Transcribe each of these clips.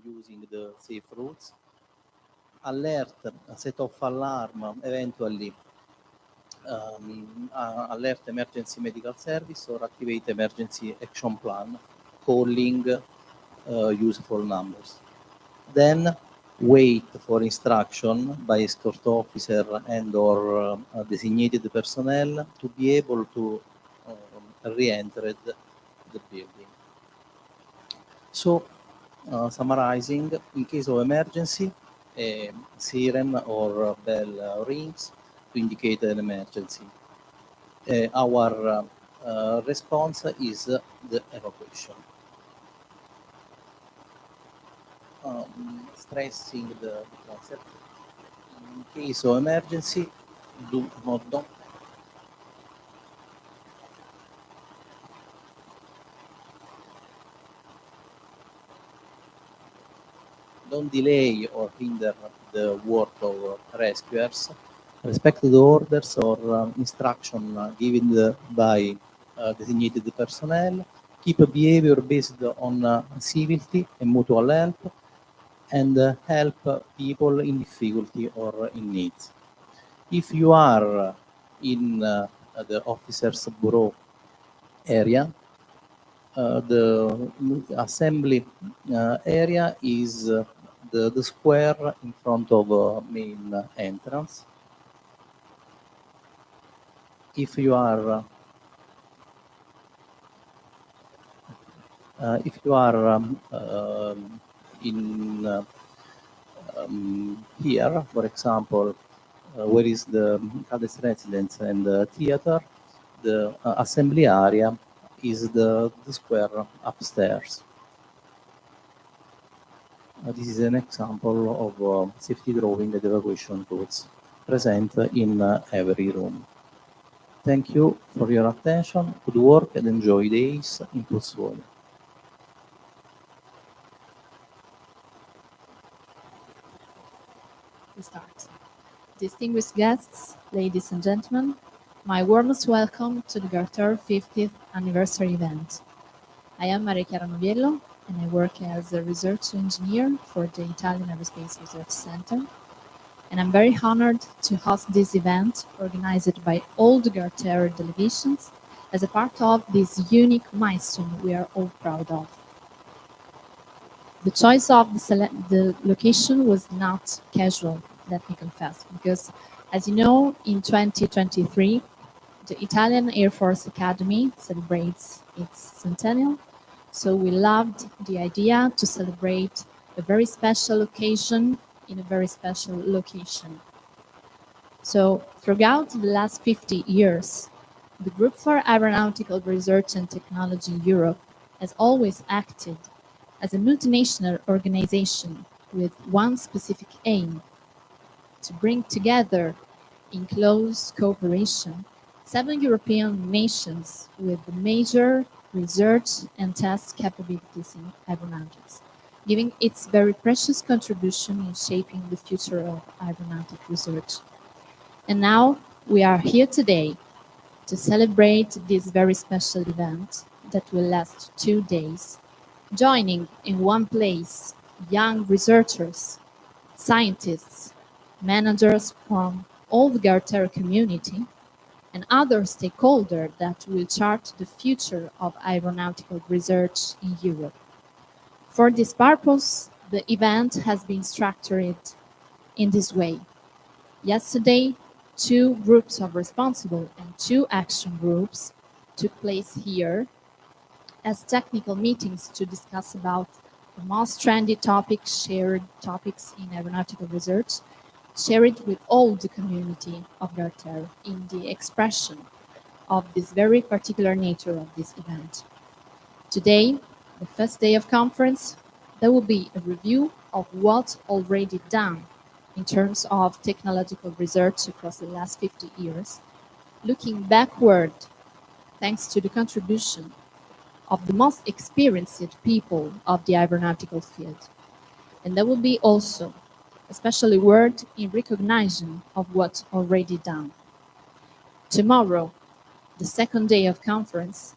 using the safe routes. Alert, set off alarm, eventually alert emergency medical service or activate emergency action plan, calling useful numbers. Then wait for instruction by escort officer and or designated personnel to be able to re-enter the building. So, summarizing, in case of emergency, a siren or bell rings to indicate an emergency. Our response is the evacuation. Stressing the concept. In case of emergency, don't delay or hinder the work of rescuers. Respect the orders or instruction given by designated personnel. Keep a behavior based on civility and mutual help, and help people in difficulty or in need. If you are in the officer's bureau area, the assembly area is the square in front of main entrance. If you are in here, for example, where is the Cadets residence and the theater, the assembly area is the square upstairs. This is an example of safety drawing and evacuation tools present in every room. Thank you for your attention. Good work and enjoy days in Pozzuoli. We start. Distinguished guests, ladies and gentlemen, my warmest welcome to the GARTEUR 50th anniversary event. I am Chiara Noviello, and I work as a research engineer for the Italian Aerospace Research Center. And I'm very honored to host this event organized by all the GARTEUR delegations as a part of this unique milestone we are all proud of. The choice of the location was not casual, let me confess, because as you know, in 2023, the Italian Air Force Academy celebrates its centennial. So we loved the idea to celebrate a very special occasion in a very special location. So throughout the last 50 years, the Group for Aeronautical Research and Technology Europe has always acted as a multinational organization with one specific aim: to bring together in close cooperation 7 European nations with major research and test capabilities in aeronautics, giving its very precious contribution in shaping the future of aeronautic research. And now we are here today to celebrate this very special event that will last 2 days, joining in one place young researchers, scientists, managers from all the GARTEUR community, and other stakeholders that will chart the future of aeronautical research in Europe. For this purpose, the event has been structured in this way. Yesterday, 2 groups of responsible and 2 action groups took place here as technical meetings to discuss about the most trendy topics, shared topics in aeronautical research, shared with all the community of GARTEUR in the expression of this very particular nature of this event. Today, the first day of conference, there will be a review of what's already done in terms of technological research across the last 50 years, looking backward thanks to the contribution of the most experienced people of the aeronautical field. And there will be also especially word in recognition of what's already done. Tomorrow, the second day of conference,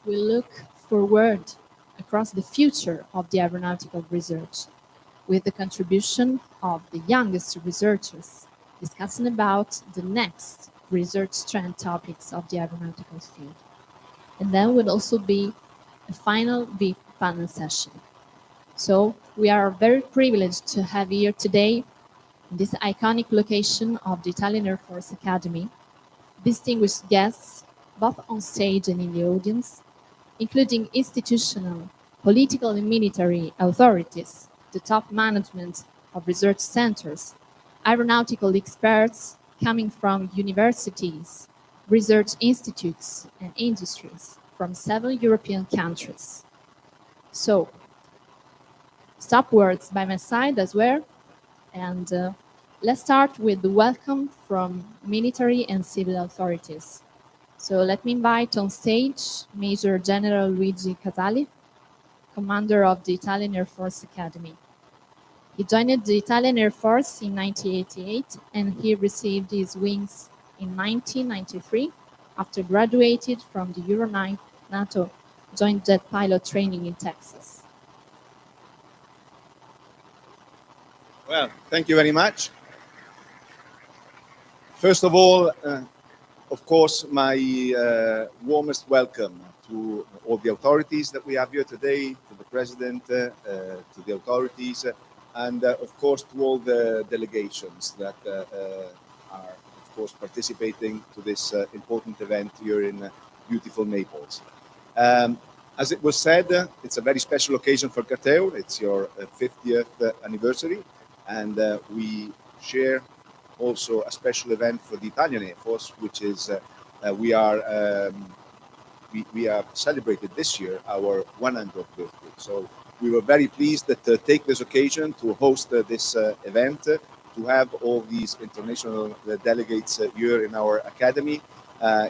we'll look forward across the future of the aeronautical research with the contribution of the youngest researchers discussing about the next research trend topics of the aeronautical field. And then would also be a final VIP panel session. So we are very privileged to have here today, in this iconic location of the Italian Air Force Academy, distinguished guests, both on stage and in the audience, including institutional, political and military authorities, the top management of research centers, aeronautical experts coming from universities, research institutes and industries from 7 European countries. So, stop words by my side as well, and let's start with the welcome from military and civil authorities. So let me invite on stage Major General Luigi Casali, commander of the Italian Air Force Academy. He joined the Italian Air Force in 1988 and he received his wings in 1993 after graduated from the Euro NATO Joint Jet Pilot Training in Texas. Well, thank you very much. First of all, of course, my warmest welcome to all the authorities that we have here today, to the President, to the authorities, and of course to all the delegations that are, of course, participating to this important event here in beautiful Naples. As it was said, it's a very special occasion for GARTEUR. It's your 50th anniversary, and we share also a special event for the Italian Air Force, which is we have celebrated this year our 100th birthday. So we were very pleased that take this occasion to host this event, to have all these international delegates here in our academy,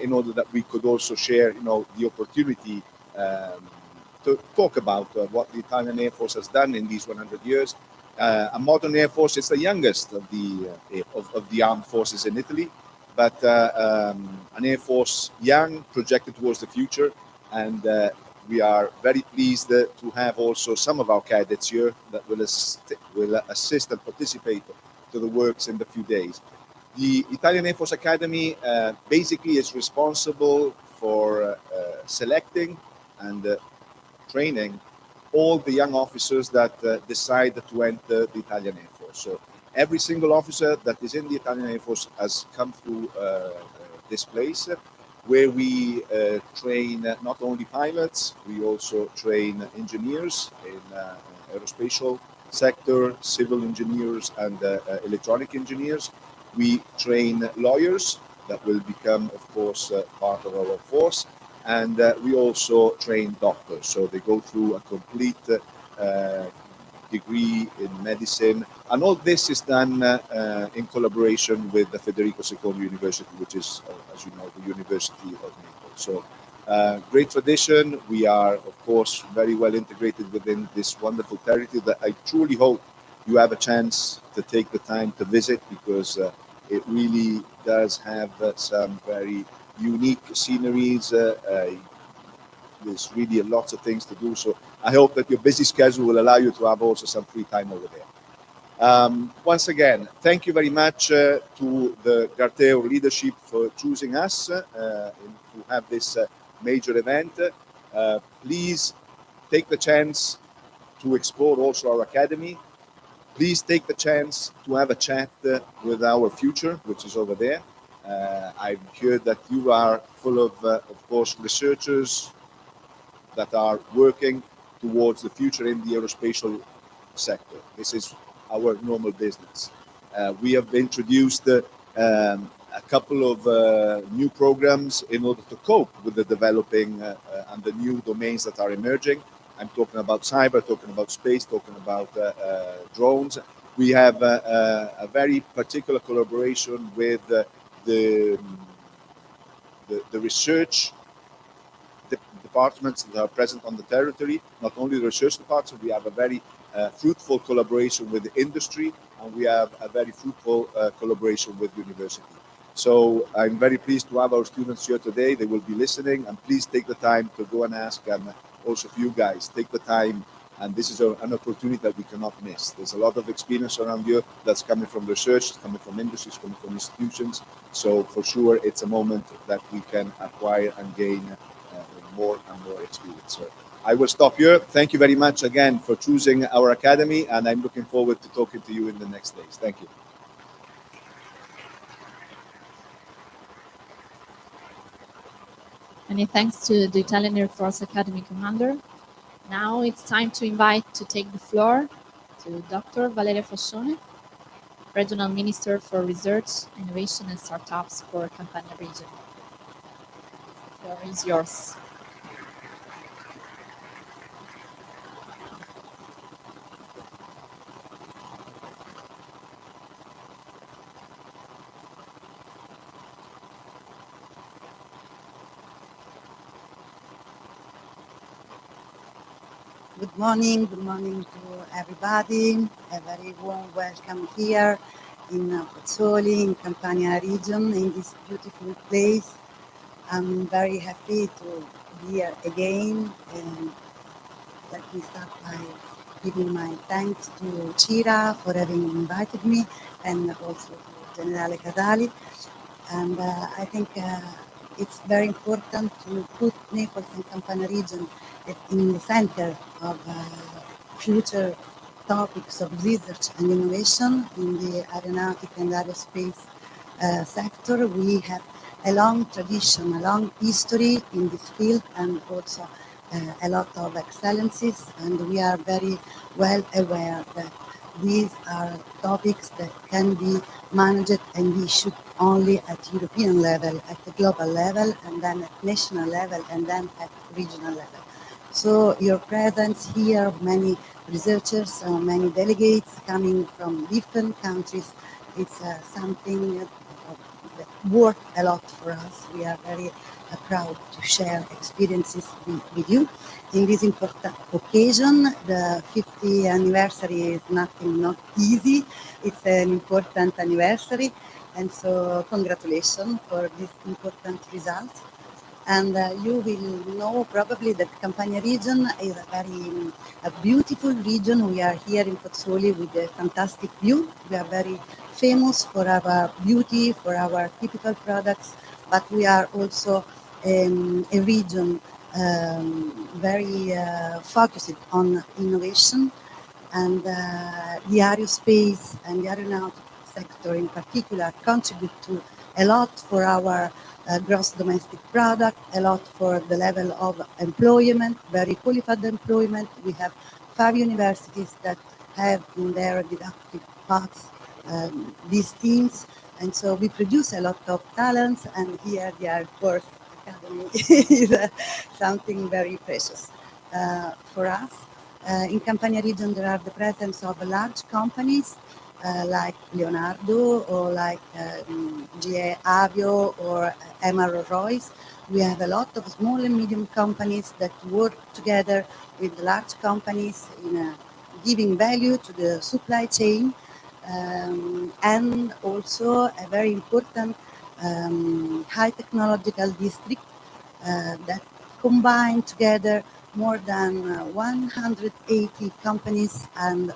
in order that we could also share, the opportunity to talk about what the Italian Air Force has done in these 100 years. A modern Air Force is the youngest of the armed forces in Italy, but an Air Force young, projected towards the future, and we are very pleased to have also some of our cadets here that will assist and participate to the works in the few days. The Italian Air Force Academy basically is responsible for selecting and training all the young officers that decide to enter the Italian Air Force. So every single officer that is in the Italian Air Force has come through this place, where we train not only pilots, we also train engineers in aerospatial sector, civil engineers and electronic engineers. We train lawyers that will become, of course, part of our force. And we also train doctors, so they go through a complete degree in medicine, and all this is done in collaboration with the Federico II University, which is, as you know, the University of Naples. So, great tradition. We are, of course, very well integrated within this wonderful territory that I truly hope you have a chance to take the time to visit, because it really does have some very unique sceneries. There's really lots of things to do, so I hope that your busy schedule will allow you to have also some free time over there. Once again, thank you very much to the GARTEUR leadership for choosing us to have this major event. Please take the chance to explore also our academy. Please take the chance to have a chat with our future, which is over there. I've heard that you are full of course, researchers that are working towards the future in the aerospatial sector. This is our normal business. We have introduced a couple of new programs in order to cope with the developing and the new domains that are emerging. I'm talking about cyber, talking about space, talking about drones. We have a very particular collaboration with the research departments that are present on the territory. Not only the research departments, we have a very fruitful collaboration with the industry, and we have a very fruitful collaboration with university. So I'm very pleased to have our students here today. They will be listening, and please take the time to go and ask, and also for you guys, take the time And this is an opportunity that we cannot miss. There's a lot of experience around here that's coming from research, coming from industries, coming from institutions. So for sure, it's a moment that we can acquire and gain more and more experience. So I will stop here. Thank you very much again for choosing our academy, and I'm looking forward to talking to you in the next days. Thank you. Many thanks to the Italian Air Force Academy Commander. Now it's time to invite to take the floor to Dr. Valeria Fascione, Regional Minister for Research, Innovation and Startups for Campania region. The floor is yours. Good morning to everybody. A very warm welcome here in Pozzuoli, in Campania region, in this beautiful place. I'm very happy to be here again, and let me start by giving my thanks to CIRA for having invited me, and also to Generale Casali. And I think it's very important to put Naples and Campania region in the center of future topics of research and innovation in the aeronautic and aerospace sector. We have a long tradition, a long history in this field, and also a lot of excellencies, and we are very well aware that these are topics that can be managed and issued only at European level, at the global level, and then at national level, and then at regional level. So your presence here, many researchers, many delegates coming from different countries, it's something that worth a lot for us. We are very proud to share experiences with you. In this important occasion, the 50th anniversary is not easy. It's an important anniversary, and so congratulations for this important result. And you will know probably that Campania region is a beautiful region. We are here in Pozzuoli with a fantastic view. We are very famous for our beauty, for our typical products, but we are also a region very focused on innovation, and the aerospace and the aeronautic sector in particular contribute to a lot for our gross domestic product, a lot for the level of employment, very qualified employment. We have 5 universities that have in their didactic paths these teams, and so we produce a lot of talents, and here the Air Force Academy is something very precious for us. In Campania region, there are the presence of large companies like Leonardo or like GA Avio or MRO Royce. We have a lot of small and medium companies that work together with the large companies in giving value to the supply chain, and also a very important high technological district that combine together more than 180 companies and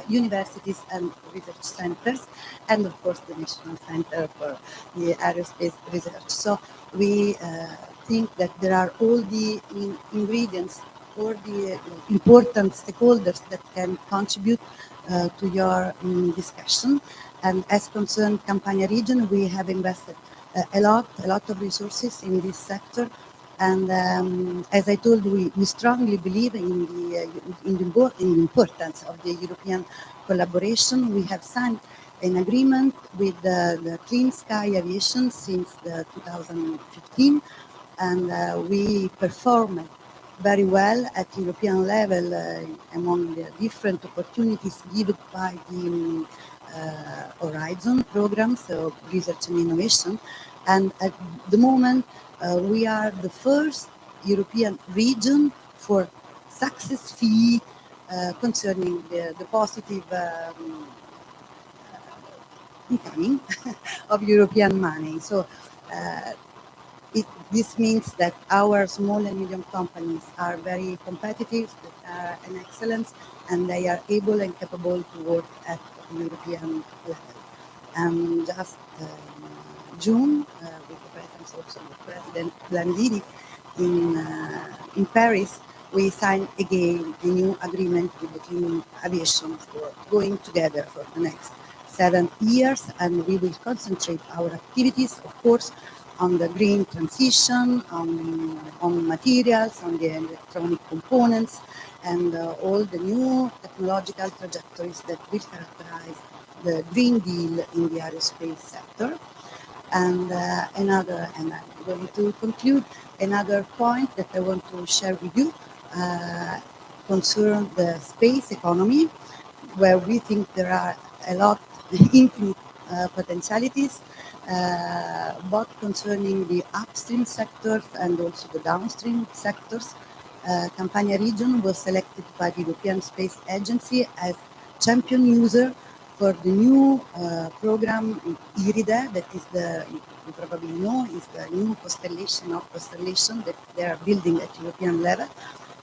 universities and research centers, and of course the National Center for the Aerospace Research. So we think that there are all the ingredients for the important stakeholders that can contribute to your discussion. And as concerned Campania region, we have invested a lot of resources in this sector. And as I told you, we strongly believe in the importance of the European collaboration. We have signed an agreement with the Clean Sky Aviation since 2015, and we perform very well at European level among the different opportunities given by the Horizon program, so research and innovation. And at the moment, we are the first European region for success fee concerning the positive incoming of European money. So This means that our small and medium companies are very competitive, and excellent, and they are able and capable to work at European level. And just June, with the presence also of President Blandini in Paris, we signed again a new agreement with the Clean Aviation for going together for the next 7 years, and we will concentrate our activities, of course, on the green transition, on materials, on the electronic components, and all the new technological trajectories that will characterize the Green Deal in the aerospace sector. And and I'm going to conclude, another point that I want to share with you concern the space economy, where we think there are a lot, infinite potentialities, both concerning the upstream sectors and also the downstream sectors. Campania region was selected by the European Space Agency as champion user for the new program IRIDE, that is you probably know, is the new constellation that they are building at European level.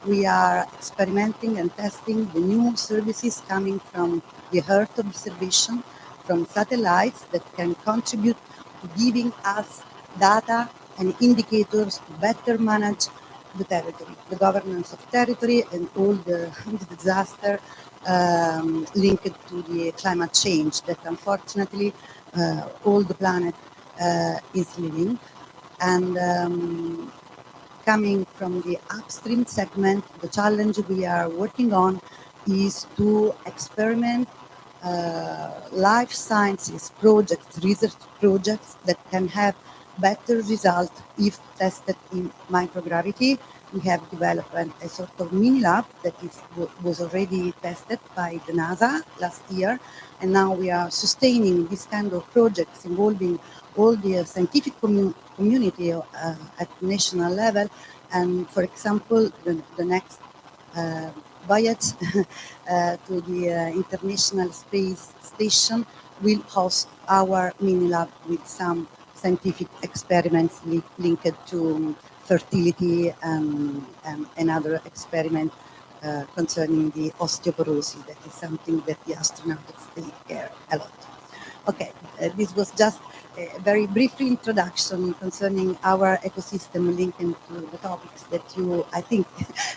We are experimenting and testing the new services coming from the Earth observation, from satellites that can contribute to giving us data and indicators to better manage the territory, the governance of territory, and all the disaster linked to the climate change that unfortunately all the planet is living. And coming from the upstream segment, the challenge we are working on is to experiment life sciences projects, research projects that can have better results if tested in microgravity. We have developed a sort of mini lab that was already tested by the NASA last year, and now we are sustaining this kind of projects involving all the scientific community at national level. And for example, the next voyage to the International Space Station will host our mini lab with some scientific experiments linked to fertility and another experiment concerning the osteoporosis. That is something that the astronauts take care a lot. Okay, this was just a very brief introduction concerning our ecosystem linked to the topics that I think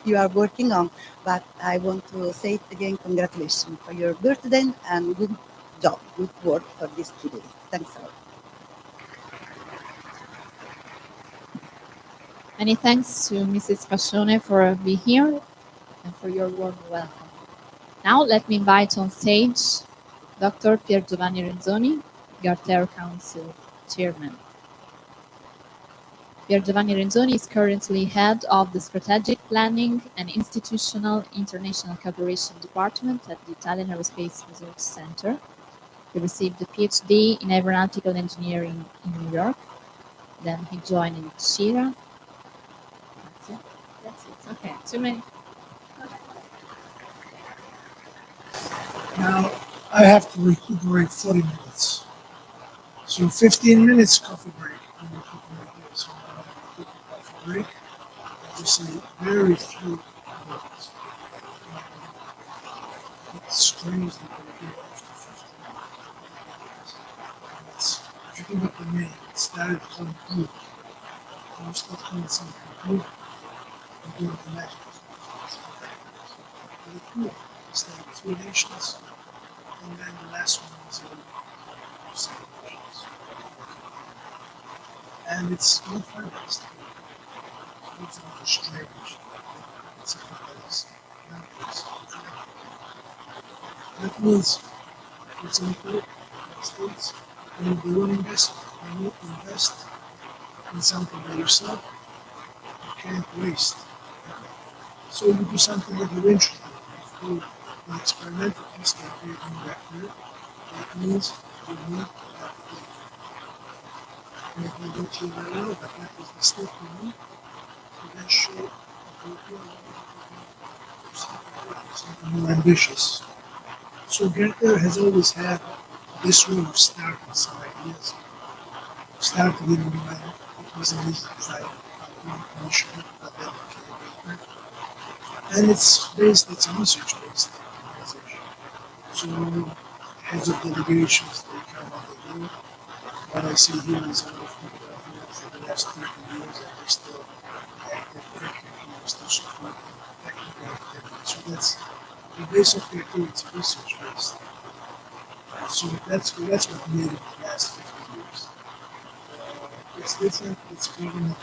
you are working on. But I want to say it again, congratulations for your birthday and good job, good work for these 2 days. Thanks a lot. Many thanks to Mrs. Fascione for being here and for your warm welcome. Now let me invite on stage Dr. Piergiovanni Renzoni, GARTEUR Council Chairman. Piergiovanni Renzoni is currently head of the Strategic Planning and Institutional International Cooperation Department at the Italian Aerospace Research Center. He received a PhD in Aeronautical Engineering in New York. Then he joined in CIRA. That's it. Okay, too many. Now I have to recuperate 40 minutes. So 15 minutes coffee break. And recuperate here. So I'm going to take a coffee break. I just say very few words. It's strange that we're here after 15 minutes. If you think about the name, it started conclude. You start doing something conclude. You do the magic. Very cool. It's like 3 nations. And then the last one is celebrations. And it's not for us. It's not strange. It's a place. That means, for example, States, when you want to invest, when you invest in something by yourself, you can't waste. So you do something that you're interested in. If you do an experimental piece like you're doing back here, that means you need that thing. Maybe you don't feel very well, but that is the step you need to then show that you are something more ambitious. So GARTEUR has always had this role of starting some ideas, of started even when it was initially initially, but then it became later. And it's a research-based organization. So heads of delegations, they come and they do. What I see here is a lot of people that have been for the last 30 years and they're still active technically, they're still supporting technical activities. So that's the base of the activity, it's research-based. So that's what made it the last 50 years. It's different, it's government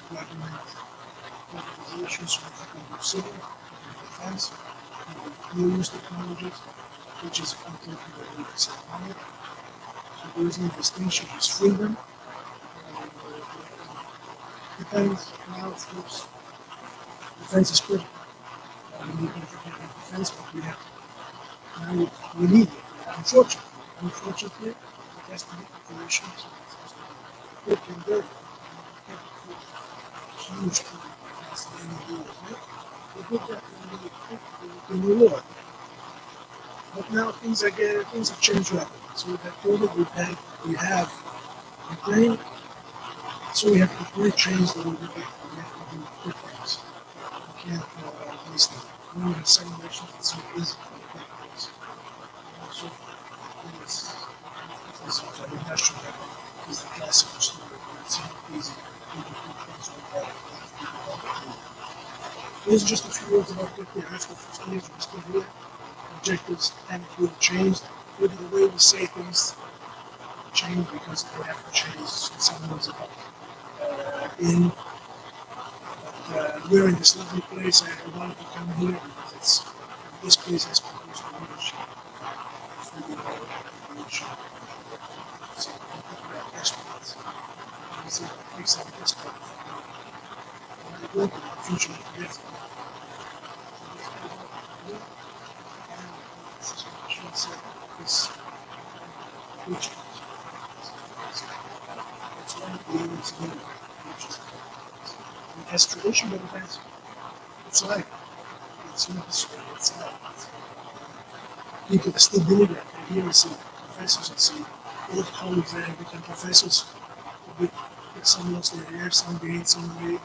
organizations, so you can do civil, you can do defense, you can do dual use technologies, which is completely what we say on it. So there is no distinction, it's freedom. Depends now, of course, defense is critical. We need defense, but we have now we need it. Unfortunately, it has to be operations. It can go. Huge problem. That's the end of the war. We did that when we war. But now things have changed rapidly. So with that COVID, we have Ukraine. So we have to really change the way we do. We have to do quick things. We can't waste it. When we have celebrations, it's so easy for the quick things. So it's an industrial level is the classical story. It's not easy to do quick things without people. These are just a few words about 50 years. After 50 years, we're still here. Objectives haven't really changed. Maybe the way we say things change because they have to change. Someone's about we're in this lovely place. I wanted to come here because this place has produced leadership. So experts. So it takes up this part. When I go to the future of the next one, this future. It's one of the elements of the future. It has tradition, but it has, it's life. It's not history, it's life. People still believe that. I hear see professors and see old colleagues that have become professors with some lost their hair, some gained, some weight.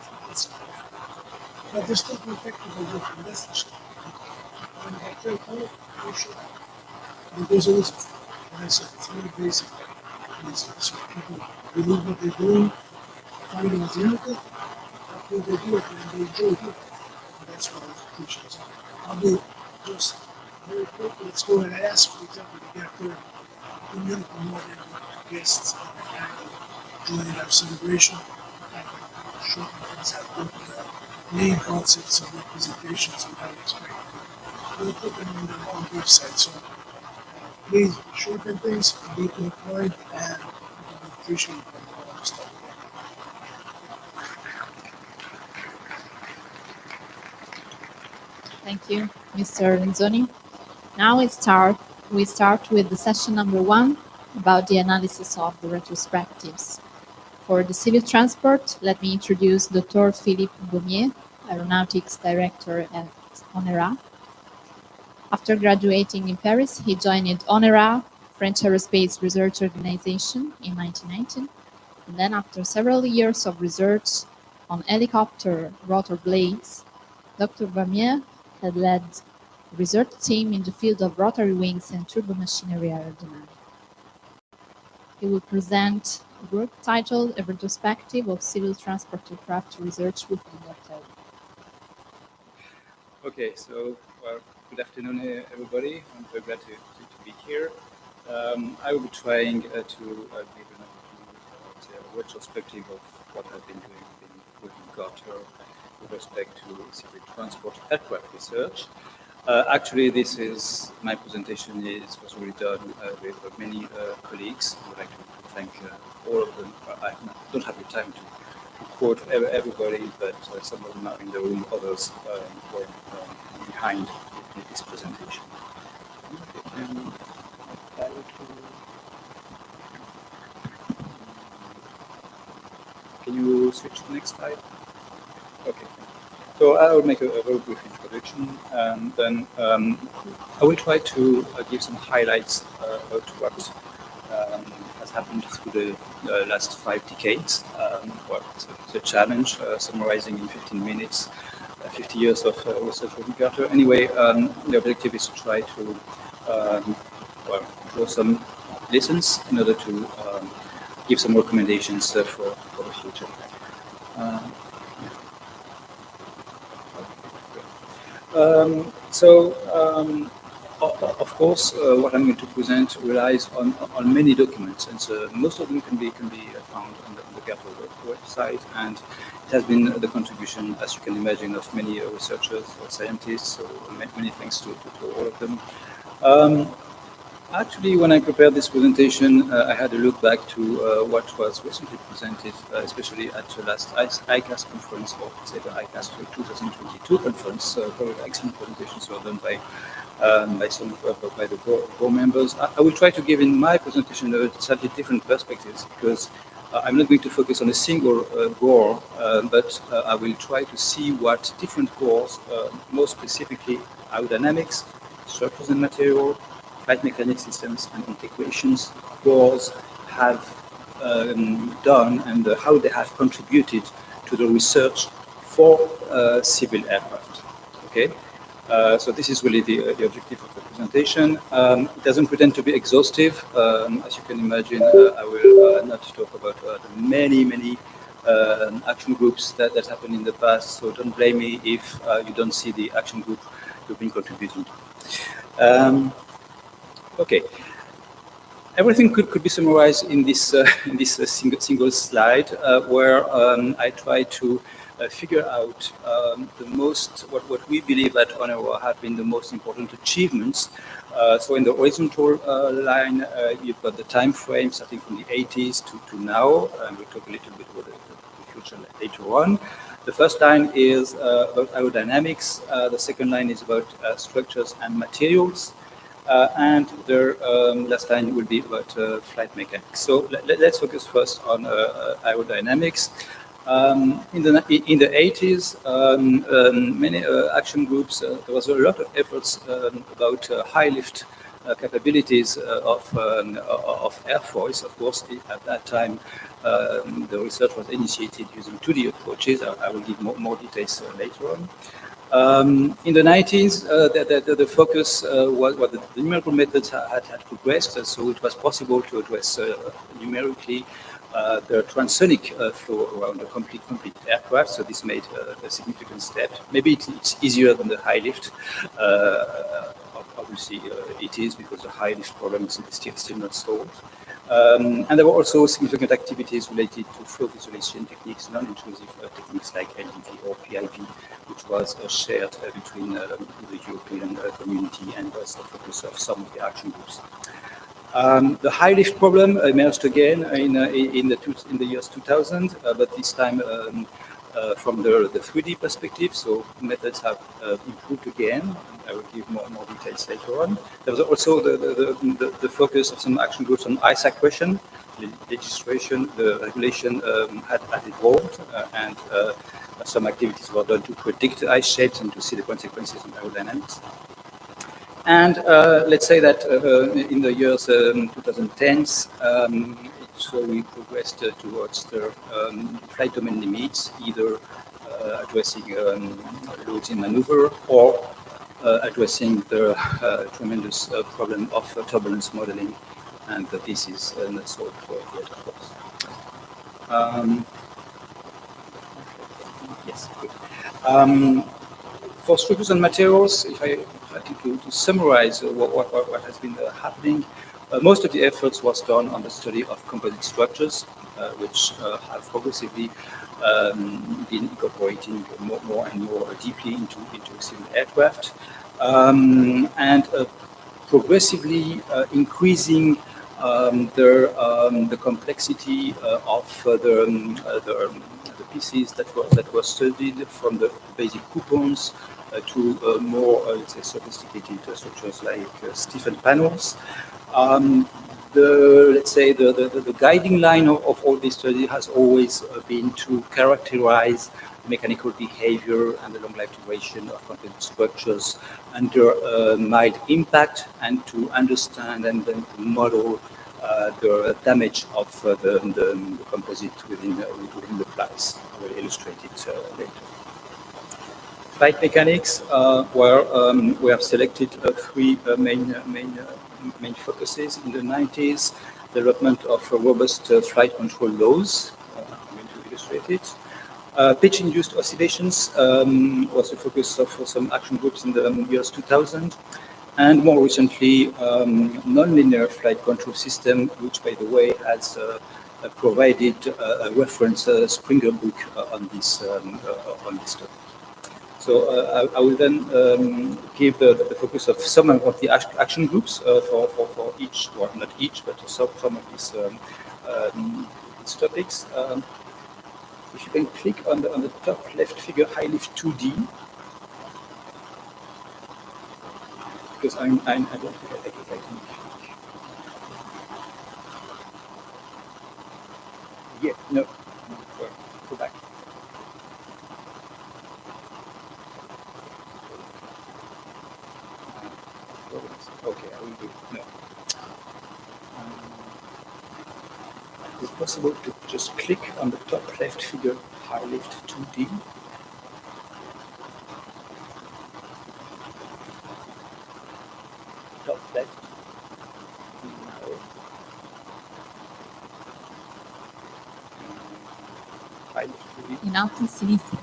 But they're still protectable work, and that's the shit. When you have great colleague, you should. And there's always, and I said, it's very basic. So people believe what they're doing, find it as limited, they do it and they enjoy it. And that's what I appreciate. So I'll do just very quickly. Let's go and ask, for example, the GARTEUR community more than guests joining our celebration. Short things out the main concepts of the presentations without expecting. We'll put them on the own website. So please shorten things, be to the point, and we appreciate it. Thank you, Mr. Renzoni. Now we start with the session number 1 about the analysis of the retrospectives. For the civil transport, let me introduce Dr. Philippe Gommier, Aeronautics Director at ONERA. After graduating in Paris, he joined ONERA, French Aerospace Research Organization, in 1990. And then after several years of research on helicopter rotor blades, Dr. Gommier had led a research team in the field of rotary wings and turbomachinery aerodynamics. He will present a work titled A Retrospective of Civil Transport Aircraft Research with Moderator. Okay, so good afternoon, everybody. I'm very glad to be here. I will be trying to give an overview, a retrospective of what I've been doing within GARTEUR with respect to civil transport aircraft research. Actually, my presentation was already done with many colleagues. I would like to thank all of them. I don't have the time to quote everybody, but some of them are in the room, others were behind this presentation. Can you switch to the next slide? Okay. So I will make a very brief introduction, and then I will try to give some highlights about what has has happened through the last 5 decades. Well, it's a challenge, summarizing in 15 minutes 50 years of research with GARTEUR. Anyway, the objective is to try to well, draw some lessons in order to give some recommendations for the future. Of course, what I'm going to present relies on many documents, and so most of them can be found on the GARTEUR website, and it has been the contribution, as you can imagine, of many researchers or scientists. So many thanks to all of them. Actually, when I prepared this presentation, I had a look back to what was recently presented, especially at the last ICAS conference, or say the ICAS 2022 conference. Very excellent presentations were done by the board members. I will try to give in my presentation a slightly different perspectives, because I'm not going to focus on a single GOR, but I will try to see what different GORs, more specifically aerodynamics, structures and material, flight mechanic systems and integrations, GORs have done, and how they have contributed to the research for civil aircraft. Okay, so this is really the objective of the presentation. It doesn't pretend to be exhaustive. As you can imagine, I will not talk about the many action groups that happened in the past, so don't blame me if you don't see the action group you've been contributing to. Okay, everything could be summarized in this single slide, where I try to figure out what we believe at Honor have been the most important achievements. So in the horizontal line, you've got the time frame starting from the 80s to now, and we'll talk a little bit about the future later on. The first line is about aerodynamics. The second line is about structures and materials. And the last line will be about flight mechanics. So let's focus first on aerodynamics. In the 80s, many action groups, there was a lot of efforts about high lift capabilities of Air Force. Of course, at that time, the research was initiated using 2D approaches. I will give more details later on. In the 90s, the focus was the numerical methods had progressed, so it was possible to address numerically the transonic flow around a complete aircraft. So this made a significant step. Maybe it's easier than the high lift. Obviously, it is, because the high lift problem is still not solved. And there were also significant activities related to flow visualization techniques, non-intrusive techniques like LDV or PIV, which was shared between the European community, and was the focus of some of the action groups. The high lift problem emerged again in the years 2000, but this time from the 3D perspective. So methods have improved again. I will give more details later on. There was also the focus of some action groups on ice accretion, legislation, the regulation had evolved, and some activities were done to predict ice shapes and to see the consequences on aerodynamics. And let's say that in the years 2010s, we progressed towards the flight domain limits, either addressing loads in maneuver or addressing the tremendous problem of turbulence modeling, and this is not solved yet, of course. Yes, good. For structures and materials, if I think to summarize what has been happening, most of the efforts was done on the study of composite structures, which have progressively been incorporating more and more deeply into civil aircraft, and progressively increasing the complexity of the pieces that were studied, from the basic coupons to more, let's say, sophisticated structures like stiffened panels. The guiding line of all this study has always been to characterize mechanical behavior and the long life duration of composite structures under mild impact, and to understand and then to model the damage of the composite within the flies. I will illustrate it later. Flight mechanics, where we have selected three main focuses in the 90s. Development of robust flight control laws. I'm going to illustrate it. Pitch-induced oscillations was the focus of some action groups in the years 2000. And more recently, nonlinear flight control system, which, by the way, has provided a reference Springer book on this topic. So I will then give the focus of some of the action groups for each, or not each, but some of these topics. If you can click on the top left figure, high lift 2D, because I don't think I think. Yeah, no, go back. Okay, I will do it. No. Is it possible to just click on the top left figure, high lift 2D? Top left. No. High lift 2D. In alto a sinistra.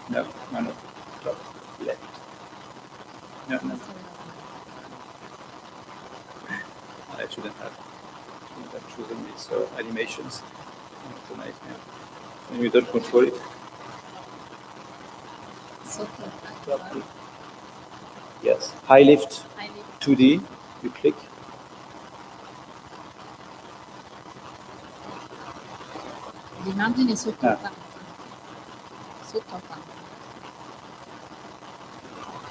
No. Top left. No. I shouldn't have chosen these animations. It's a nightmare. And you don't control it. Yes. High lift 2D. You click. L'immagine è sotto Ah. 80. Sotto 80.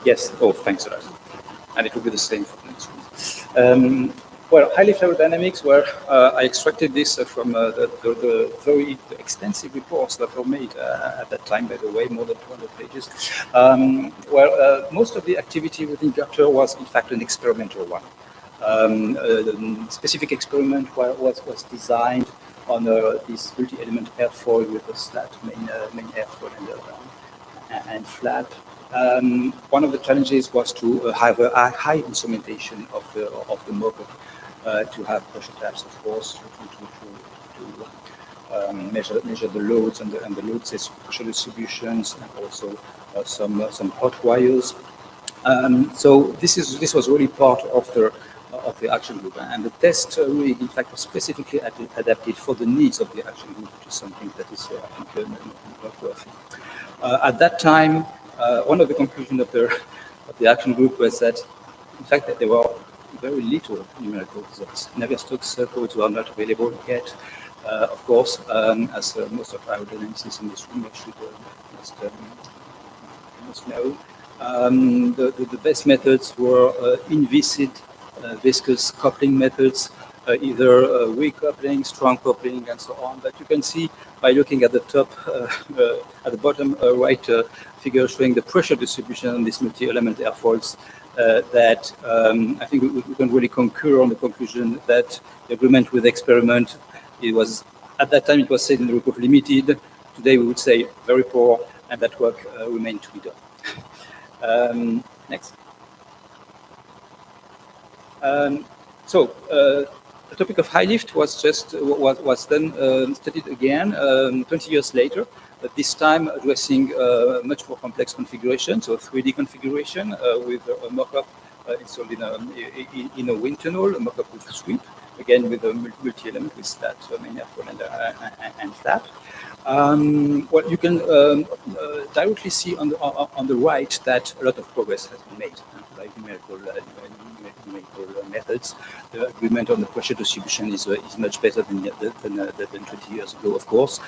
Yes. Oh, thanks a lot. And it will be the same for the next one. Well, high lift aerodynamics, where I extracted this from the very extensive reports that were made at that time, by the way, more than 200 pages, where most of the activity within GARTEUR was, in fact, an experimental one. The specific experiment was designed on this multi-element airfoil with a slat main airfoil and flap. One of the challenges was to have a high instrumentation of the mock-up, to have pressure taps, of course, to measure the loads and the load pressure distributions, and also some hot wires. So this was really part of the action group, and the test really, in fact, was specifically adapted for the needs of the action group, which is something that is, I think, noteworthy. At that time, one of the conclusions of the action group was that, in fact, that there were very little numerical results. Navier-Stokes codes were not available yet, of course, as most of our aerodynamicists in this room must know. The best methods were inviscid, viscous coupling methods, either weak coupling, strong coupling, and so on. But you can see by looking at the top, at the bottom right figure showing the pressure distribution on these multi-element airfoils, that I think we can really concur on the conclusion that the agreement with the experiment, it was, at that time it was said in the report, limited. Today we would say very poor, and that work remained to be done. Next. The topic of high lift was then studied again 20 years later, but this time addressing much more complex configuration, so 3D configuration with a mock-up installed in a wind tunnel, a mock-up with sweep, again with a multi-element with slat, main airfoil and flap. Well, you can directly see on the right that a lot of progress has been made by numerical methods. The agreement on the pressure distribution is much better than 20 years ago, of course.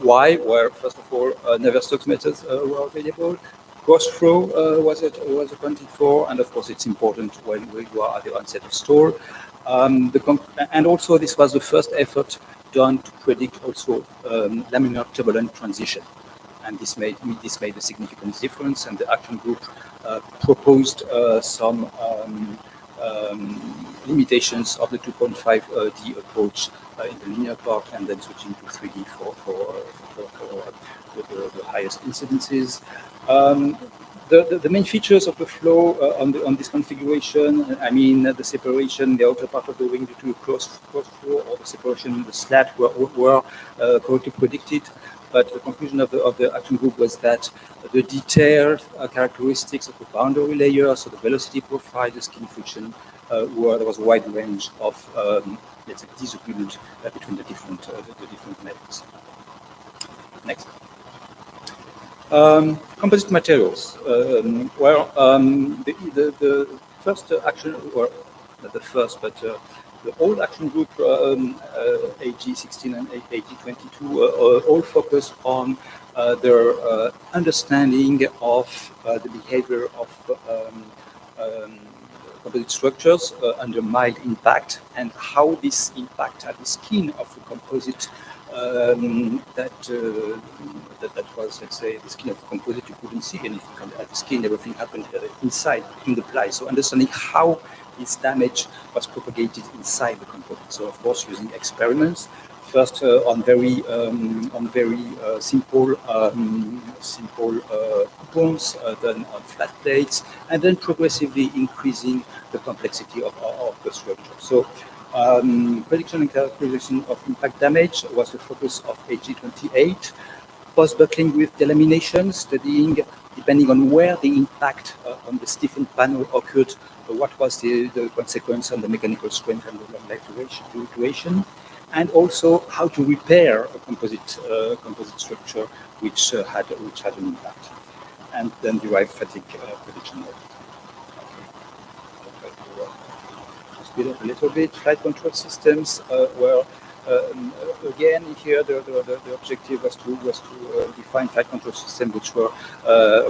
Why? Well, first of all, Navier-Stokes methods were available. Cross-flow was accounted for, and of course it's important when you are at the onset of stall. And also this was the first effort done to predict also laminar turbulent transition. And this made a significant difference, and the action group proposed some limitations of the 2.5D approach in the linear part, and then switching to 3D for the highest incidences. The main features of the flow on this configuration, I mean, the separation, the outer part of the wing due to cross flow, or the separation in the slat were correctly predicted. But the conclusion of the action group was that the detailed characteristics of the boundary layer, so the velocity profile, the skin friction, there was a wide range of, let's say, disagreement between the different methods. Next. Composite materials. The first action, or not the first, but the old action group, AG16 and AG22, all focus on their understanding of the behavior of composite structures under mild impact, and how this impact at the skin of the composite that was, let's say, the skin of the composite, you couldn't see anything at the skin, everything happened inside, in the ply. So understanding how this damage was propagated inside the composite. So of course, using experiments, first on very simple coupons, then on flat plates, and then progressively increasing the complexity of the structure. So prediction and characterization of impact damage was the focus of AG28. Post-buckling with delamination, studying, depending on where the impact on the stiffened panel occurred, what was the consequence on the mechanical strength and the long life duration, and also how to repair a composite structure which had an impact, and then derive fatigue prediction model. Speed up a little bit. Flight control systems were again here the objective was to define flight control systems which were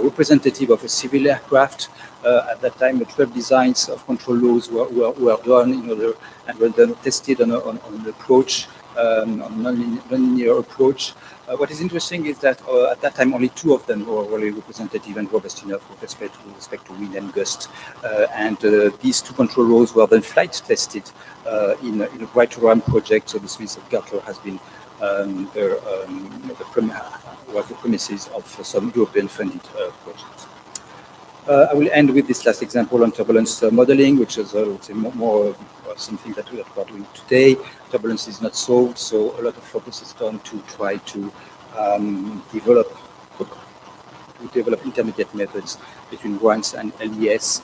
representative of a civil aircraft. At that time, the 12 designs of control laws were done in order and were then tested on an approach, on a non-linear approach. What is interesting is that at that time only 2 of them were really representative and robust enough with respect to wind and gust, and these 2 control laws were then flight tested in a Bright Run project. So this means that GARTEUR has been was the premises of some European-funded projects. I will end with this last example on turbulence modeling, which is more something that we are doing today. Turbulence is not solved, so a lot of focus is done to try to develop intermediate methods between grants and LES.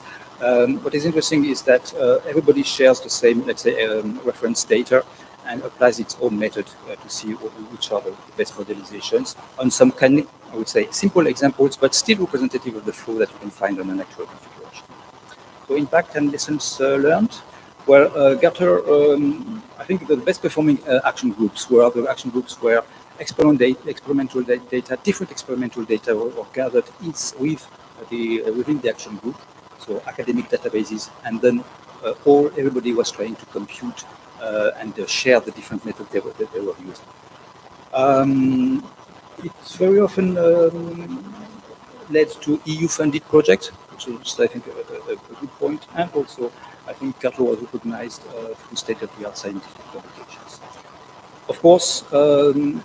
What is interesting is that everybody shares the same, let's say, reference data, and applies its own method to see which are the best modelizations on some kind of, I would say, simple examples, but still representative of the flow that you can find on an actual configuration. So impact and lessons learned. Well, GARTEUR, I think the best performing action groups were the action groups where experimental data, different experimental data were gathered within the action group, so academic databases, and then everybody was trying to compute and share the different methods that they were using. It's very often led to EU-funded projects, which is, I think, a good point, and also I think GARTEUR was recognized through state-of-the-art scientific publications. Of course,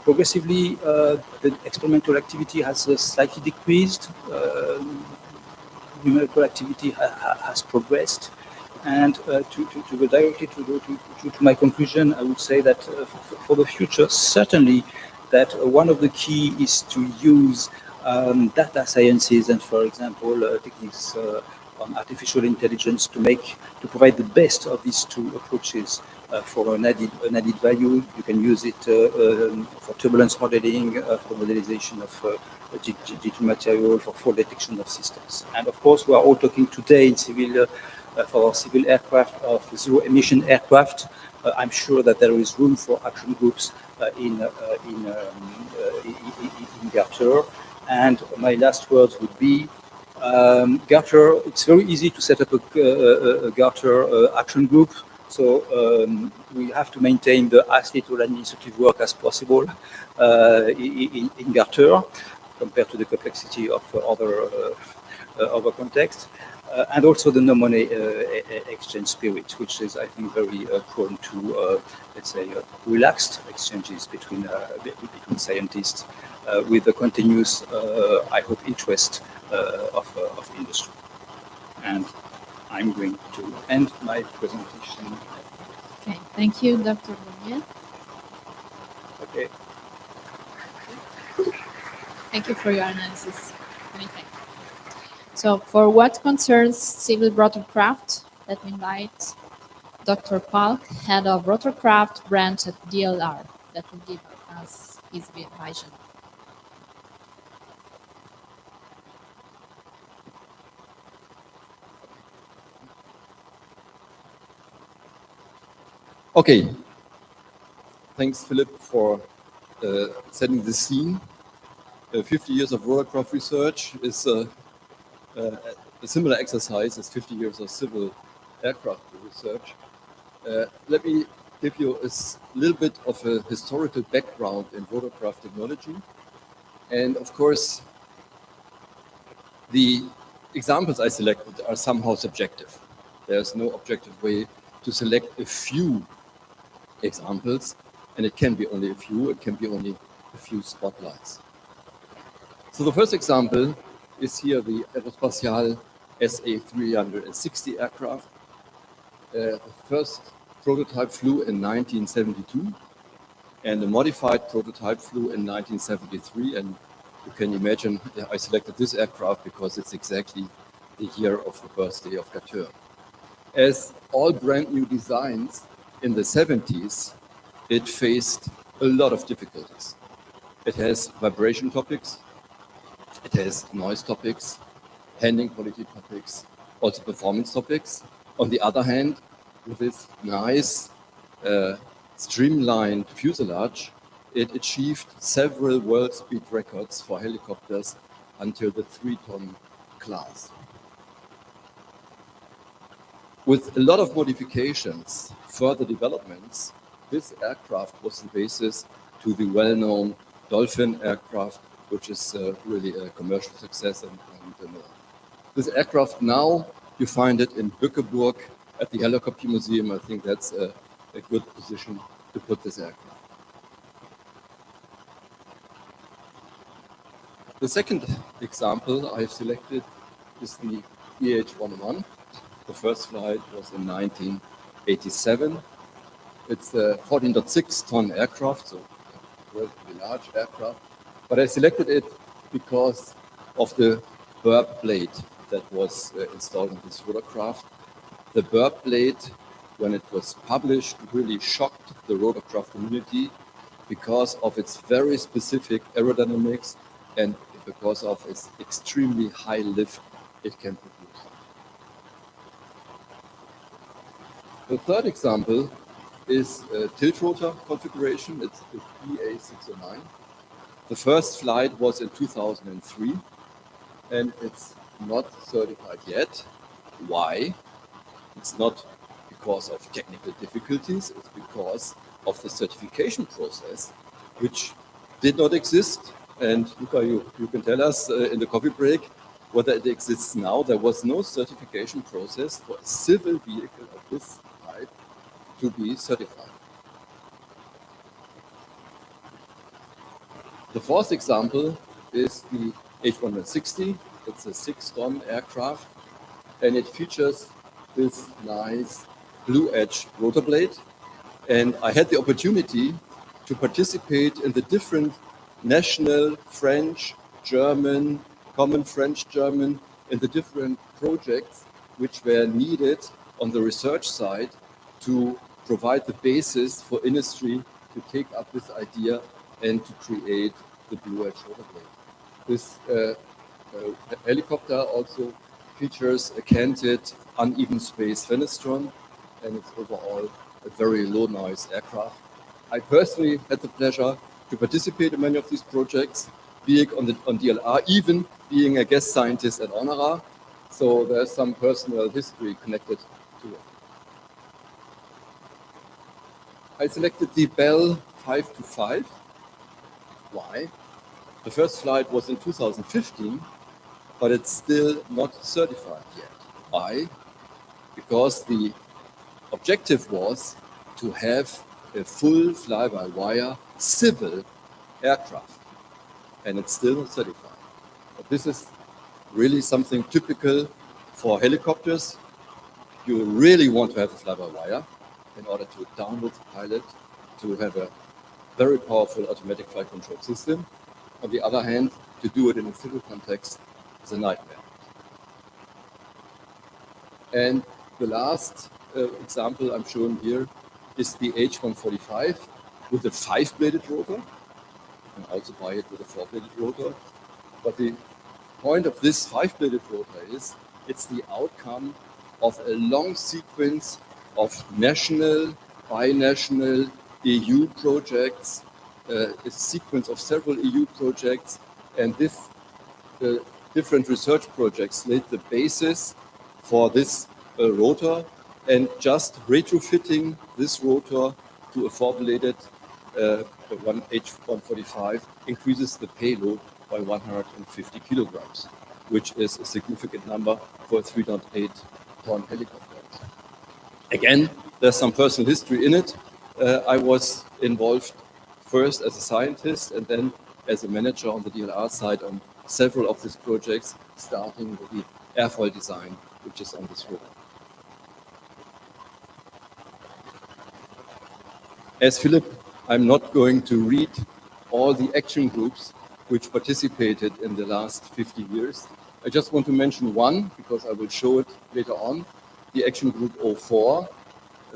progressively, the experimental activity has slightly decreased. Numerical activity has progressed. And to go directly to my conclusion, I would say that for the future, certainly that one of the key is to use data sciences and, for example, techniques on artificial intelligence to provide the best of these 2 approaches for an added value. You can use it for turbulence modeling, for modelization of G2 material, for fall detection of systems. And of course, we are all talking today in civil for civil aircraft of zero-emission aircraft. I'm sure that there is room for action groups in GARTEUR. And my last words would be, GARTEUR, it's very easy to set up a GARTEUR action group. So we have to maintain as little administrative work as possible in GARTEUR compared to the complexity of other contexts. and also the no money exchange spirit, which is, I think, very prone to, let's say, relaxed exchanges between scientists with a continuous, I hope, interest of industry. And I'm going to end my presentation. Okay, thank you, Dr. Luigi. Okay. Thank you for your analysis. Many thanks. So for what concerns civil rotorcraft, let me invite Dr. Palk, head of Rotorcraft branch at DLR, that will give us his vision. Okay. Thanks, Philip, for setting the scene. 50 years of rotorcraft research is a similar exercise as 50 years of civil aircraft research. Let me give you a little bit of a historical background in rotorcraft technology. And of course, the examples I selected are somehow subjective. There's no objective way to select a few examples, and it can be only a few, it can be only a few spotlights. So the first example is here the Aerospatiale SA-360 aircraft. The first prototype flew in 1972, and the modified prototype flew in 1973. And you can imagine I selected this aircraft because it's exactly the year of the birthday of GARTEUR. As all brand new designs in the 70s, it faced a lot of difficulties. It has vibration topics, it has noise topics, handling quality topics, also performance topics. On the other hand, with this nice streamlined fuselage, it achieved several world speed records for helicopters until the 3-ton class. With a lot of modifications, further developments, this aircraft was the basis to the well-known Dolphin aircraft, which is really a commercial success. And this aircraft now, you find it in Bückeburg at the Helicopter Museum. I think that's a good position to put this aircraft. The second example I've selected is the EH-101. The first flight was in 1987. It's a 14.6-ton aircraft, so a relatively large aircraft. But I selected it because of the burp blade that was installed in this rotorcraft. The burp blade, when it was published, really shocked the rotorcraft community because of its very specific aerodynamics and because of its extremely high lift it can produce. The third example is a tilt rotor configuration. It's the PA609. The first flight was in 2003, and it's not certified yet. Why? It's not because of technical difficulties, it's because of the certification process, which did not exist. And Luca, you can tell us in the coffee break whether it exists now. There was no certification process for a civil vehicle of this type to be certified. The fourth example is the H160. It's a 6-ton aircraft, and it features this nice blue edge rotor blade. And I had the opportunity to participate in the different national French, German, common French-German, in the different projects which were needed on the research side to provide the basis for industry to take up this idea and to create the blue edge rotor blade. This helicopter also features a canted uneven space fenestron, and it's overall a very low noise aircraft. I personally had the pleasure to participate in many of these projects, being on DLR, even being a guest scientist at Honora. So there's some personal history connected to it. I selected the Bell 525. Why? The first flight was in 2015, but it's still not certified yet. Why? Because the objective was to have a full fly-by-wire civil aircraft, and it's still not certified. But this is really something typical for helicopters. You really want to have a fly-by-wire in order to download the pilot, to have a very powerful automatic flight control system. On the other hand, to do it in a civil context is a nightmare. And the last example I'm showing here is the H145 with a 5-bladed rotor. You can also buy it with a 4-bladed rotor. But the point of this 5-bladed rotor is it's the outcome of a long sequence of national, binational, EU projects, a sequence of several EU projects, and this different research projects laid the basis for this rotor, and just retrofitting this rotor to a 4-bladed H145 increases the payload by 150 kilograms, which is a significant number for a 3.8-ton helicopter. Again, there's some personal history in it. I was involved first as a scientist and then as a manager on the DLR side on several of these projects, starting with the airfoil design, which is on this rotor. As Philip, I'm not going to read all the action groups which participated in the last 50 years. I just want to mention one, because I will show it later on. The Action Group 04,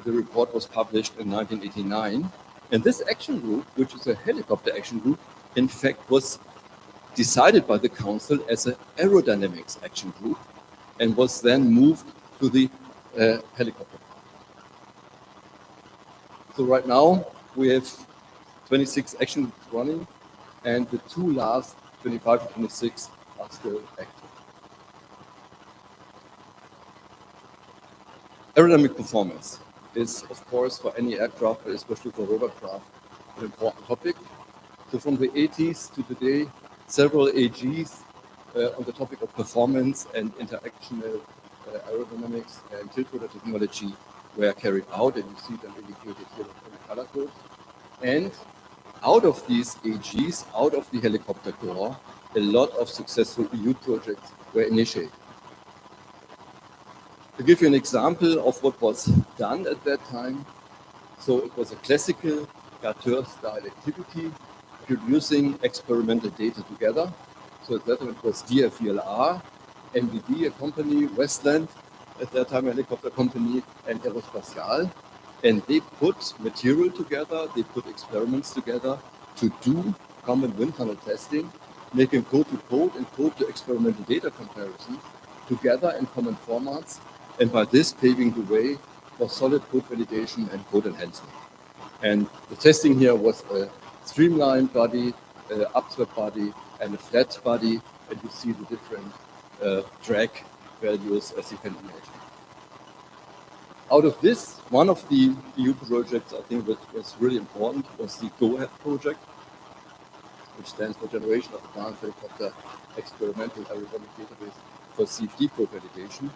the report was published in 1989. And this action group, which is a helicopter action group, in fact was decided by the council as an aerodynamics action group and was then moved to the helicopter. So right now we have 26 action groups running, and the two last, 25 and 26, are still active. Aerodynamic performance is, of course, for any aircraft, but especially for rotorcraft, an important topic. So from the 80s to today, several AGs on the topic of performance and interactional aerodynamics and tilt rotor technology were carried out, and you see them indicated here in the color code. And out of these AGs, out of the helicopter core, a lot of successful EU projects were initiated. To give you an example of what was done at that time, so it was a classical GARTEUR style activity, producing experimental data together. So at that time it was DFVLR, NVD, a company, Westland, at that time a helicopter company, and aerospace. And they put material together, they put experiments together to do common wind tunnel testing, making code-to-code and code-to-experimental data comparison together in common formats, and by this paving the way for solid code validation and code enhancement. And the testing here was a streamlined body, upswept body, and a flat body, and you see the different drag values as you can imagine. Out of this, one of the EU projects I think that was really important was the GO-AHEAD project, which stands for Generation of Advanced Helicopter Experimental Aerodynamic Database for CFD code validation.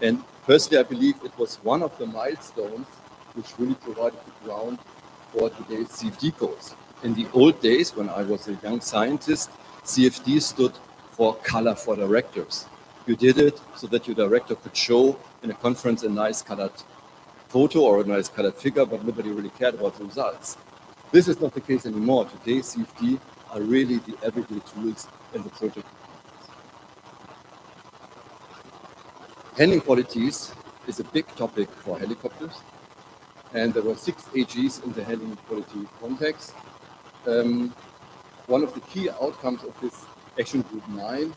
And personally, I believe it was one of the milestones which really provided the ground for today's CFD codes. In the old days, when I was a young scientist, CFD stood for color for directors. You did it so that your director could show in a conference a nice colored photo or a nice colored figure, but nobody really cared about the results. This is not the case anymore. Today, CFD are really the everyday tools in the project. Handling qualities is a big topic for helicopters, and there were 6 AGs in the handling quality context. One of the key outcomes of this Action Group 9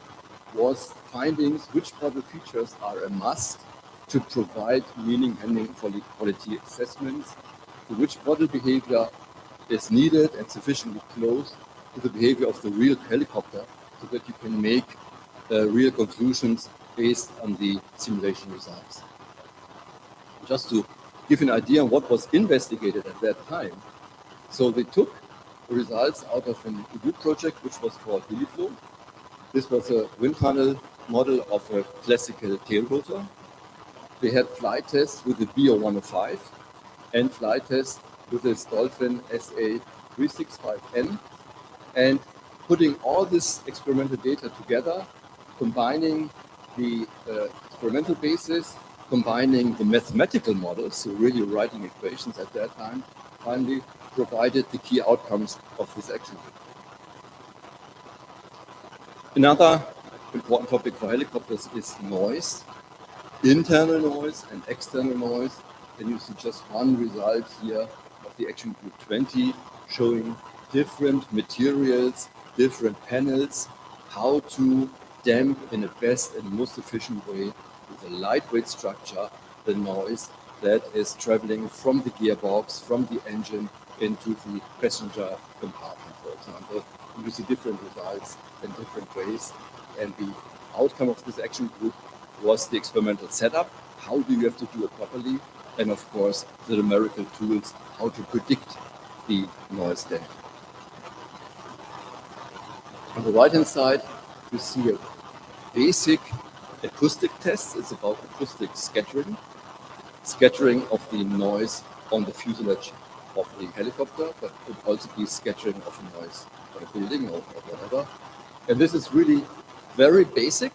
was findings which model features are a must to provide meaning handling quality assessments, to which model behavior is needed and sufficiently close to the behavior of the real helicopter so that you can make real conclusions based on the simulation results. Just to give you an idea on what was investigated at that time, so they took the results out of an EU project which was called HeliFlow. This was a wind tunnel model of a classical tail rotor. we had flight tests with the BO-105 and flight tests with this Dolphin SA365N, and putting all this experimental data together, combining the experimental basis, combining the mathematical models, so really writing equations at that time, finally provided the key outcomes of this action group. Another important topic for helicopters is noise, internal noise and external noise. And you see just one result here of the action group 20, showing different materials, different panels, how to damp in the best and most efficient way with a lightweight structure the noise that is traveling from the gearbox, from the engine into the passenger compartment, for example. And you see different results in different ways. And the outcome of this action group was the experimental setup. How do you have to do it properly? And of course, the numerical tools, how to predict the noise damping. On the right-hand side, you see a basic acoustic test. It's about acoustic scattering of the noise on the fuselage of the helicopter, but it could also be scattering of noise on a building or whatever. And this is really very basic.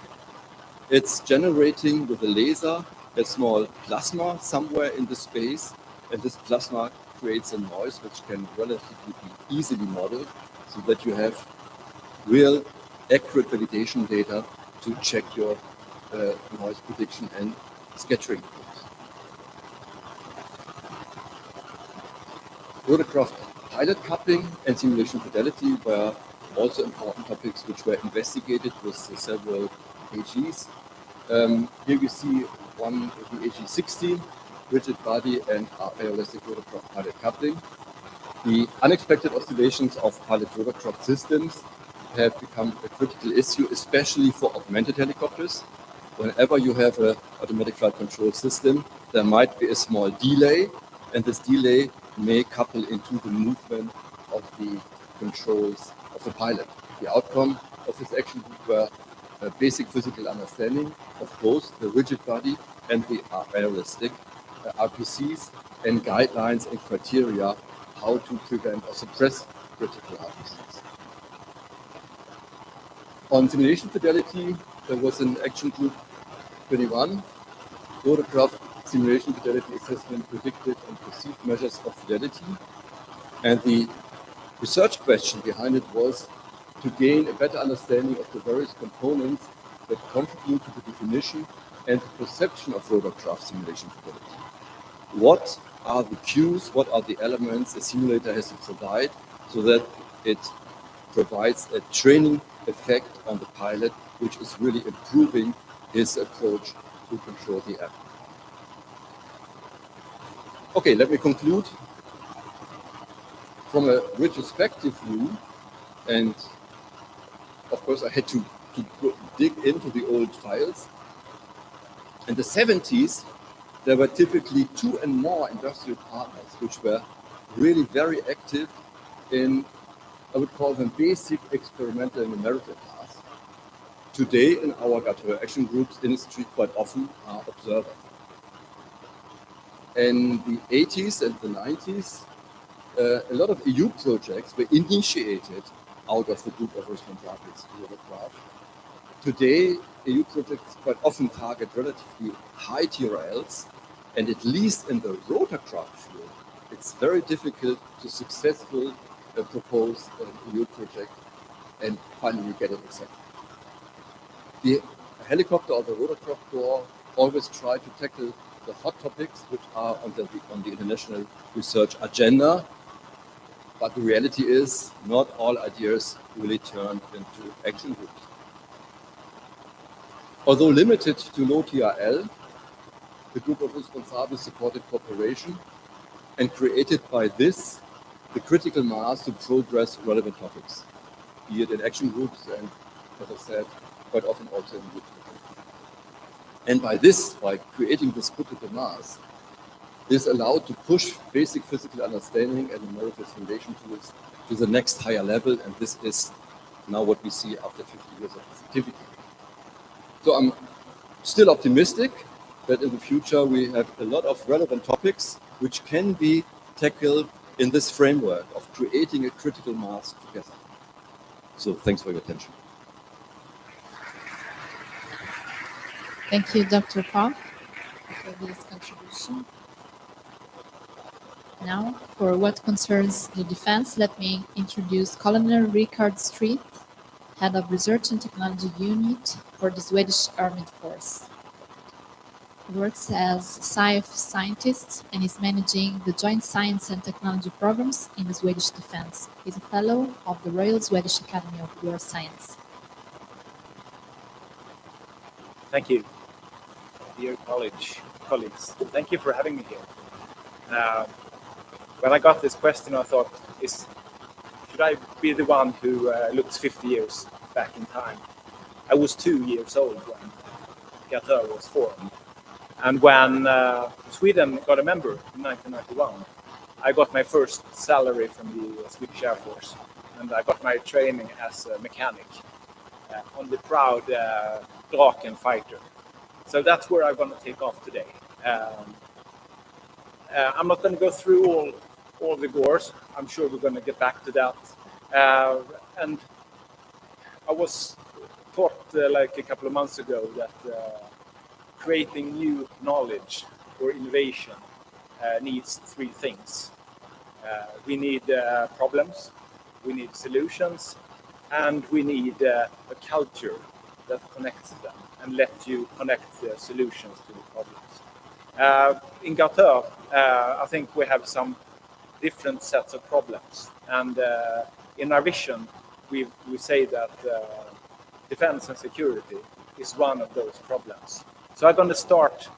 It's generating with a laser a small plasma somewhere in the space, and this plasma creates a noise which can relatively be easily modeled so that you have real accurate validation data to check your noise prediction and scattering. Rotorcraft pilot coupling and simulation fidelity were also important topics which were investigated with several AGs. Here you see one with the AG16, rigid body and aeroelastic rotorcraft pilot coupling. The unexpected oscillations of pilot rotorcraft systems have become a critical issue, especially for augmented helicopters. Whenever you have an automatic flight control system, there might be a small delay, and this delay may couple into the movement of the controls of the pilot. The outcome of this action group were a basic physical understanding of both the rigid body and the aeroelastic RPCs and guidelines and criteria how to prevent or suppress critical RPCs. On simulation fidelity, there was an action group 21, Rotorcraft simulation fidelity assessment, predicted and perceived measures of fidelity. And the research question behind it was to gain a better understanding of the various components that contribute to the definition and the perception of rotorcraft simulation fidelity. What are the cues, what are the elements a simulator has to provide so that it provides a training effect on the pilot, which is really improving his approach to control the air. Okay, let me conclude. From a retrospective view, and of course I had to dig into the old files. In the 70s, there were typically 2 and more industrial partners which were really very active in, I would call them basic experimental and numerical tasks. Today in our GARTEUR action groups, industry quite often are observers. In the 80s and the 90s, a lot of EU projects were initiated out of the group of Responsables, Rotorcraft. Today, EU projects quite often target relatively high TRLs, and at least in the Rotorcraft field, it's very difficult to successfully propose an EU project and finally get it accepted. The helicopter or the Rotorcraft Corps always try to tackle the hot topics which are on the international research agenda, but the reality is not all ideas really turn into action groups. Although limited to low TRL, the group of Responsables supported cooperation and created by this the critical mass to progress relevant topics, be it in action groups and, as I said, quite often also in groups. And by creating this critical mass, this allowed to push basic physical understanding and numerical simulation tools to the next higher level, and this is now what we see after 50 years of this activity. So I'm still optimistic that in the future we have a lot of relevant topics which can be tackled in this framework of creating a critical mass together. So thanks for your attention. Thank you, Dr. Park, for this contribution. Now, for what concerns the defense, let me introduce Colonel Richard Street, Head of Research and Technology Unit for the Swedish Armed Force. He works as SciF scientist and is managing the Joint Science and Technology programs in the Swedish Defense. He's a fellow of the Royal Swedish Academy of War Science. Thank you, dear colleagues. Thank you for having me here. When I got this question, I thought, should I be the one who looks 50 years back in time? I was 2 years old when GARTEUR was formed. And when Sweden got a member in 1991, I got my first salary from the Swedish Air Force. And I got my training as a mechanic on the proud Draken fighter. So that's where I'm going to take off today. I'm not going to go through all the wars. I'm sure we're going to get back to that. And I was taught like a couple of months ago that creating new knowledge or innovation needs three things. We need problems, we need solutions, and we need a culture that connects them and lets you connect the solutions to the problems. In GARTEUR, I think we have some different sets of problems. And in our vision, we say that defense and security is one of those problems. So I'm going to start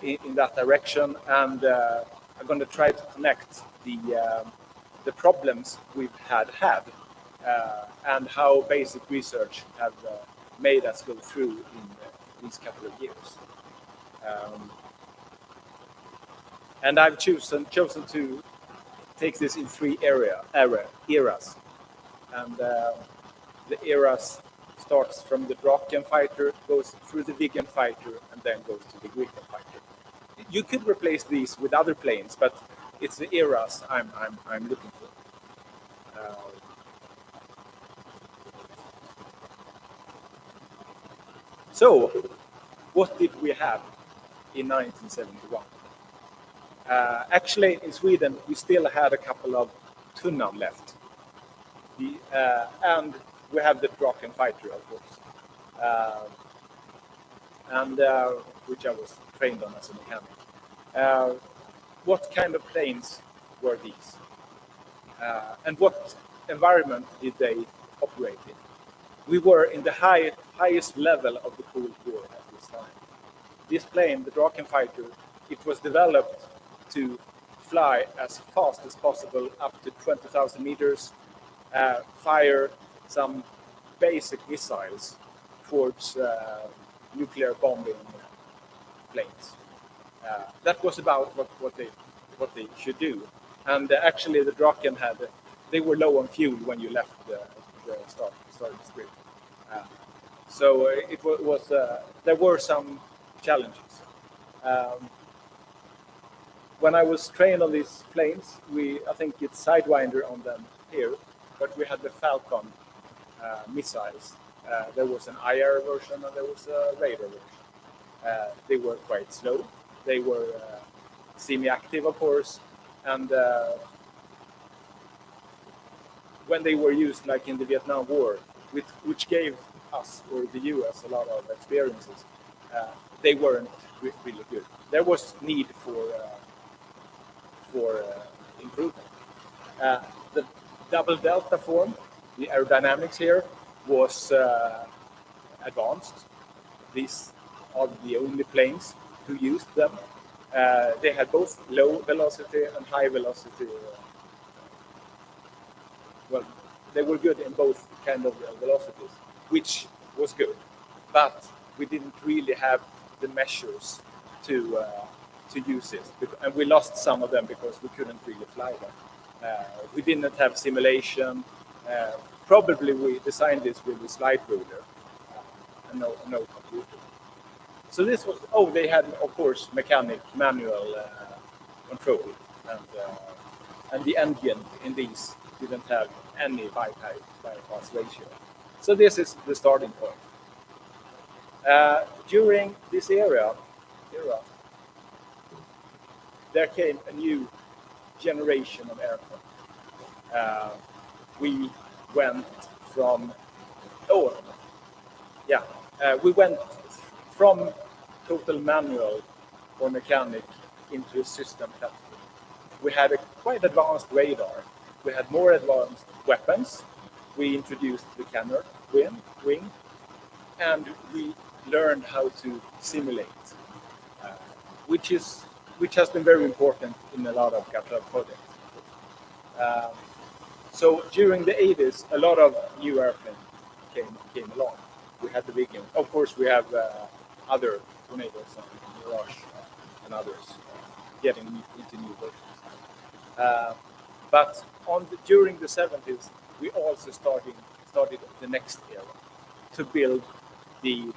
in that direction, and I'm going to try to connect the problems we've had and how basic research have made us go through in these couple of years. And I've chosen to take this in three eras. And the eras starts from the Draken fighter, goes through the Viggen fighter, and then goes to the Gripen fighter. You could replace these with other planes, but it's the eras I'm looking for. So, what did we have in 1971? Actually, in Sweden, we still had a couple of Tunnan left. And we have the Draken fighter, of course, which I was trained on as a mechanic. What kind of planes were these? And what environment did they operate in? We were in the highest level of the Cold War at this time. This plane, the Draken fighter, it was developed to fly as fast as possible up to 20,000 meters, fire some basic missiles towards nuclear bombing planes. That was about what they should do. And actually, the Draken they were low on fuel when you left the starting script. So it was there were some challenges. When I was trained on these planes, I think it's Sidewinder on them here, but we had the Falcon missiles. There was an IR version and there was a radar version. They were quite slow. They were semi-active, of course, and when they were used, like in the Vietnam War, which gave us or the US a lot of experiences, they weren't really good. There was need for improvement. The double delta form, the aerodynamics here, was advanced. These are the only planes who used them. They had both low velocity and high velocity. Well, they were good in both kind of velocities, which was good. But we didn't really have the measures to use it, and we lost some of them because we couldn't really fly them. We didn't have simulation. Probably we designed this with a slide ruler and no computer. So this was, they had, of course, mechanic, manual control, and the engine in these didn't have any bypass ratio. So this is the starting point. During this era, there came a new generation of aircraft. We went from total manual or mechanic into a system platform. We had a quite advanced radar. We had more advanced weapons. We introduced the canard wing, and we learned how to simulate, which has been very important in a lot of GARTEUR projects. So during the 80s, a lot of new airplanes came along. We had the Viking. Of course, we have other tornadoes and Mirage and others getting into new versions. But during the 70s, we also started the next era to build the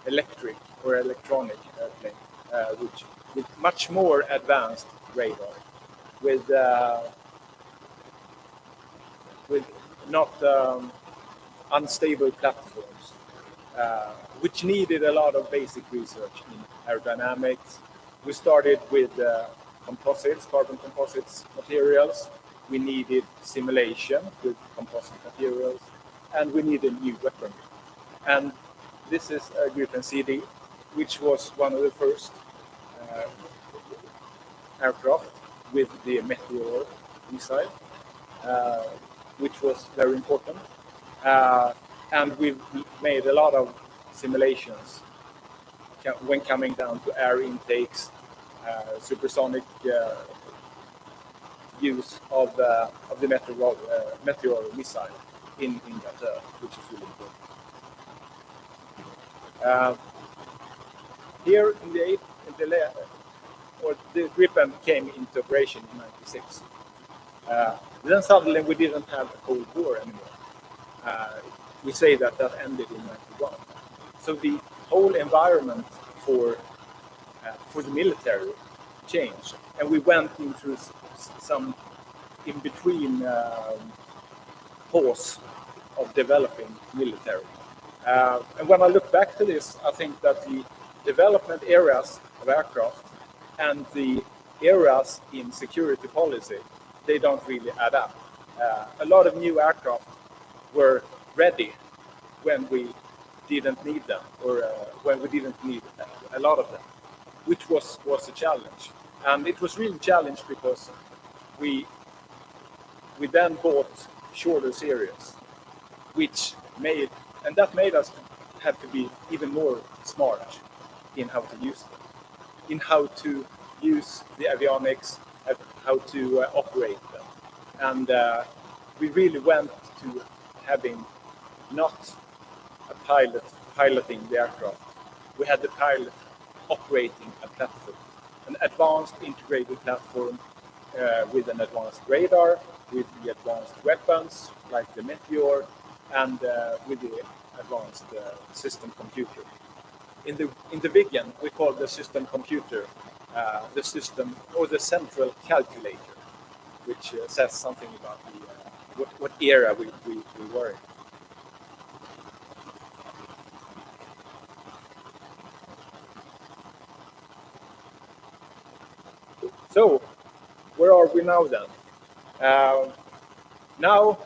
electric or electronic airplane, with much more advanced radar, with not unstable platforms, which needed a lot of basic research in aerodynamics. We started with composites, carbon composites materials. We needed simulation with composite materials, and we needed new weaponry. And this is a Gripen CD, which was one of the first aircraft with the Meteor missile, which was very important. And we've made a lot of simulations when coming down to air intakes, supersonic use of the Meteor missile in GARTEUR, which is really important. Here in the Gripen came into operation in '96. Then suddenly we didn't have a Cold War anymore. We say that ended in '91. So the whole environment for the military changed, and we went into some in-between pause of developing military. And when I look back to this, I think that the development areas of aircraft and the areas in security policy, they don't really add up. A lot of new aircraft were ready when we didn't need them, or when we didn't need a lot of them, which was a challenge. And it was really a challenge because we then bought shorter series, that made us have to be even more smart in how to use them, in how to use the avionics, how to operate them. And we really went to having not a pilot piloting the aircraft. We had the pilot operating a platform, an advanced integrated platform with an advanced radar, with the advanced weapons like the Meteor, and with the advanced system computer. In the Viggen, we call the system computer the system or the central calculator, which says something about what era we were in. So, where are we now then? Now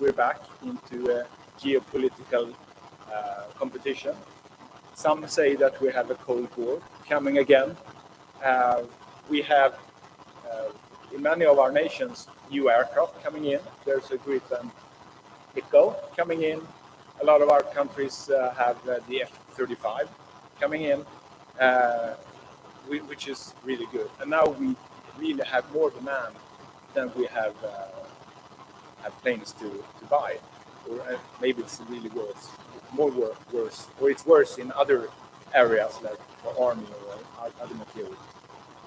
we're back into a geopolitical competition. Some say that we have a Cold War coming again. We have, in many of our nations, new aircraft coming in. There's a Gripen Echo coming in. A lot of our countries have the F-35 coming in, which is really good. And now we really have more demand than we have planes to buy. Or maybe it's really worse, or it's worse in other areas like the army or other materials.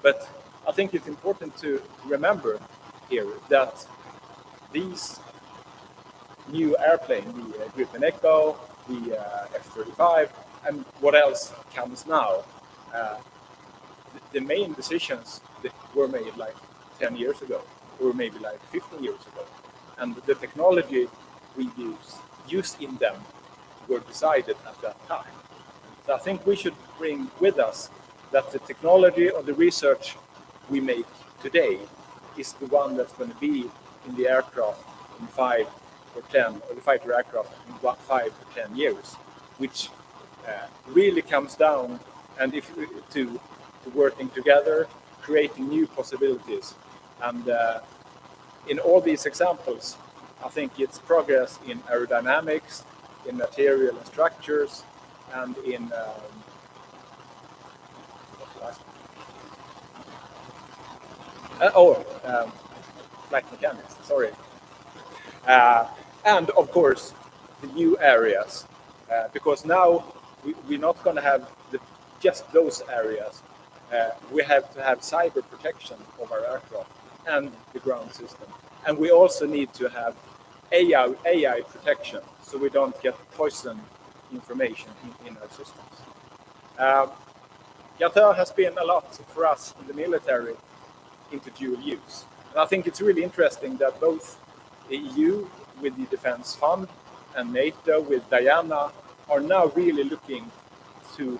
But I think it's important to remember here that these new airplanes, the Gripen Echo, the F-35, and what else comes now. The main decisions that were made like 10 years ago, or maybe like 15 years ago, and the technology we use in them were decided at that time. So I think we should bring with us that the technology or the research we make today is the one that's going to be in the aircraft in 5 or 10, or the fighter aircraft in 5 to 10 years, which really comes down and to working together, creating new possibilities. And in all these examples, I think it's progress in aerodynamics, in material and structures, and in flight mechanics, sorry. And of course, the new areas, because now we're not going to have just those areas. We have to have cyber protection of our aircraft and the ground system. And we also need to have AI protection, so we don't get poison information in our systems. GARTEUR has been a lot for us in the military into dual use. And I think it's really interesting that both the EU with the Defense Fund and NATO with Diana are now really looking to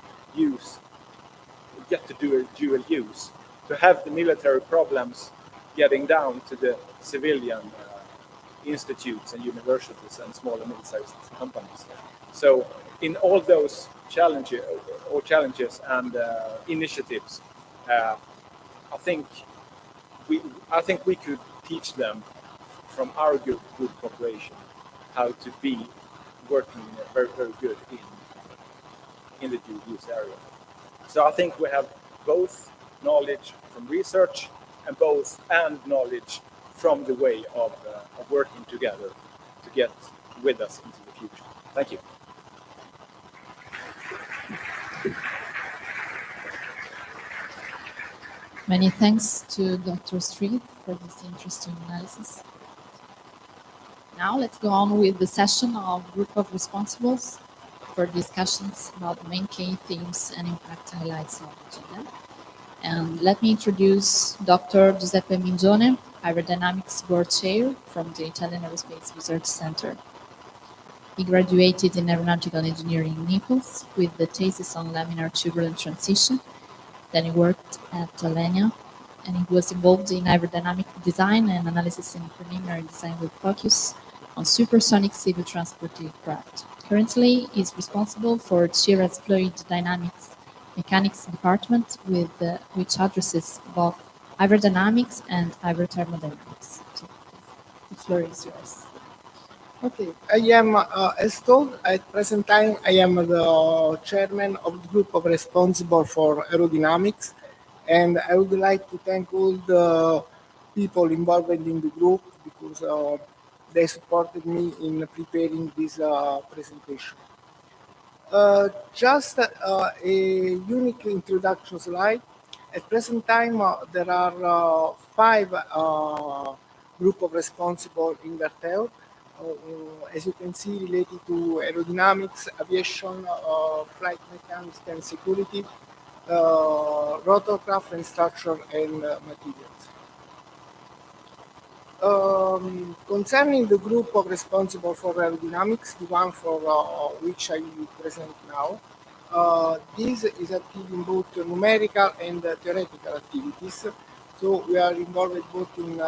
get to do a dual use, to have the military problems getting down to the civilian institutes and universities and small and middle-sized companies. So in all those challenges and initiatives, I think we could teach them from our good cooperation how to be working very, very good in the dual use area. So I think we have both knowledge from research and knowledge from the way of working together to get with us into the future. Thank you. Many thanks to Dr. Street for this interesting analysis. Now let's go on with the session of Group of Responsables for discussions about the main key themes and impact highlights of the agenda. And let me introduce Dr. Giuseppe Mingione, Aerodynamics Board Chair from the Italian Aerospace Research Center. He graduated in aeronautical engineering in Naples with the thesis on laminar turbulent transition. Then he worked at Alenia, and he was involved in aerodynamic design and analysis in preliminary design with focus on supersonic civil transport aircraft. Currently, he is responsible for CIRA's fluid dynamics mechanics department, which addresses both aerodynamics and aerothermodynamics. So the floor is yours. Okay, I am, as told, at present time, I am the chairman of the group of responsible for aerodynamics, and I would like to thank all the people involved in the group because they supported me in preparing this presentation. Just a unique introduction slide. At present time, there are 5 group of responsible in GARTEUR. As you can see, related to aerodynamics, aviation, flight mechanics and security, rotorcraft and structure and materials. Concerning the group of responsible for aerodynamics, the one for which I will present now, this is active in both numerical and theoretical activities. So we are involved both in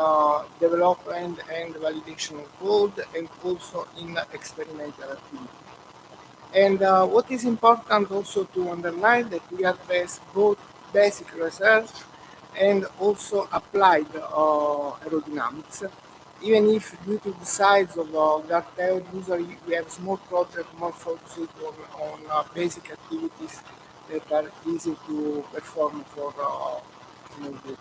development and validation of code and also in experimental activity. And what is important also to underline that we address both basic research and also applied aerodynamics, even if due to the size of GARTEUR, usually we have small projects more focused on basic activities that are easy to perform for small group.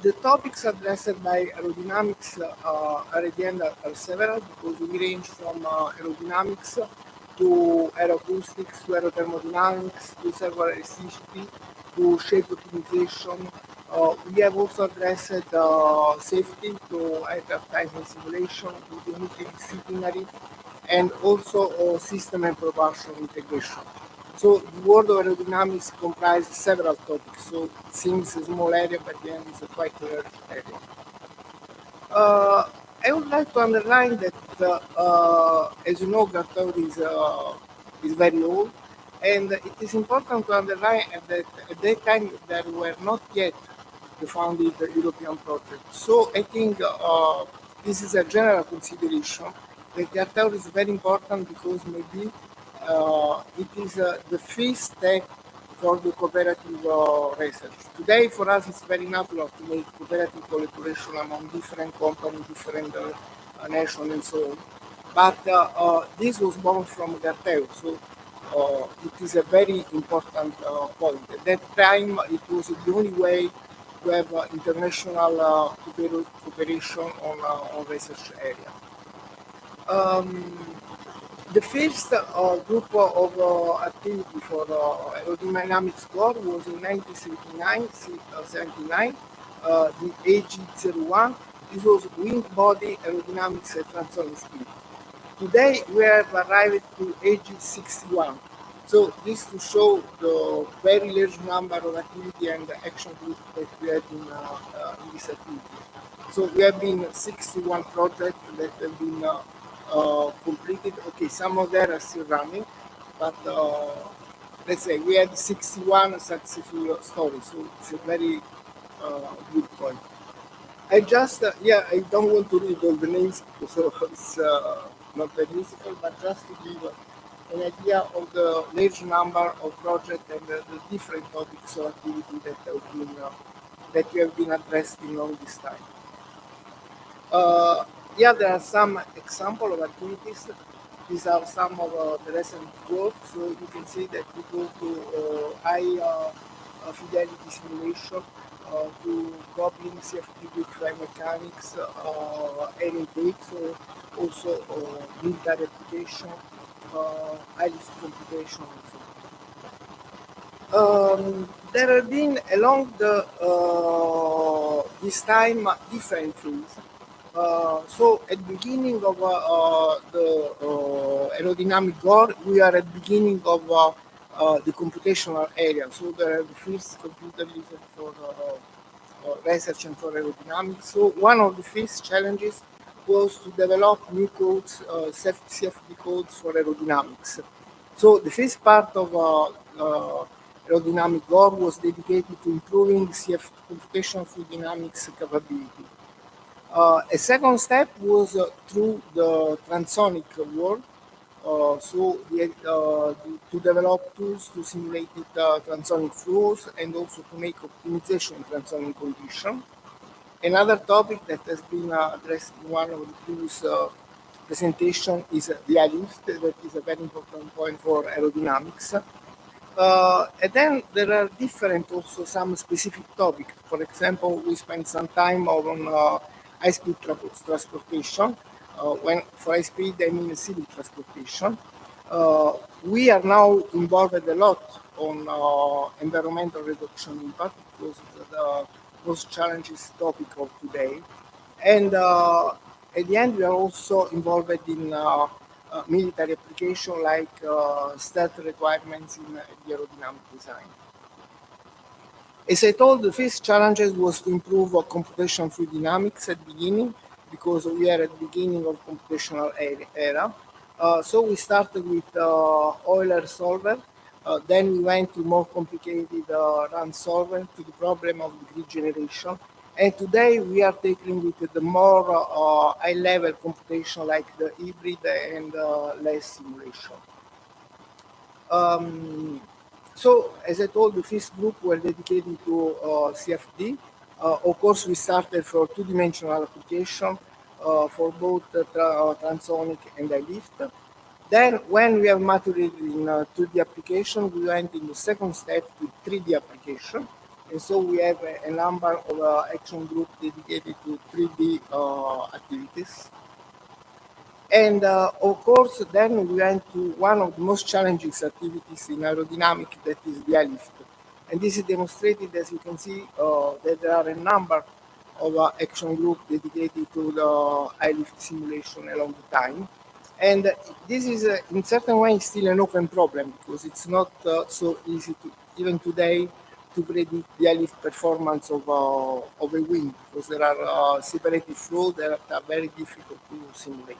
The topics addressed by aerodynamics are again are several because we range from aerodynamics to aeroacoustics to aerothermodynamics to servo elasticity to shape optimization. We have also addressed safety to aircraft type and simulation, to disciplinary and also system and propulsion integration. So the world of aerodynamics comprises several topics, so it seems a small area, but the end is a quite large area. I would like to underline that, as you know, GARTEUR is very old, and it is important to underline that at that time there were not yet founded European projects. So I think this is a general consideration that GARTEUR is very important because maybe it is the first step for the cooperative research. Today, for us, it's very natural to make cooperative collaboration among different companies, different nations, and so on. But this was born from GARTEUR, so it is a very important point. At that time, it was the only way to have international cooperation on research area. The first group of activity for aerodynamics core was in 1979, the AG01. This was wing body aerodynamics at transonic speed. Today we have arrived to AG61. So this to show the very large number of activity and action groups that we had in this activity. So we have been 61 projects that have been completed. Okay, some of them are still running, but let's say we had 61 successful stories, so it's a very good point. I just, I don't want to read all the names because it's not very useful, but just to give an idea of the large number of projects and the different topics of activity that have been addressed in all this time. There are some examples of activities. These are some of the recent work. So you can see that we go to high fidelity simulation, to coupling CFD with flight mechanics, air intake, so also military application, high lift computation, and so on. There have been along this time different fields. So at the beginning of the aerodynamic core, we are at the beginning of the computational area. So there are the first computer used for research and for aerodynamics. So one of the first challenges was to develop new codes, CFD codes for aerodynamics. So the first part of aerodynamic core was dedicated to improving CFD computational fluid dynamics capability. A second step was through the transonic world, to develop tools to simulate transonic flows and also to make optimization in transonic conditions. Another topic that has been addressed in one of the previous presentations is the high lift, that is a very important point for aerodynamics. And then there are different also some specific topics. For example, we spent some time on high-speed transportation. When for high-speed, I mean civil transportation. We are now involved a lot on environmental reduction impact because the most challenges topic of today. And at the end, we are also involved in military application like stealth requirements in the aerodynamic design. As I told, the first challenges was to improve computational fluid dynamics at the beginning, because we are at the beginning of computational era. So we started with Euler solver, then we went to more complicated run solver to the problem of grid generation. And today we are tackling with the more high-level computation like the hybrid and less simulation. So, as I told, the first group were dedicated to CFD. Of course, we started for two-dimensional application for both transonic and high lift. Then, when we have matured in 2D application, we went in the second step to 3D application. And so we have a number of action groups dedicated to 3D activities. And of course, then we went to one of the most challenging activities in aerodynamics, that is the high lift. And this is demonstrated, as you can see, that there are a number of action groups dedicated to the high lift simulation along the time. And this is, in certain way, still an open problem because it's not so easy to, even today, to predict the airlift performance of a wing because there are separated flows that are very difficult to simulate.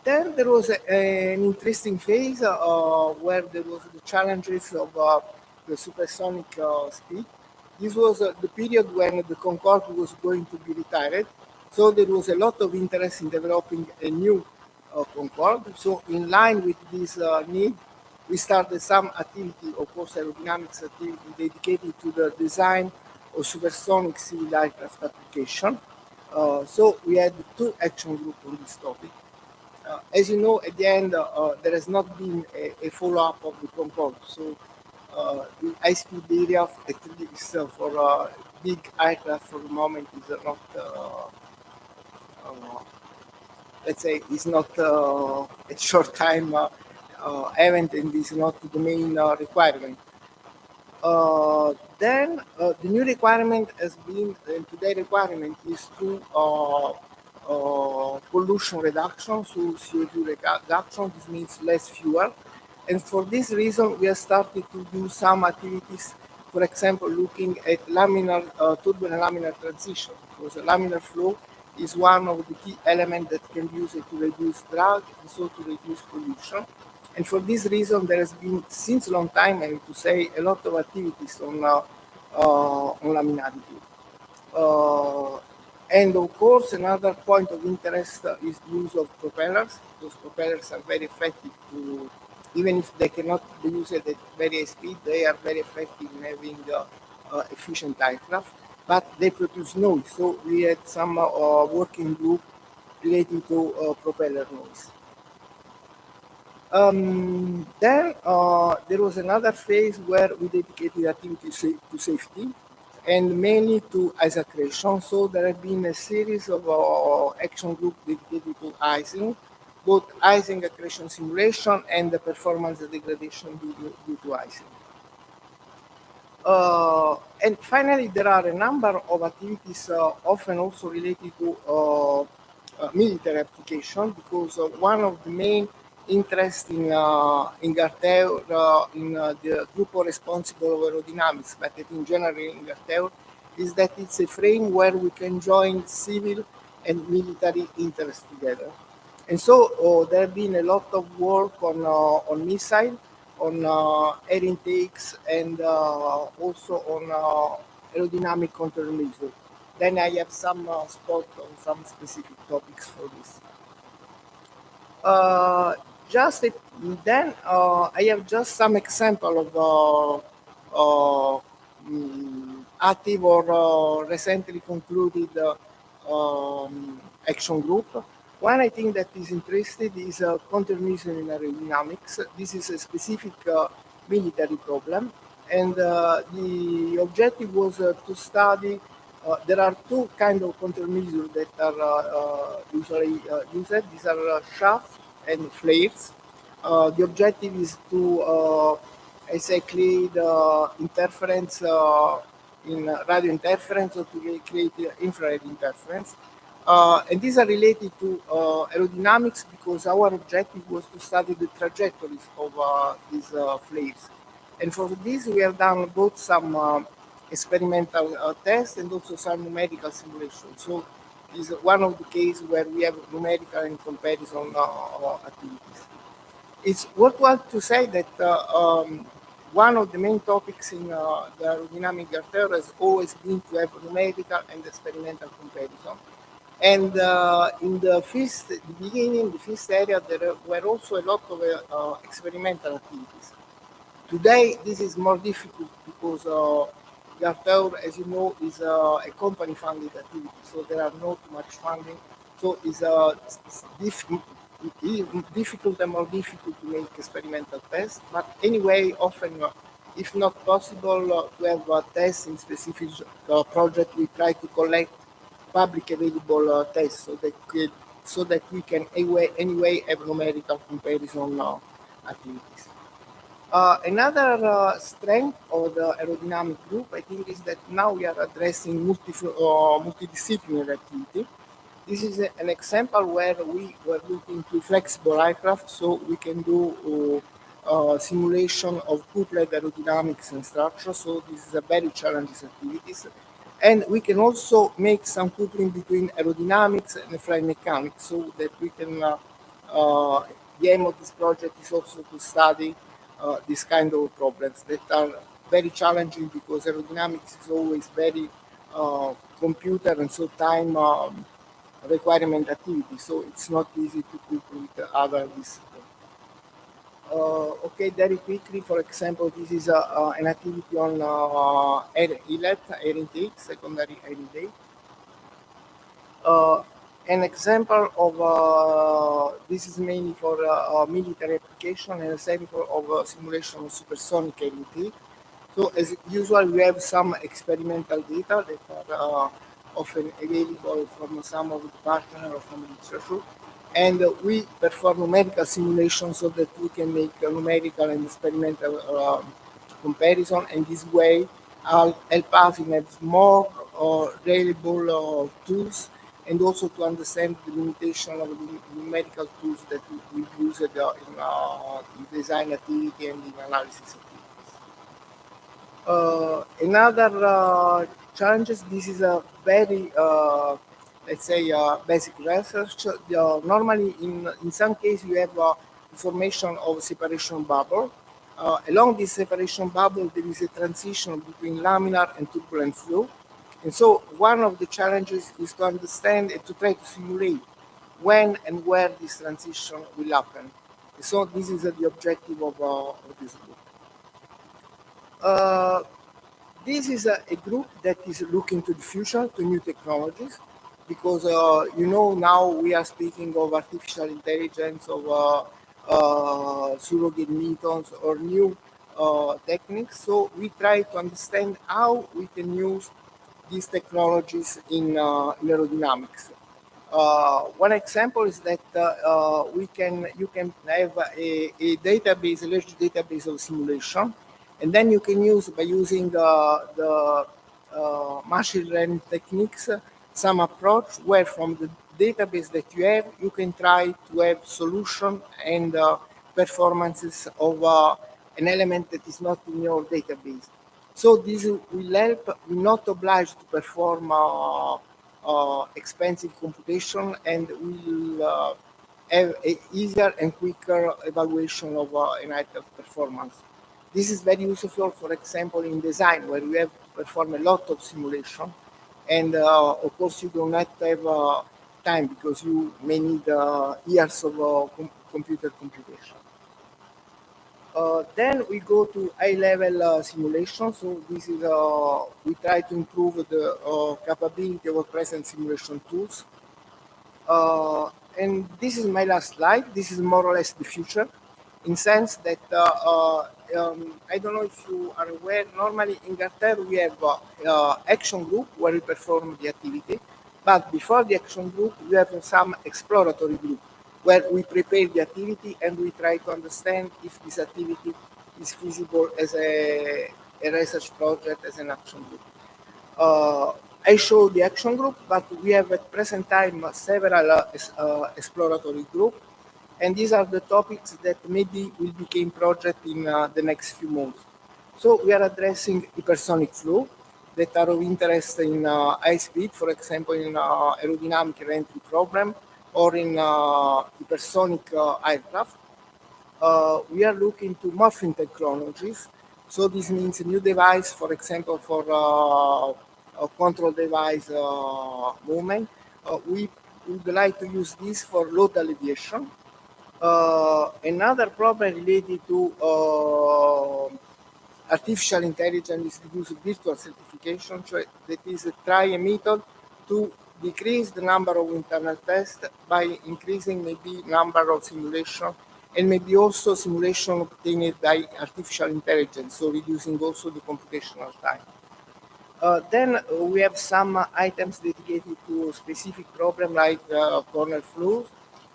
Then there was an interesting phase where there was the challenges of the supersonic speed. This was the period when the Concorde was going to be retired. So there was a lot of interest in developing a new Concorde. So in line with this need, we started some activity, of course, aerodynamics activity dedicated to the design of supersonic civil aircraft application. So we had two action groups on this topic. As you know, at the end, there has not been a follow-up of the Concorde. So the high-speed area, at least for big aircraft for the moment, is not, let's say, is not a short time event and is not the main requirement. Then the new requirement has been, today's requirement is to pollution reduction, so CO2 reduction. This means less fuel. And for this reason, we have started to do some activities, for example, looking at laminar, turbulent laminar transition, because a laminar flow is one of the key elements that can be used to reduce drag and so to reduce pollution. And for this reason, there has been, since a long time, I have to say, a lot of activities on laminarity. And of course, another point of interest is the use of propellers. Those propellers are very effective to, even if they cannot be used at very high speed, they are very effective in having efficient aircraft, but they produce noise. So we had some working group related to propeller noise. Then there was another phase where we dedicated activities to safety and mainly to ice accretion. So there have been a series of action groups dedicated to icing, both icing accretion simulation and the performance degradation due to icing. And finally, there are a number of activities often also related to military application, because one of the main interest in GARTEUR, in the group responsible of aerodynamics, but in general in GARTEUR, is that it's a frame where we can join civil and military interests together. And so there have been a lot of work on missile, on air intakes, and also on aerodynamic countermeasure. Then I have some spot on some specific topics for this. Then I have just some example of active or recently concluded action group. One I think that is interested is countermeasure in aerodynamics. This is a specific military problem, and the objective was to study. There are two kinds of countermeasures that are usually used. These are shafts and flares. The objective is to, as I create interference in radio interference or to create infrared interference. And these are related to aerodynamics because our objective was to study the trajectories of these flares. And for this, we have done both some experimental tests and also some numerical simulation. So it's one of the cases where we have numerical and comparison activities. It's worthwhile to say that one of the main topics in the aerodynamic GARTEUR has always been to have numerical and experimental comparison. And in the beginning, the first area, there were also a lot of experimental activities. Today, this is more difficult because GARTEUR, as you know, is a company-funded activity, so there are not too much funding. So it's difficult and more difficult to make experimental tests. But anyway, often, if not possible, to have tests in specific project, we try to collect public available tests so that we can anyway have numerical comparison activities. Another strength of the aerodynamic group, I think, is that now we are addressing multidisciplinary activity. This is an example where we were looking to flexible aircraft, so we can do simulation of coupled aerodynamics and structure. So this is a very challenging activities. And we can also make some coupling between aerodynamics and flight mechanics, so that we can, the aim of this project is also to study this kind of problems that are very challenging, because aerodynamics is always very computer and so time requirement activity, so it's not easy to couple with other disciplines. Okay, very quickly, for example, this is an activity on air inlet, air intake, secondary air intake. An example of this is mainly for military application, and an example of simulation of supersonic air intake. So as usual, we have some experimental data that are often available from some of the partners or from the literature. And we perform numerical simulations so that we can make a numerical and experimental comparison. And this way, help us in have more reliable tools, and also to understand the limitation of the numerical tools that we use in design activity and in analysis activities. Another challenges, this is a very let's say basic research. Normally in some cases you have formation of separation bubble. Along this separation bubble there is a transition between laminar and turbulent flow. And so one of the challenges is to understand and to try to simulate when and where this transition will happen. And so this is the objective of this book. This is a group that is looking to the future, to new technologies, because you know, now we are speaking of artificial intelligence, of surrogate methods or new techniques. So we try to understand how we can use these technologies in aerodynamics. One example is that you can have a database, a large database of simulation, and then you can use, by using the machine learning techniques, some approach where from the database that you have, you can try to have solution and performances of an element that is not in your database. So this will help, not obliged to perform expensive computation, and will have an easier and quicker evaluation of an aircraft performance. This is very useful, for example, in design, where you have to perform a lot of simulation, and of course you do not have time, because you may need years of computer computation. Then we go to high-level simulation. So this is we try to improve the capability of present simulation tools. And this is my last slide. This is more or less the future, in sense that I don't know if you are aware. Normally in GARTEUR we have action group where we perform the activity, but before the action group we have some exploratory group, where we prepare the activity and we try to understand if this activity is feasible as a research project, as an action group. I show the action group, but we have at present time several exploratory groups, and these are the topics that maybe will become project in the next few months. So we are addressing hypersonic flow that are of interest in high speed, for example, in aerodynamic reentry problem, or in hypersonic aircraft. We are looking to morphing technologies. So this means a new device, for example, for a control device movement. We would like to use this for local aviation. Another problem related to artificial intelligence is the use of virtual certification. So that is try a method to decrease the number of internal tests by increasing maybe number of simulation, and maybe also simulation obtained by artificial intelligence, so reducing also the computational time. Then we have some items dedicated to specific problem, like corner flows.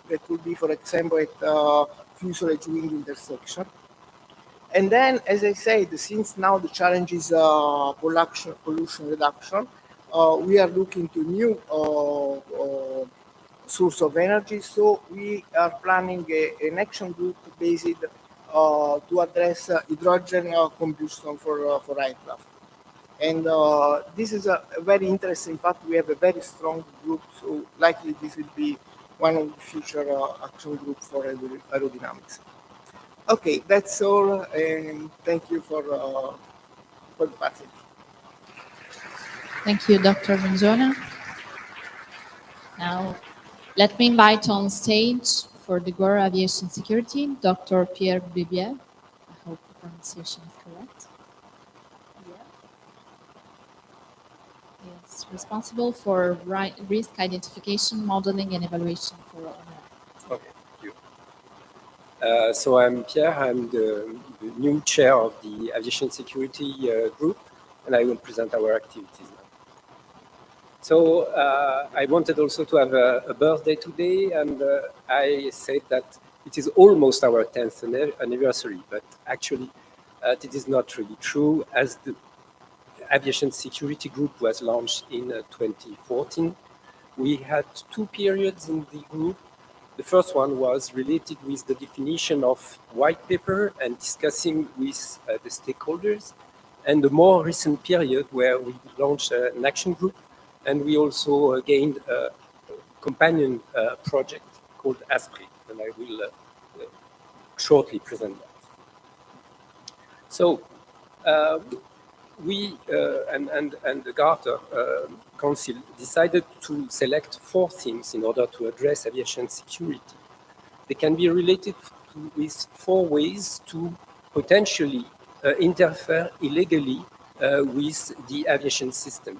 That could be, for example, at fuselage wing intersection. And then, as I said, since now the challenge is pollution reduction, we are looking to new source of energy. So we are planning an action group based to address hydrogen combustion for aircraft. And this is a very interesting part. We have a very strong group, so likely this will be one of the future action groups for aerodynamics. Okay, that's all, and thank you for the passage. Thank you, Dr. Renzoni. Now, let me invite on stage for the GOR Aviation Security, Dr. Piergiovanni. I hope the pronunciation is correct. Is responsible for risk identification, modeling, and evaluation for Annette. Okay, thank you. So I'm Pierre. I'm the new chair of the Aviation Security Group, and I will present our activities now. So I wanted also to have a birthday today, and I said that it is almost our 10th anniversary, but actually it is not really true, as the Aviation Security Group was launched in 2014. We had two periods in the group. The first one was related with the definition of white paper and discussing with the stakeholders, and the more recent period where we launched an action group, and we also gained a companion project called ASPRI, and I will shortly present that. So we and the GARTEUR Council decided to select 4 themes in order to address aviation security. They can be related with 4 ways to potentially interfere illegally with the aviation system.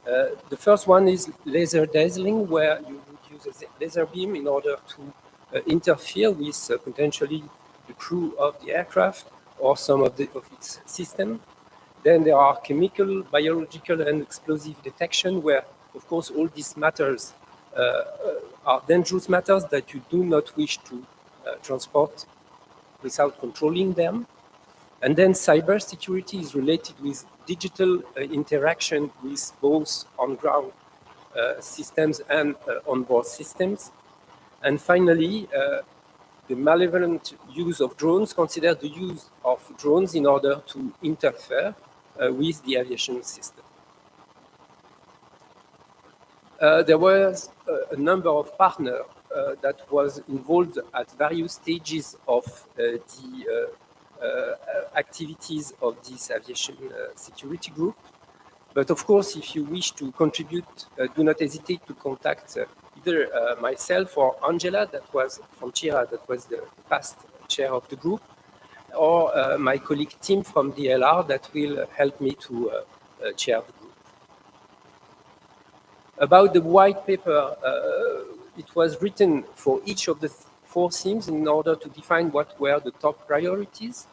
The first one is laser dazzling, where you would use a laser beam in order to interfere with potentially the crew of the aircraft or some of its system. Then there are chemical, biological, and explosive detection, where, of course, all these matters are dangerous matters that you do not wish to transport without controlling them. And then cybersecurity is related with digital interaction with both on-ground systems and on-board systems. And finally, the malevolent use of drones, consider the use of drones in order to interfere with the aviation system. There was a number of partners that was involved at various stages of the activities of this aviation security group. But of course, if you wish to contribute, do not hesitate to contact either myself or Angela, that was from CIRA, that was the past chair of the group, or my colleague Tim from DLR, that will help me to chair the group. About the white paper, it was written for each of the 4 themes in order to define what were the top priorities.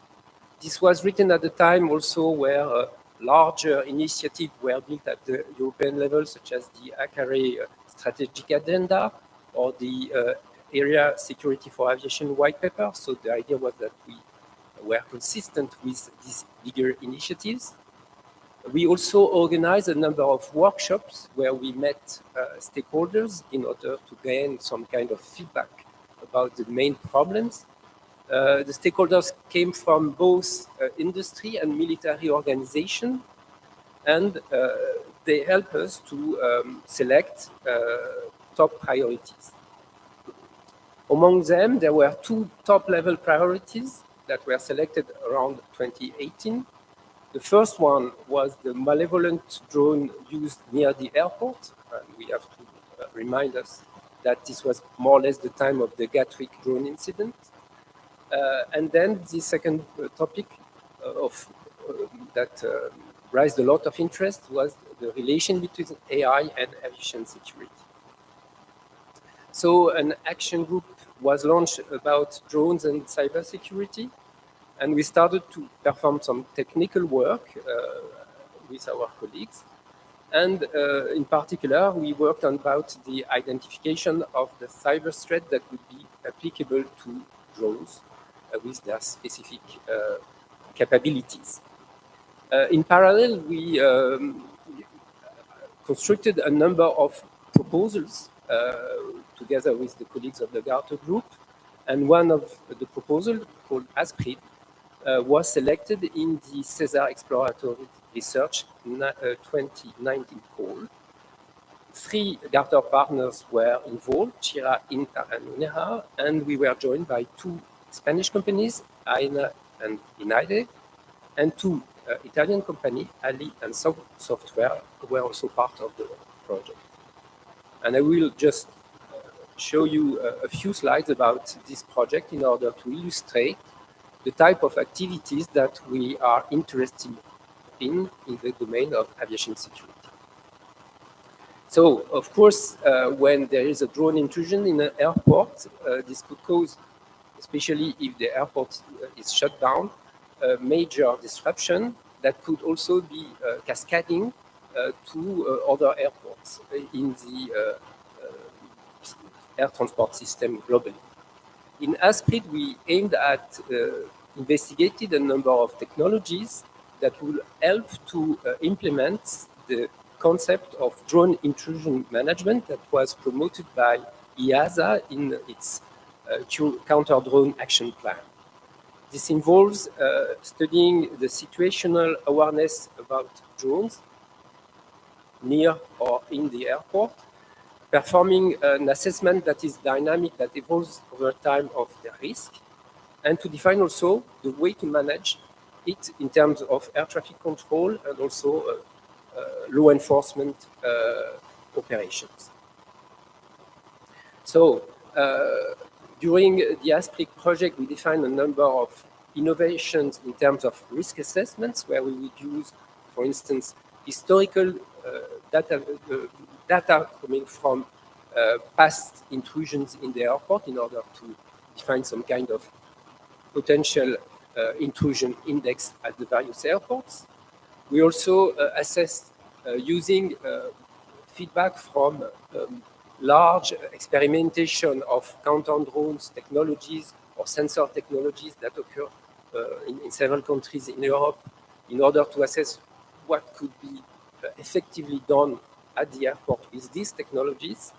This was written at the time also where larger initiatives were built at the European level, such as the ACARE strategic agenda or the area security for aviation white paper. So the idea was that we were consistent with these bigger initiatives. We also organized a number of workshops where we met stakeholders in order to gain some kind of feedback about the main problems. The stakeholders came from both industry and military organization, and they helped us to select top priorities. Among them, there were 2 top-level priorities that were selected around 2018. The first one was the malevolent drone used near the airport. And we have to remind us that this was more or less the time of the Gatwick drone incident. And then the second topic that raised a lot of interest was the relation between AI and aviation security. So an action group was launched about drones and cybersecurity, and we started to perform some technical work with our colleagues. And in particular, we worked on about the identification of the cyber threat that would be applicable to drones with their specific capabilities. In parallel, we constructed a number of proposals to together with the colleagues of the GARTEUR group. And one of the proposals, called ASPRID, was selected in the CESAR Exploratory Research 2019 call. 3 GARTEUR partners were involved, CIRA, INTA, and UNEHA, and we were joined by 2 Spanish companies, AENA and INAIDE, and 2 Italian companies, Ali and Software, who were also part of the project. And I will just show you a few slides about this project in order to illustrate the type of activities that we are interested in the domain of aviation security. So, of course, when there is a drone intrusion in an airport, this could cause, especially if the airport is shut down, a major disruption that could also be cascading to other airports in the air transport system globally. In ASPRID, we aimed at investigating a number of technologies that will help to implement the concept of drone intrusion management that was promoted by EASA in its counter-drone action plan. This involves studying the situational awareness about drones near or in the airport, performing an assessment that is dynamic, that evolves over time of the risk, and to define also the way to manage it in terms of air traffic control and also law enforcement operations. So, during the ASPRID project, we defined a number of innovations in terms of risk assessments, where we would use, for instance, historical data coming from past intrusions in the airport in order to define some kind of potential intrusion index at the various airports. We also assessed using feedback from large experimentation of counter-drones technologies or sensor technologies that occur in several countries in Europe in order to assess what could be effectively done at the airport with these technologies.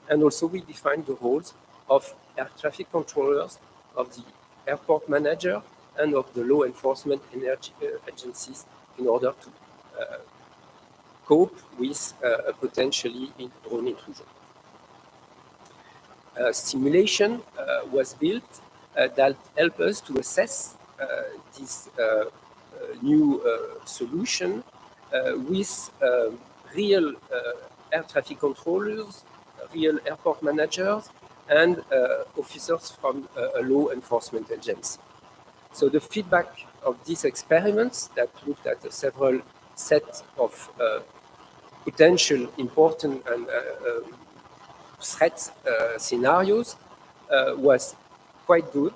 And also we defined the roles of air traffic controllers, of the airport manager, and of the law enforcement agencies in order to cope with a potentially drone intrusion. A simulation was built that helped us to assess this new solution with real air traffic controllers, real airport managers, and officers from a law enforcement agency. So the feedback of these experiments that looked at several sets of potential important and threat scenarios was quite good,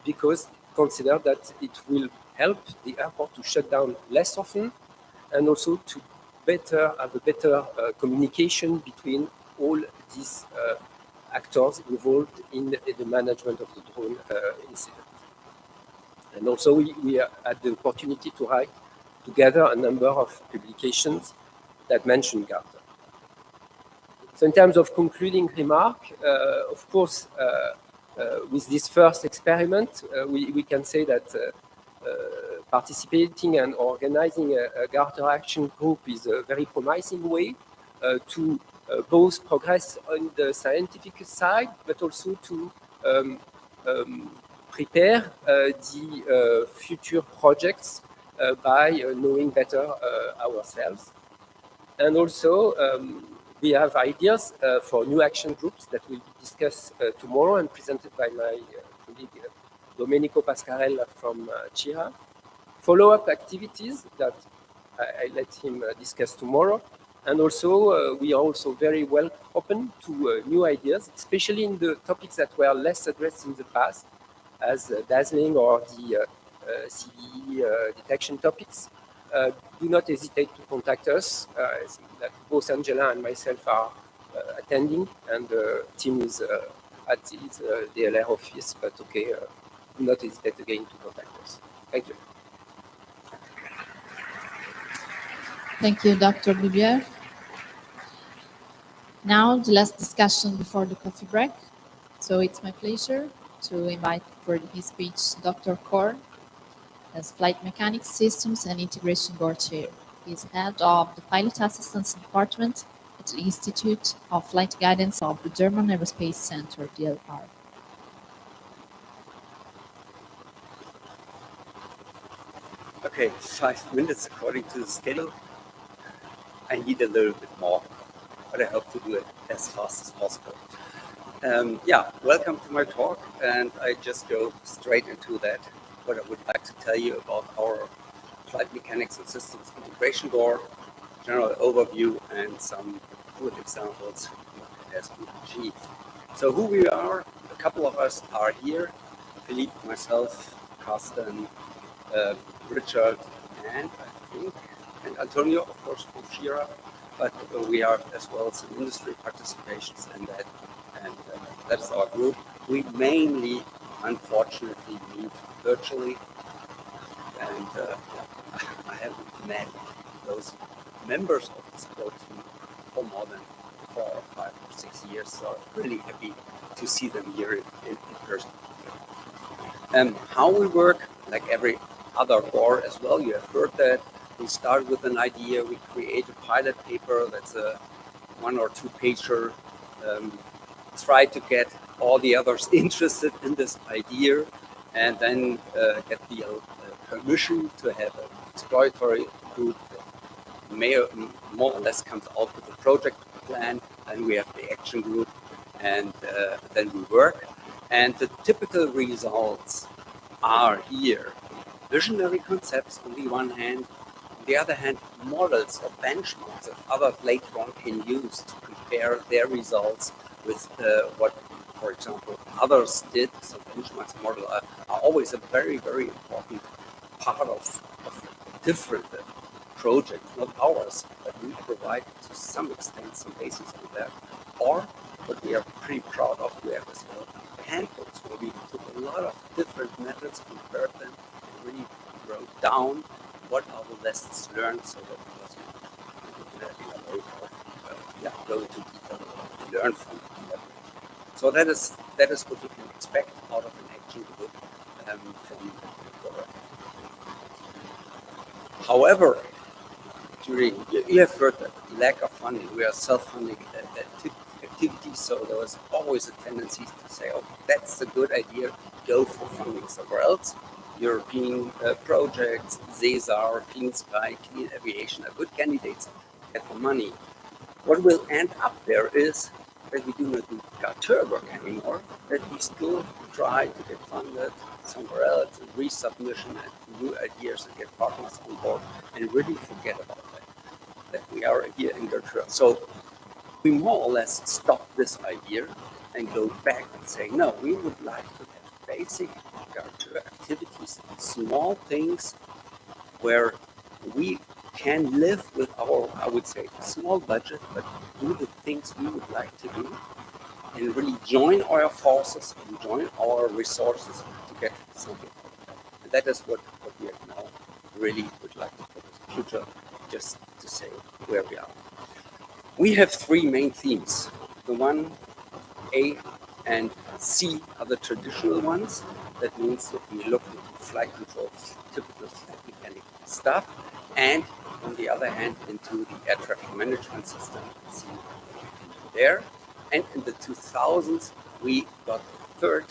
because it considered that it will help the airport to shut down less often, and also to have a better communication between all these actors involved in the management of the drone incident. And also we had the opportunity to write together a number of publications that mention GARTEUR. So in terms of concluding remark, of course, with this first experiment, we can say that participating and organizing a GARTEUR action group is a very promising way to both progress on the scientific side, but also to prepare the future projects by knowing better ourselves. And also, we have ideas for new action groups that will be discussed tomorrow and presented by my colleague Domenico Pascarella from CIRA. Follow-up activities that I let him discuss tomorrow. And also, we are also very well open to new ideas, especially in the topics that were less addressed in the past, as dazzling or the CVE detection topics. Do not hesitate to contact us. I think that both Angela and myself are attending, and the team is at its DLR office, but okay, do not hesitate again to contact us. Thank you. Thank you, Dr. Bibier. Now, the last discussion before the coffee break. So it's my pleasure to invite for his speech Dr. Korn as Flight Mechanics Systems and Integration GARTEUR. He is head of the Pilot Assistance Department at the Institute of Flight Guidance of the German Aerospace Center, DLR. Okay, 5 minutes according to the schedule. I need a little bit more, but I hope to do it as fast as possible. Yeah, welcome to my talk, and I just go straight into that. What I would like to tell you about our flight mechanics and systems integration door, general overview, and some good examples as we achieved. So who we are, a couple of us are here, Philippe, myself, Carsten, Richard, and I think, and Antonio, of course, from CIRA, but we have as well some industry participations in that, and that's our group. We mainly, unfortunately, meet virtually, and I haven't met those members of this core team for more than 4 or 5 or 6 years, so I'm really happy to see them here in person. How we work, like every other core as well, you have heard that. We start with an idea, we create a pilot paper that's a 1 or 2 pager, try to get all the others interested in this idea, and then get the permission to have an exploratory group that more or less comes out with a project plan, and we have the action group, and then we work. And the typical results are here. Visionary concepts on the one hand, on the other hand, models or benchmarks that others later on can use to compare their results with what, for example, others did. So benchmarks model are always a very, very important part of different projects, not ours, but we provide to some extent some basis for that. Or what we are pretty proud of, we have as well handbooks where we took a lot of different methods, compared them, and really wrote down what are the lessons learned, so that go into detail and learn from them. So that is what you can expect out of an action group from the. However, you have heard that lack of funding, we are self-funding activities, so there was always a tendency to say, oh, that's a good idea, go for funding somewhere else. European projects, CESAR, Clean Sky, Clean Aviation are good candidates, get the money. What will end up there is that we do not do GARTEUR work anymore, that we still try to get funded somewhere else, and resubmission and new ideas and get partners on board, and really forget about that we are here in GARTEUR. So we more or less stop this idea and go back and say, no, we would like to have basic GARTEUR activities, small things where we can live with our, I would say, small budget, but do the things we would like to do, and really join our forces and join our resources to get something. And that is what we have now really would like to focus on the future, just to say where we are. We have 3 main themes. The one, A and C, are the traditional ones. That means that we look into flight control, typical flight mechanic stuff, and on the other hand, into the air traffic management system, see there. And in the 2000s, we got the third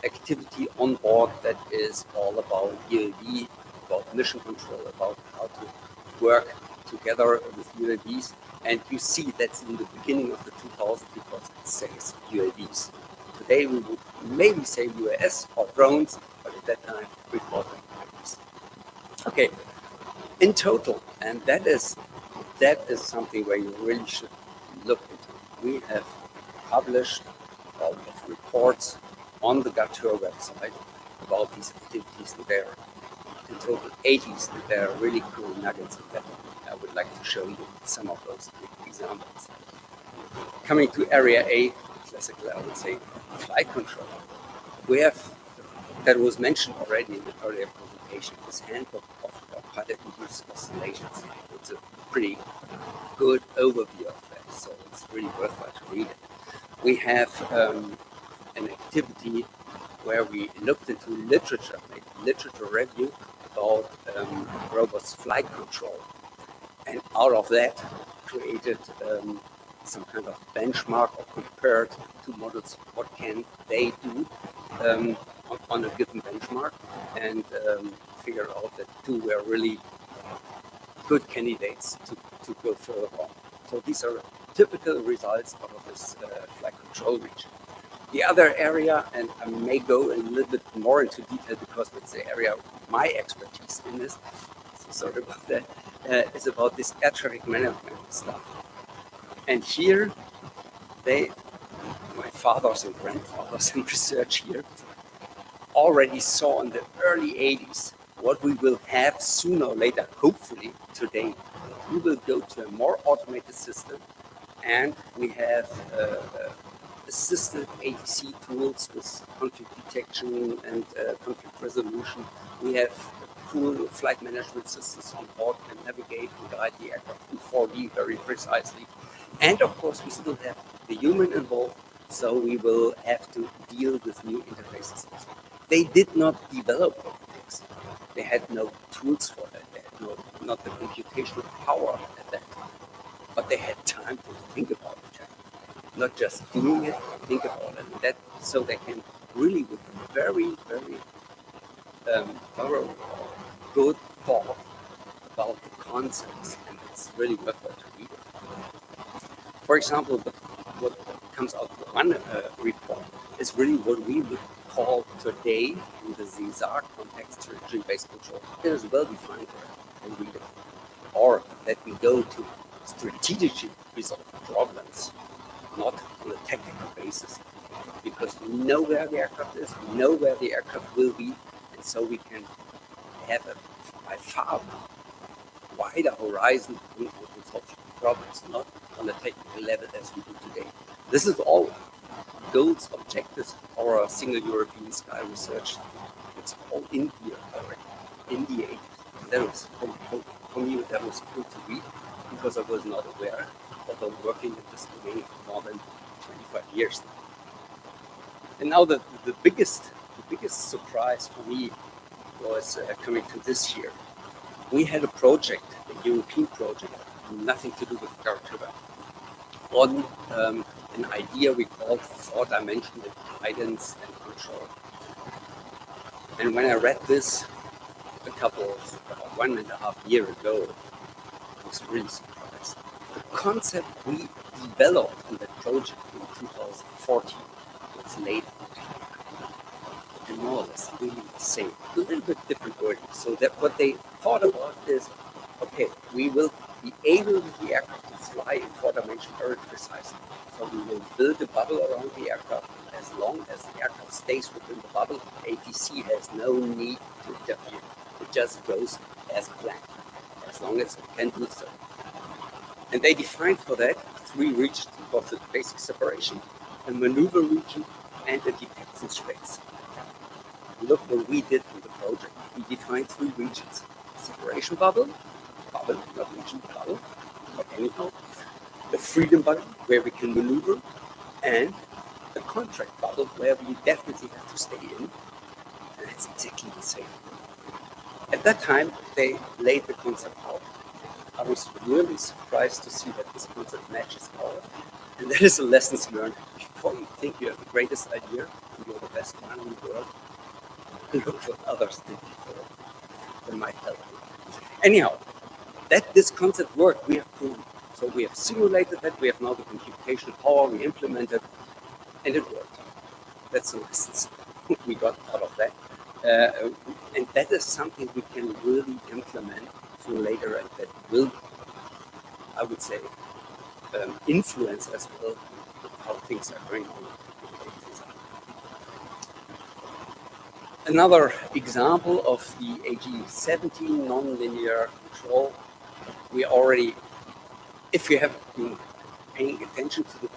activity on board that is all about UAV, about mission control, about how to work together with UAVs. And you see that's in the beginning of the 2000s because it says UAVs. Today we would maybe say UAS or drones, but at that time we called them UAVs. Okay, in total, and that is something where you really should look into. We have published all of reports on the GARTEUR website about these activities, and there are in total 80s, and there are really cool nuggets in that. I would like to show you some of those examples. Coming to area A, classically I would say flight control. We have, that was mentioned already in the earlier presentation, this handbook of pilot-induced oscillations. It's a pretty good overview of that, so it's really worthwhile to read it. We have an activity where we looked into literature, made literature review about robots flight control, and out of that created some kind of benchmark or compared two models, what can they do on a given benchmark, and figured out that two were really good candidates to go further on. So these are typical results out of this flight control region. The other area, and I may go a little bit more into detail because it's the area of my expertise in this, so sorry about that, is about this air traffic management stuff. And here, my fathers and grandfathers in research here, already saw in the early 80s what we will have sooner or later, hopefully today. We will go to a more automated system, and we have assisted ATC tools with conflict detection and conflict resolution. We have cool flight management systems on board and navigate and guide the aircraft in 4D very precisely. And of course, we still have the human involved, so we will have to deal with new interfaces. They did not develop things. They had no tools for that. They had not the computational power at that time. But they had time to think about it. Not just doing it, think about it. And that, so they can really, with very, very thorough, good thought about the concepts, and it's really worthwhile to read it. For example, what comes out of one report is really what we would call today, in the CIRA context, strategy-based control. It is well defined and read it. Or that we go to strategically resolve problems, not on a technical basis, because we know where the aircraft is, we know where the aircraft will be, and so we can have a by far wider horizon to solve problems, not on a technical level as we do today. This is all goals, objectives, or a single European sky research. It's all in here already, in the 80s. That was, for me, that was cool to read, because I was not aware, although working in this domain for more than 25 years now. And now the biggest surprise for me was coming to this year. We had a project, a European project, nothing to do with GARTEUR, on an idea we called four-dimensional guidance and control. And when I read this about 1.5 years ago, I was really surprised. The concept we developed in that project in 2014 was laid out, and more or less really the same, a little bit different wording. So that what they thought about is, okay, we will be able with the aircraft to fly in 4 dimensions very precisely. So we will build a bubble around the aircraft. As long as the aircraft stays within the bubble, ATC has no need to interfere. It just goes as planned, as long as it can do so. And they defined for that 3 regions, of the basic separation, a maneuver region, and a detection space. Look what we did in the project. We defined 3 regions: separation bubble, not region, bubble, but anyhow, the freedom bubble where we can maneuver, and the contract bubble where we definitely have to stay in. And it's exactly the same. At that time, they laid the concept out. I was really surprised to see that this concept matches ours. And that is a lesson learned. Before you think you have the greatest idea, and you're the best one in the world, look what others did before. They might help you. Anyhow, that this concept worked, we have proven. So we have simulated that, we have now the computational power, we implemented, and it worked. That's the lessons we got out of that. And that is something we can really implement through later, and that will, I would say, influence as well how things are going on. Another example of the AG17 nonlinear control, we already, if you have been paying attention to the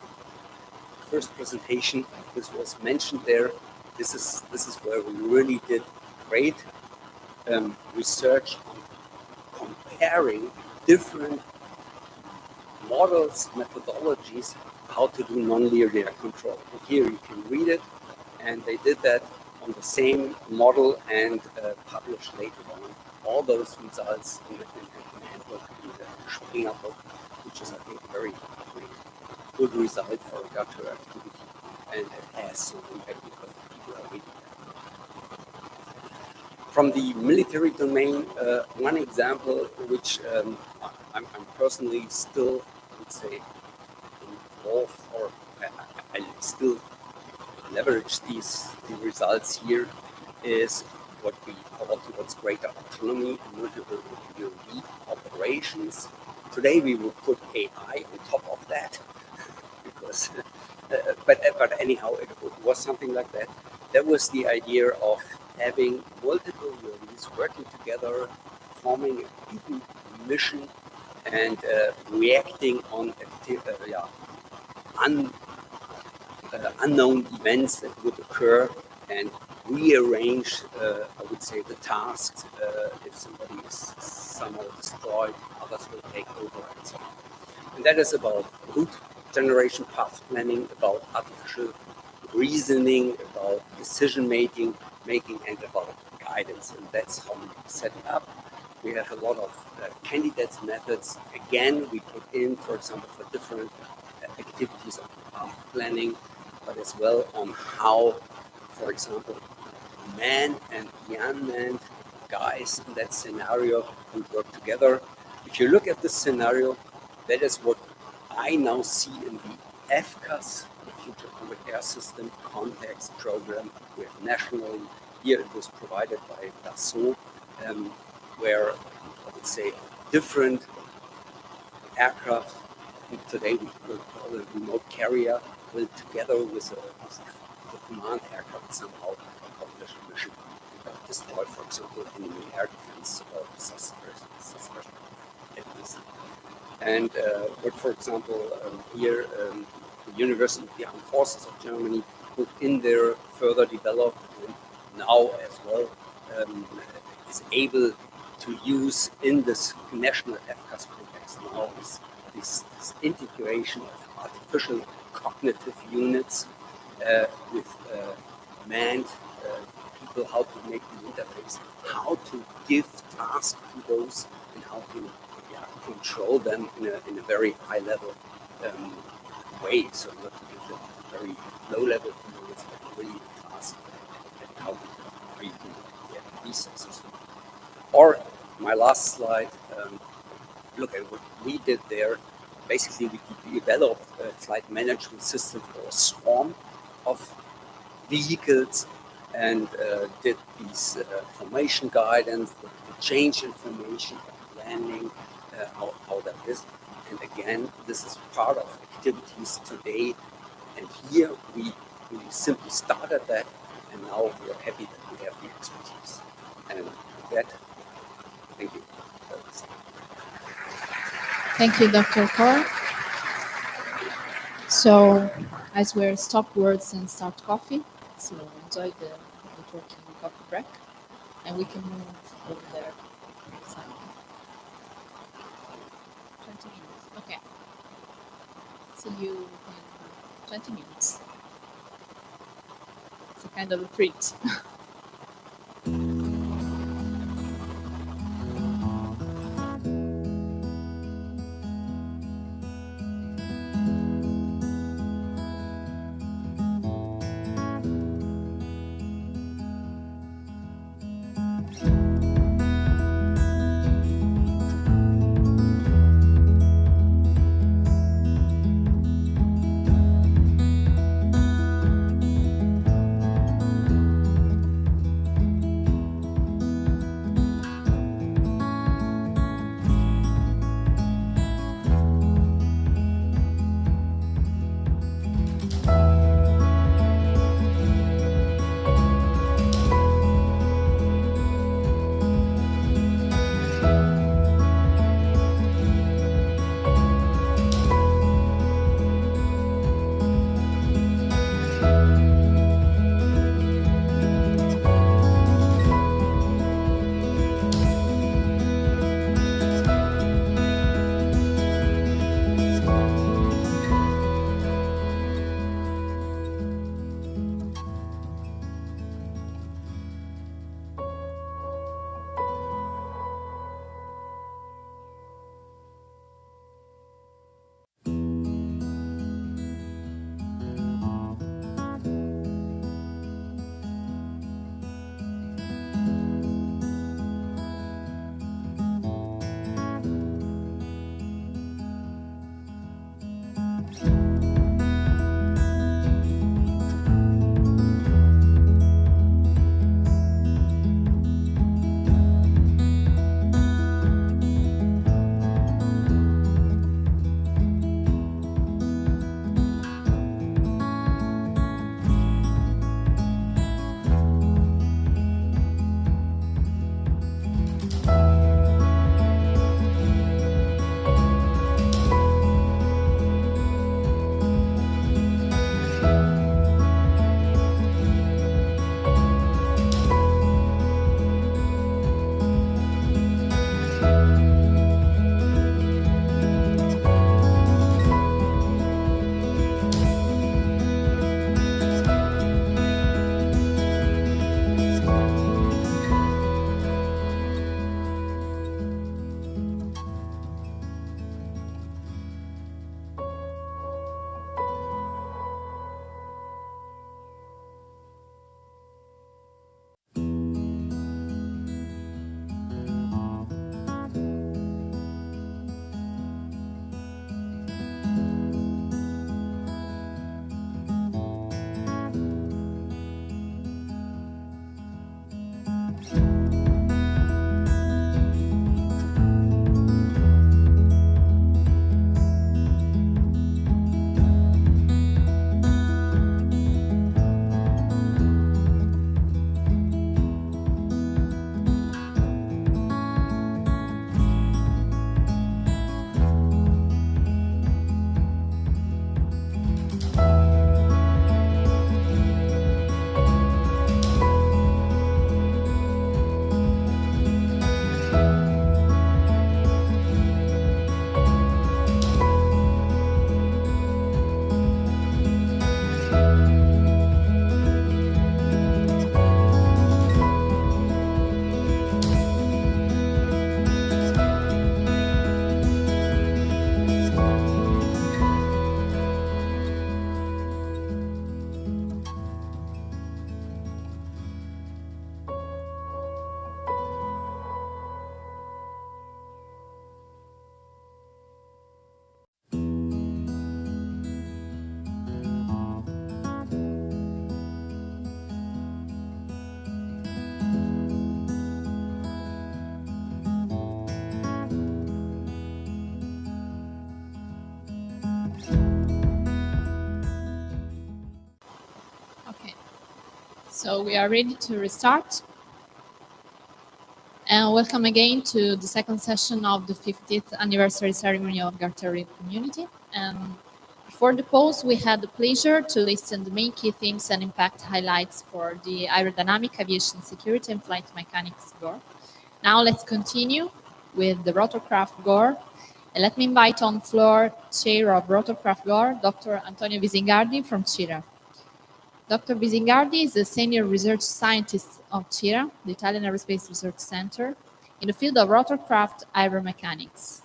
first presentation, this was mentioned there. This is where we really did great research on comparing different models, methodologies, how to do non-linear control. And here you can read it, and they did that on the same model and published later on all those results in the handbook, in the Springer book, which is, I think, a very good result for a GARTEUR activity, and it has some impact because people are reading that. From the military domain, one example which I'm personally still, I would say, involved, or I still leverage the results here, is what we call towards greater autonomy and multiple UAV operations. Today we will put AI on top of that, because, but anyhow, it was something like that. That was the idea of having multiple UAVs working together, forming a given mission, and reacting on unknown events that would occur, and rearrange, I would say, the tasks. If somebody is somehow destroyed, others will take over, and so on. And that is about route generation, path planning, about artificial reasoning, about decision making, and about guidance. And that's how we set it up. We have a lot of candidates methods. Again, we put in, for example, for different activities of path planning, but as well on how, for example, manned and unmanned guys in that scenario would work together. If you look at this scenario, that is what I now see in the FCAS, the Future Combat Air System context program. We have nationally, here it was provided by Dassault, where I would say different aircraft, today we will call it remote carrier, will together with the command aircraft somehow accomplish a mission. Destroy, for example, enemy air defense or suppression. And but for example, here the University of the Armed Forces of Germany put in there, further developed, and now as well is able to use in this national FCAS context now is this integration of artificial cognitive units with manned people, how to make the interface, how to give tasks to those, and how to control them in a very high level way. So not to give them very low level commands, but really tasks and how you can be successful. Or my last slide, look at what we did there. Basically, we developed a flight management system for a swarm of vehicles, and did these formation guidance, the change information, landing, how that is. And again, this is part of activities today. And here we simply started that, and now we are happy that we have the expertise. And with that, thank you. Thank you, Dr. Kor. So, as we're stop words and start coffee, so enjoy the networking coffee break, and we can move over there. 20 minutes. Okay. See you in 20 minutes. It's a kind of a treat. So we are ready to restart. And welcome again to the second session of the 50th anniversary ceremony of GARTEUR community. And before the pause, we had the pleasure to listen to the main key themes and impact highlights for the aerodynamic, aviation security, and flight mechanics GOR. Now let's continue with the Rotorcraft GOR. And let me invite on floor Chair of Rotorcraft GOR, Dr. Antonio Visingardi from CIRA. Dr. Visingardi is a senior research scientist of CIRA, the Italian Aerospace Research Center, in the field of rotorcraft aeromechanics.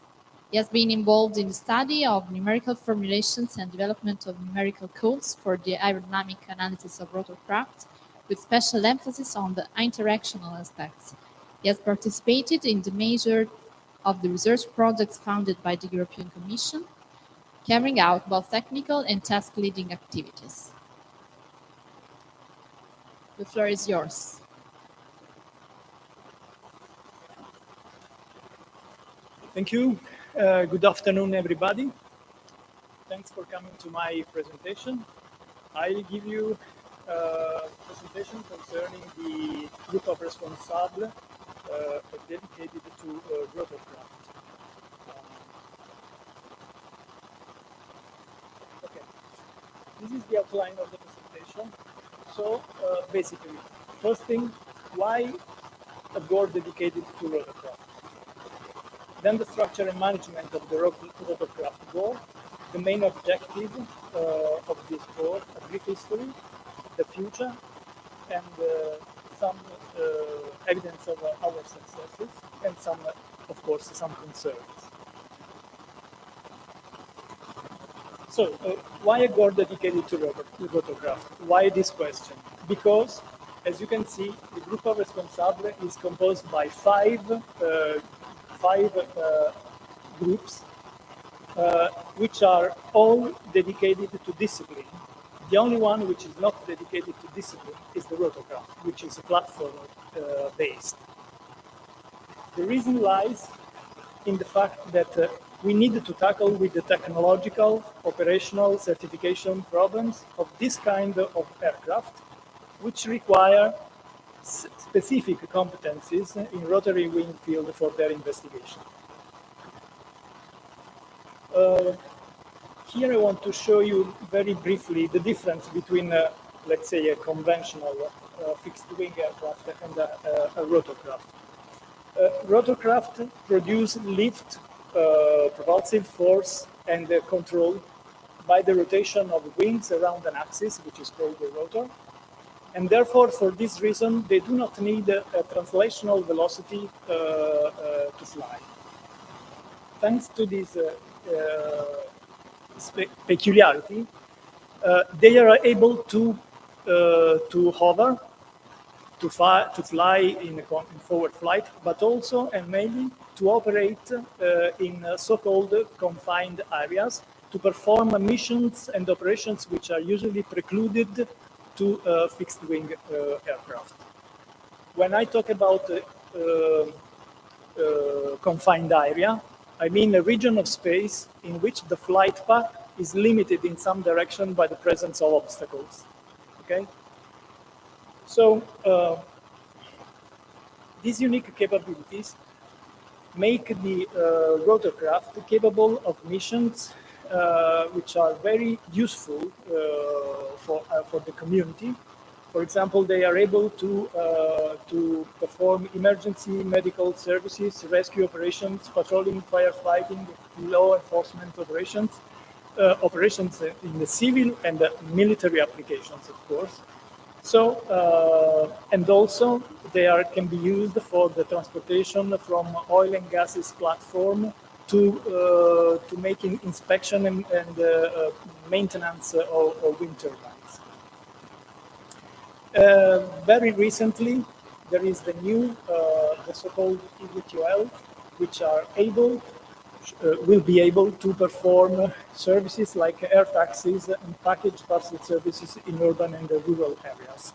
He has been involved in the study of numerical formulations and development of numerical codes for the aerodynamic analysis of rotorcraft, with special emphasis on the interactional aspects. He has participated in the major of the research projects funded by the European Commission, carrying out both technical and task leading activities. The floor is yours. Thank you. Good afternoon, everybody. Thanks for coming to my presentation. I'll give you a presentation concerning the group of Responsables dedicated to Rotorcraft. Okay, this is the outline of the presentation. So basically, first thing, why a GOR dedicated to Rotorcraft? Then the structure and management of the Rotorcraft GOR, the main objective of this GOR, a brief history, the future, and some evidence of our successes, and some, of course, some concerns. So, why a GOR dedicated to Rotorcraft? Why this question? Because, as you can see, the group of Responsables is composed by five groups, which are all dedicated to discipline. The only one which is not dedicated to discipline is the Rotorcraft, which is platform-based. The reason lies in the fact that we need to tackle with the technological, operational certification problems of this kind of aircraft, which require specific competencies in rotary wing field for their investigation. Here I want to show you very briefly the difference between, let's say, a conventional fixed-wing aircraft and a rotorcraft. Rotorcraft produce lift, propulsive force, and control by the rotation of wings around an axis, which is called the rotor. And therefore, for this reason, they do not need a translational velocity to fly. Thanks to this peculiarity, they are able to hover, to fly in forward flight, but also and mainly to operate in so-called confined areas, to perform missions and operations which are usually precluded to fixed-wing aircraft. When I talk about confined area, I mean a region of space in which the flight path is limited in some direction by the presence of obstacles. Okay? So these unique capabilities make the rotorcraft capable of missions which are very useful for the community. For example, they are able to perform emergency medical services, rescue operations, patrolling, firefighting, law enforcement operations, operations in the civil and the military applications, of course. So, and also they can be used for the transportation from oil and gases platform to making inspection and maintenance of wind turbines. Very recently, there is the new, the so-called EV12, which are able, will be able to perform services like air taxis and package parcel services in urban and rural areas.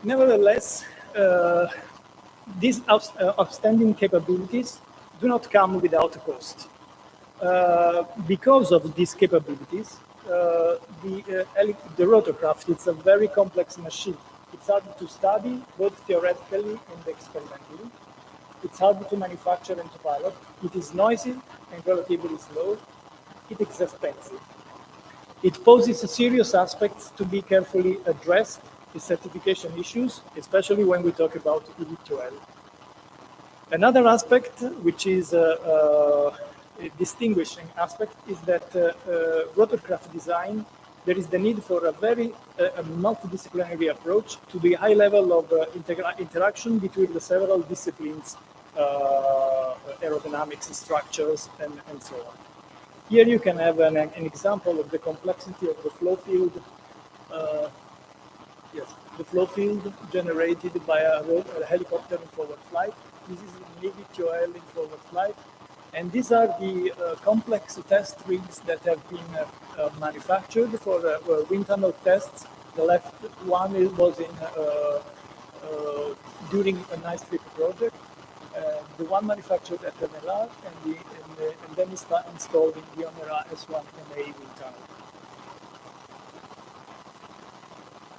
Nevertheless, these outstanding capabilities do not come without a cost. Because of these capabilities, the rotorcraft, it's a very complex machine. It's hard to study, both theoretically and experimentally. It's hard to manufacture and to pilot. It is noisy and relatively slow. It is expensive. It poses serious aspects to be carefully addressed, the certification issues, especially when we talk about eVTOL. Another aspect, which is a distinguishing aspect, is that rotorcraft design, there is the need for a very multidisciplinary approach to the high level of interaction between the several disciplines, aerodynamics, structures, and so on. Here you can have an example of the complexity of the flow field. Yes, the flow field generated by a helicopter in forward flight. This is an eVTOL in forward flight. And these are the complex test rigs that have been manufactured for wind tunnel tests. The left one was in during a nice trip project. The one manufactured at NLR and then installed in the Onera S1MA wind tunnel.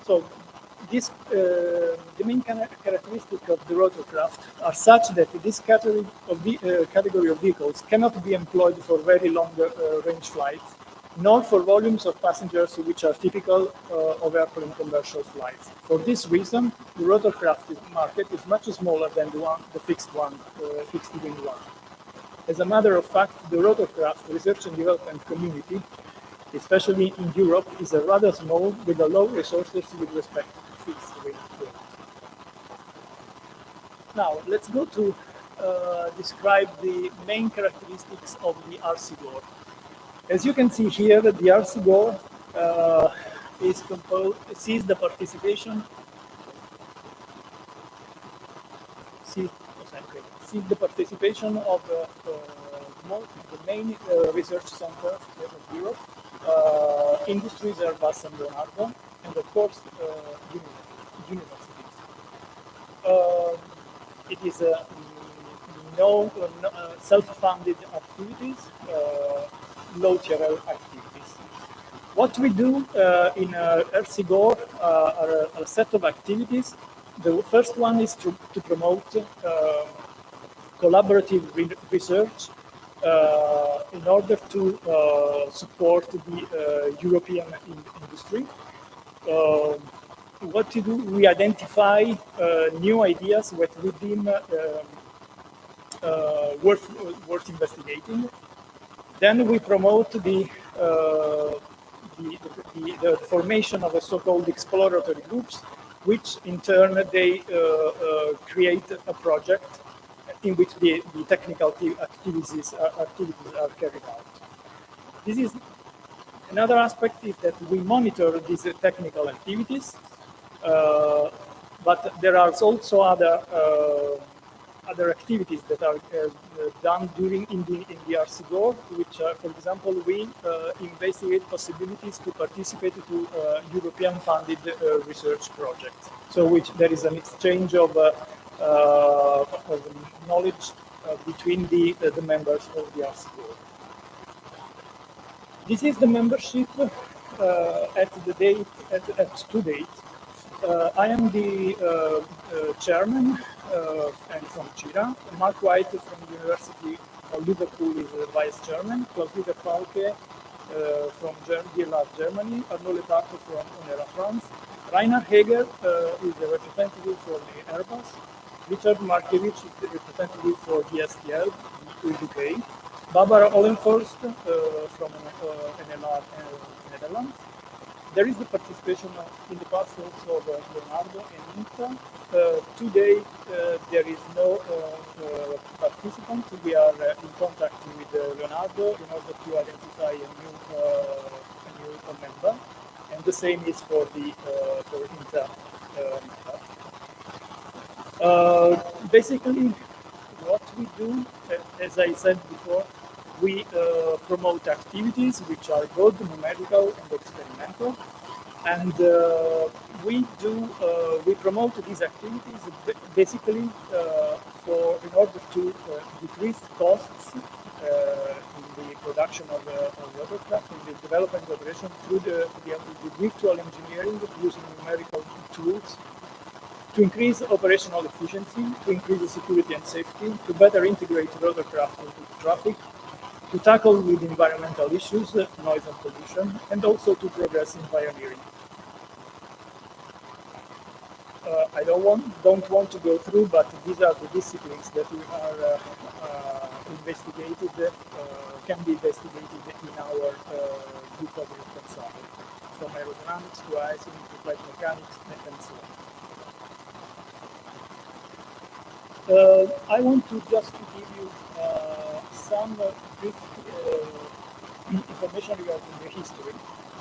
So this, the main characteristic of the rotorcraft are such that this category of vehicles cannot be employed for very long range flights, nor for volumes of passengers which are typical of airplane commercial flights. For this reason, the rotorcraft market is much smaller than the fixed wing one. As a matter of fact, the rotorcraft research and development community, especially in Europe, is a rather small with a low resources with respect to fixed wing. Now, let's go to describe the main characteristics of the RC door. As you can see here, the RC door sees the participation of the main research center of Europe, industries, Airbus and Leonardo, and of course universities. It is no self-funded activities, low TRL activities. What we do in RCGOR are a set of activities. The first one is to promote collaborative research in order to support the European industry. What to do? We identify new ideas that we deem worth investigating. Then we promote the formation of a so-called exploratory groups, which in turn they create a project in which the technical activities are carried out. This is another aspect is that we monitor these technical activities, but there are also other activities that are done in the RCGOR, which are, for example, we investigate possibilities to participate to European-funded research projects. So, which there is an exchange of knowledge between the members of the RCGOR. This is the membership to date. I am the chairman and from CIRA. Mark White from the University of Liverpool is the vice chairman. Klaus-Dieter Falke from DLR Germany. Arnaud Lepape from Onera France. Rainer Heger is the representative for the Airbus. Richard Markiewicz is the representative for the STL, UK. Barbara Ollenforst from NLR Netherlands. There is the participation in the past also of Leonardo and INTA. Today, there is no participant. We are in contact with Leonardo in order to identify a new member, and the same is for the for INTA. Basically, what we do, as I said before, we promote activities which are both numerical and experimental, and we promote these activities basically in order to decrease costs in the production of Rotorcraft, in the development operation through the virtual engineering using numerical tools to increase operational efficiency, to increase the security and safety, to better integrate Rotorcraft into traffic, to tackle with environmental issues, noise and pollution, and also to progress in pioneering. I don't want to go through, but these are the disciplines that we are investigated, can be investigated in our group of responsibles, from aerodynamics to icing to flight mechanics and so on. I want to just give you some brief information regarding the history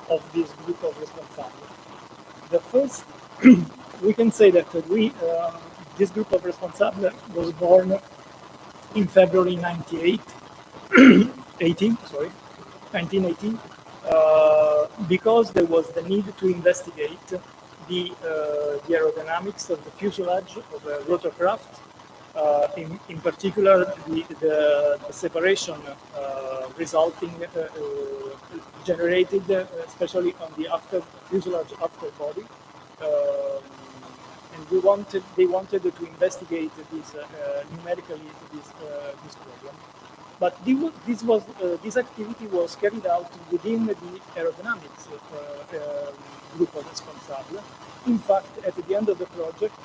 of this group of responsibles. The first, we can say that this group of responsibles was born in February 1918, because there was the need to investigate the aerodynamics of the fuselage of a rotorcraft, in particular the separation resulting generated especially on the fuselage after body. And they wanted to investigate this numerically this problem, but this activity was carried out within the aerodynamics group of responsibles. In fact, at the end of the project,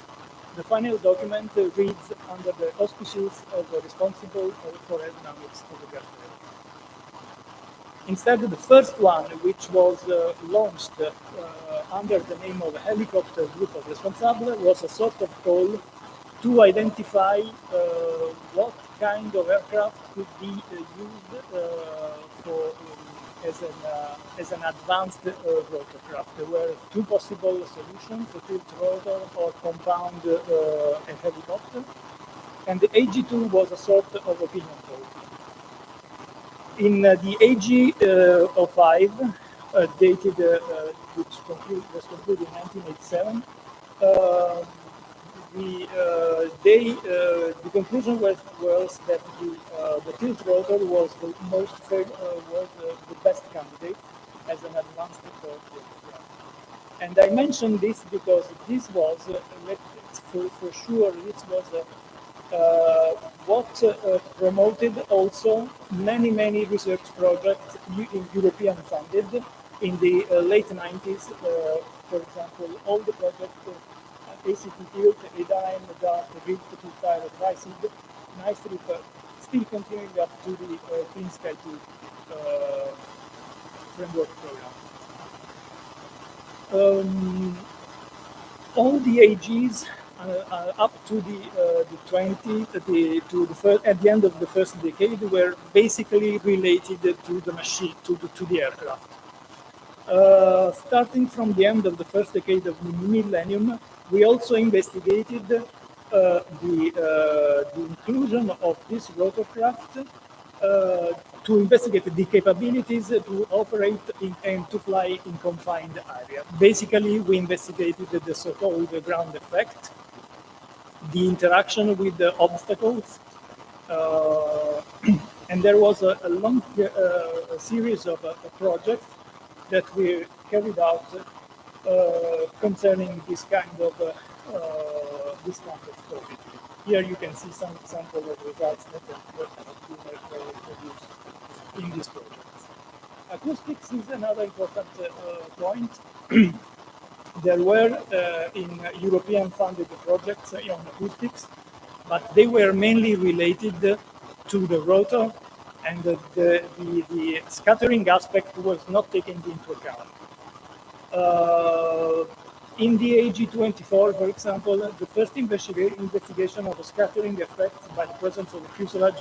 the final document reads under the auspices of the responsible for aerodynamics of the GARTEUR. Instead, the first one, which was launched under the name of Helicopter Group of Responsibles, was a sort of call to identify what kind of aircraft could be used as an advanced rotorcraft. There were two possible solutions: a tilt rotor or compound a helicopter, and the AG2 was a sort of opinion poll. In the AG05, dated, which was concluded in 1987, the conclusion was that the tilt rotor was the best candidate as an advanced rotorcraft. And I mention this because this was, for sure, this was what promoted also many research projects in European funded in the late 90s. For example, all the projects ACT Tilt, EDIME, DART, RIP, Tire, Triseed, nicely still continuing up to the Clean Sky 2 framework program. All the AGs up to at the end of the first decade were basically related to the machine, to the aircraft. Starting from the end of the first decade of the millennium, we also investigated the inclusion of this rotorcraft to investigate the capabilities to operate and to fly in confined area. Basically, we investigated the so-called ground effect, the interaction with the obstacles, and there was a long series of projects that we carried out concerning this kind of project. Here you can see some example of results that have been produced in these projects. Acoustics is another important point. There were in European funded projects on acoustics, but they were mainly related to the rotor, and the scattering aspect was not taken into account. In the AG24, for example, the first investigation of the scattering effects by the presence of the fuselage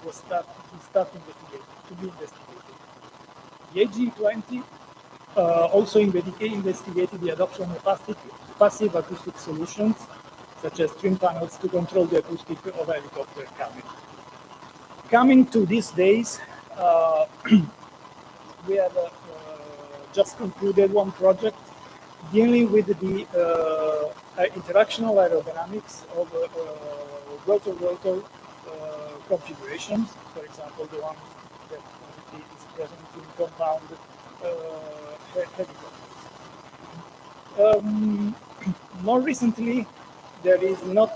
was to be investigated. The AG20 also investigated the adoption of passive acoustic solutions, such as trim panels, to control the acoustic of helicopter cabin. Coming to these days, we have just concluded one project dealing with the interactional aerodynamics of rotor-rotor configurations. For example, the one that is present in compound helicopters. More recently, there is not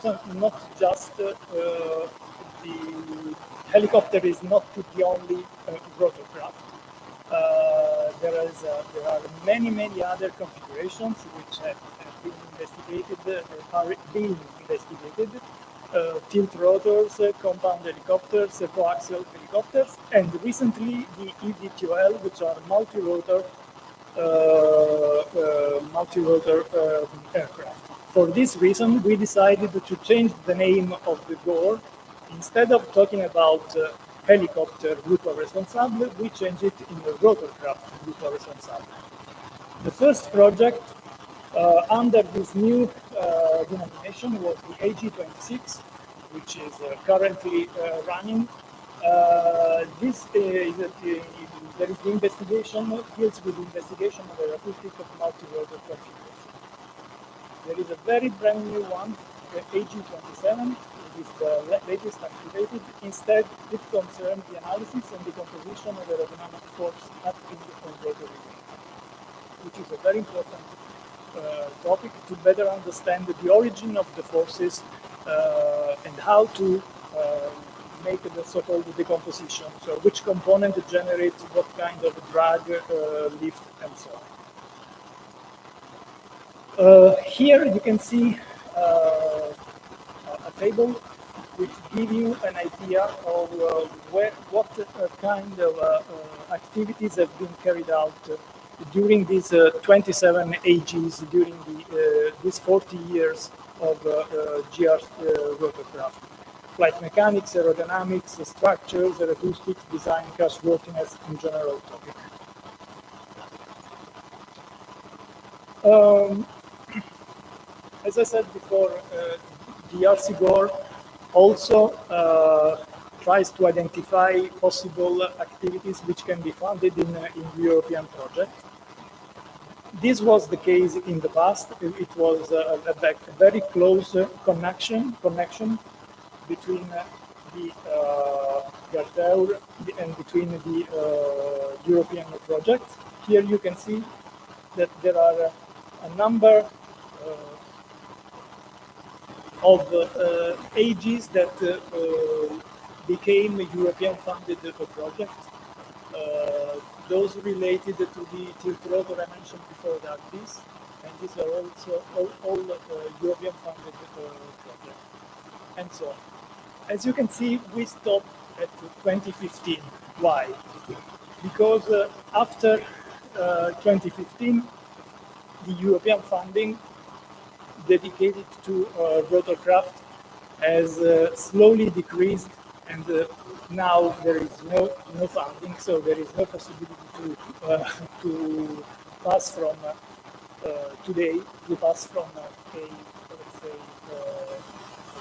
just the helicopter is not the only rotorcraft. There are many other configurations which have been investigated, are being investigated. Tilt rotors, compound helicopters, coaxial helicopters, and recently the eVTOL, which are multi-rotor aircraft. For this reason, we decided to change the name of the GOR. Instead of talking about helicopter Gruppo Responsable, we changed it in the Rotorcraft Gruppo Responsable. The first project under this new denomination was the AG26, which is currently running. This is there is the investigation, deals with the investigation of the acoustic of multi-rotor configuration. There is a very brand new one, the AG27, is the latest activated. Instead, it concerns the analysis and the composition of the aerodynamic force acting on rotor wing, which is a very important topic to better understand the origin of the forces and how to make the so-called decomposition. So which component generates what kind of drag, lift, and so on. Here you can see a table which gives you an idea of what kind of activities have been carried out during these 27 AGs, during these 40 years of GR rotorcraft. Flight mechanics, aerodynamics, structures, acoustics, design, crashworthiness, and general topic. As I said before, the RC-GOR also tries to identify possible activities which can be funded in the European project. This was the case in the past. It was a very close connection between the GARTEUR and between the European project. Here you can see that there are a number of AGs that became European funded project. Those related to the tilt rotor I mentioned before that this, and these are also all European funded projects, and so on. As you can see, we stopped at 2015. Why? Because after 2015, the European funding dedicated to rotorcraft has slowly decreased, and now there is no funding, so there is no possibility to pass from today. We pass from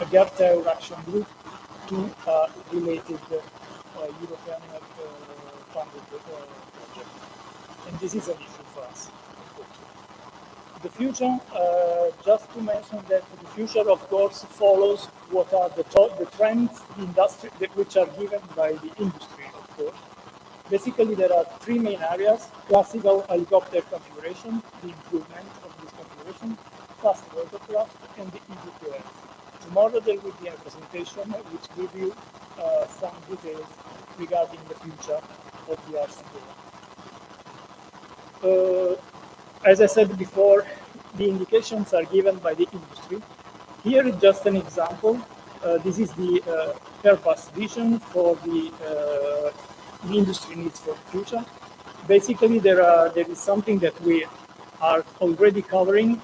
a GARTEUR action group to a related European funded project, and this is an issue for us. The future, just to mention that the future, of course, follows what are the trends, the industry, which are given by the industry, of course. Basically, there are three main areas: classical helicopter configuration, the improvement of this configuration, fast rotorcraft, and the eVTOL. Tomorrow there will be a presentation which gives you some details regarding the future of the RC-GOR. As I said before, the indications are given by the industry. Here is just an example. This is the Airbus vision for the industry needs for the future. Basically, there is something that we are already covering,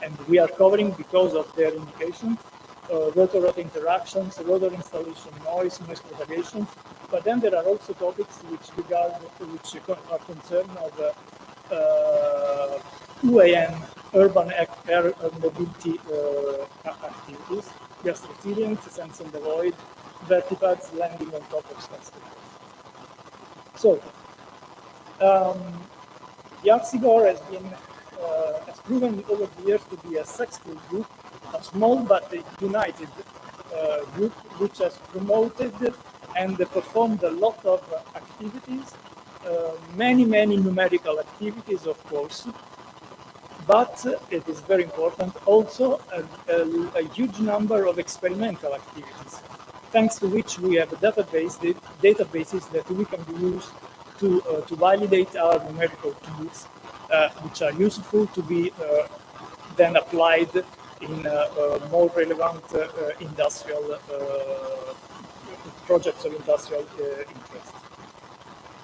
and we are covering because of their indications. Rotor-rotor interactions, rotor installation, noise propagation. But then there are also topics which are concerned of UAM, urban air mobility activities, gas resilience, sense and avoid, vertipads, landing on top of skyscrapers. So, the RC-GOR has proven over the years to be a successful group, a small but united group which has promoted and performed a lot of activities, many numerical activities, of course, but it is very important also a huge number of experimental activities, thanks to which we have databases that we can use to validate our numerical tools, which are useful to be then applied in more relevant industrial projects of industrial interest.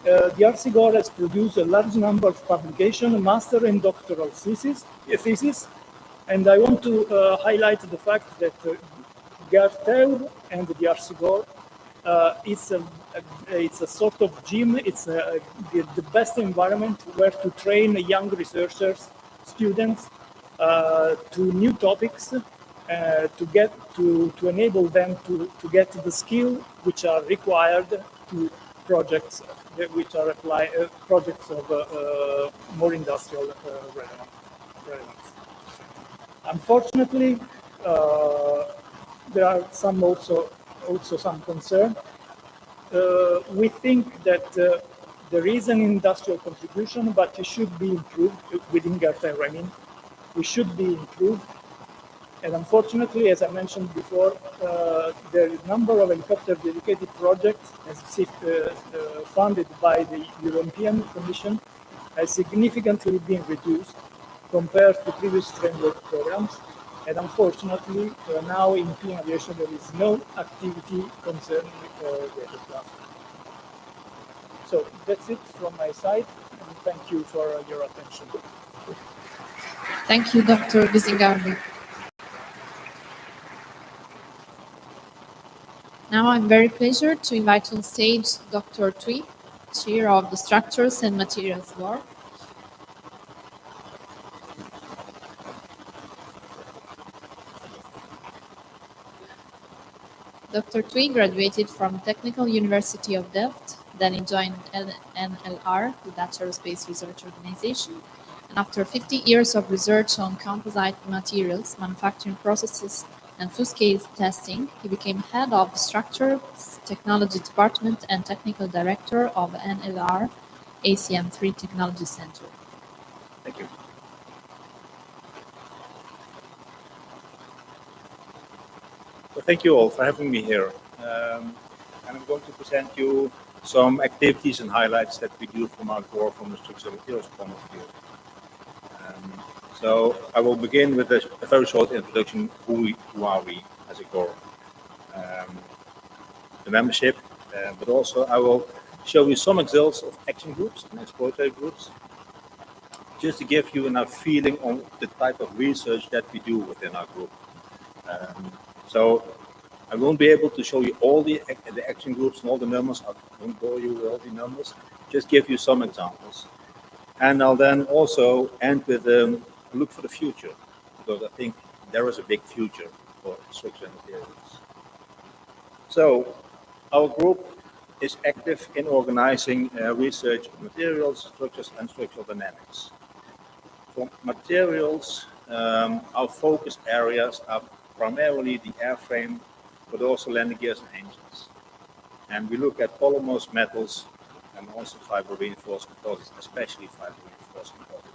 The RCGOR has produced a large number of publications, master and doctoral theses, and I want to highlight the fact that GARTEUR and the RCGOR it's a sort of gym. It's the best environment where to train young researchers, students, to new topics, to enable them to get the skill which are required to projects which are projects of more industrial relevance. Unfortunately, there are some also some concern. We think that there is an industrial contribution, but it should be improved within GARTEUR. I mean, we should be improved. And unfortunately, as I mentioned before, the number of helicopter dedicated projects as funded by the European Commission has significantly been reduced compared to previous framework programs. And unfortunately, now in clean aviation, there is no activity concerning Retrospective. So that's it from my side, and thank you for your attention. Thank you, Dr. Visingardi. Now I'm very pleased to invite on stage Dr. Tui, Chair of the Structures and Materials Board. Dr. Tui graduated from Technical University of Delft, then he joined NLR, the Dutch Aerospace Research Organization, and after 50 years of research on composite materials, manufacturing processes, and full-scale testing, he became head of the Structures Technology Department and technical director of NLR ACM3 Technology Center. Thank you. Well, thank you all for having me here. And I'm going to present you some activities and highlights that we do from our core from the structural materials point of view. So I will begin with a very short introduction. Who are we as a core? The membership, but also I will show you some examples of action groups and exploratory groups, just to give you enough feeling on the type of research that we do within our group. So I won't be able to show you all the action groups and all the numbers. I won't bore you with all the numbers. Just give you some examples. And I'll then also end with look for the future, because I think there is a big future for structural materials. So our group is active in organizing research on materials, structures, and structural dynamics. For materials, our focus areas are primarily the airframe, but also landing gears and engines. And we look at polymers, metals, and also fiber reinforced composites, especially fiber reinforced composites.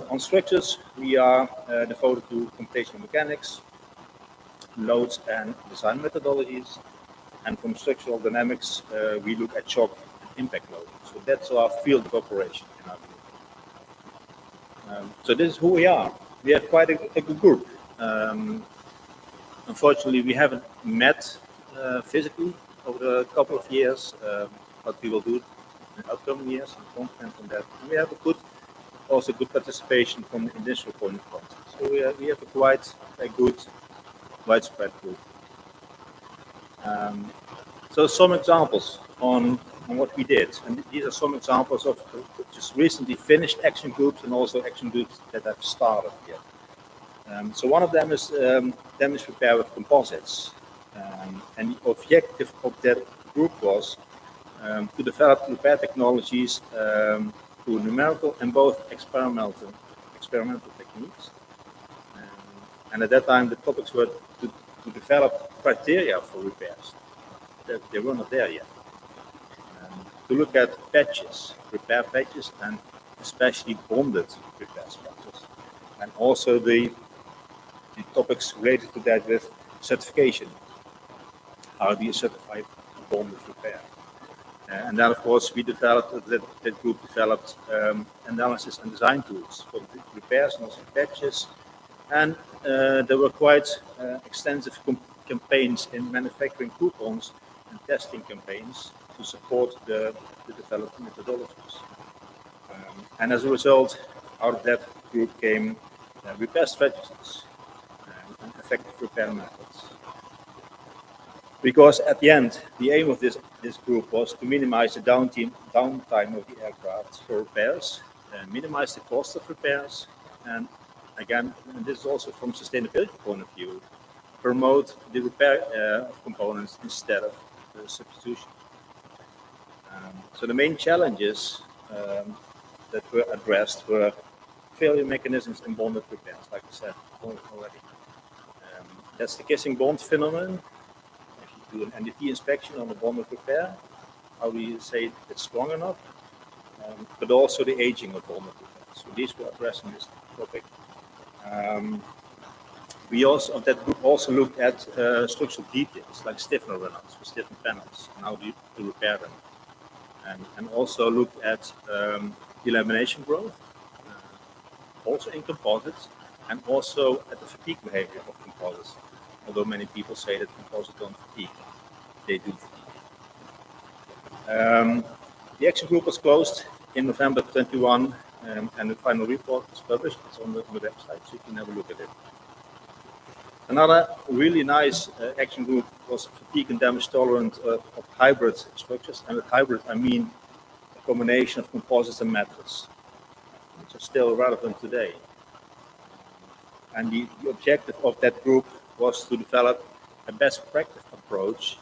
On structures, we are devoted to computational mechanics, loads and design methodologies. And from structural dynamics, we look at shock and impact loading. So that's our field of operation in our group. So this is who we are. We have quite a good group. Unfortunately, we haven't met physically over a couple of years, but we will do it in the upcoming years. I'm confident on that. And we have a good participation from the initial point of contact. So we have quite a good widespread group. So some examples on what we did, and these are some examples of just recently finished action groups and also action groups that have started yet. So one of them is damage repair with composites, and the objective of that group was to develop repair technologies through numerical and both experimental techniques. And at that time, the topics were to develop criteria for repairs. they were not there yet. To look at patches, repair patches, and especially bonded repair structures, and also the topics related to that with certification. How do you certify bonded repair? And then, of course, we developed, that group developed analysis and design tools for the repairs and also patches. And there were quite extensive campaigns in manufacturing coupons and testing campaigns to support the developed methodologies. And as a result, out of that group came repair strategies and effective repair methods. Because at the end, the aim of this group was to minimize the downtime of the aircraft for repairs, minimize the cost of repairs, and again, and this is also from sustainability point of view, promote the repair of components instead of substitution. So the main challenges that were addressed were failure mechanisms in bonded repairs, like I said already. That's the kissing bond phenomenon. If you do an NDT inspection on a bonded repair, how do you say it's strong enough? But also the aging of bonded repairs. So these were addressing this topic. We also, of that group, also looked at structural details like stiffener run-outs for stiffened panels and how to repair them. And also looked at delamination growth, also in composites, and also at the fatigue behavior of composites. Although many people say that composites don't fatigue, they do fatigue. The action group was closed in November 21, and the final report was published. It's on the website, so you can have a look at it. Another really nice action group was fatigue and damage tolerant of hybrid structures. And with hybrid, I mean a combination of composites and metals, which are still relevant today. And the objective of that group was to develop a best practice approach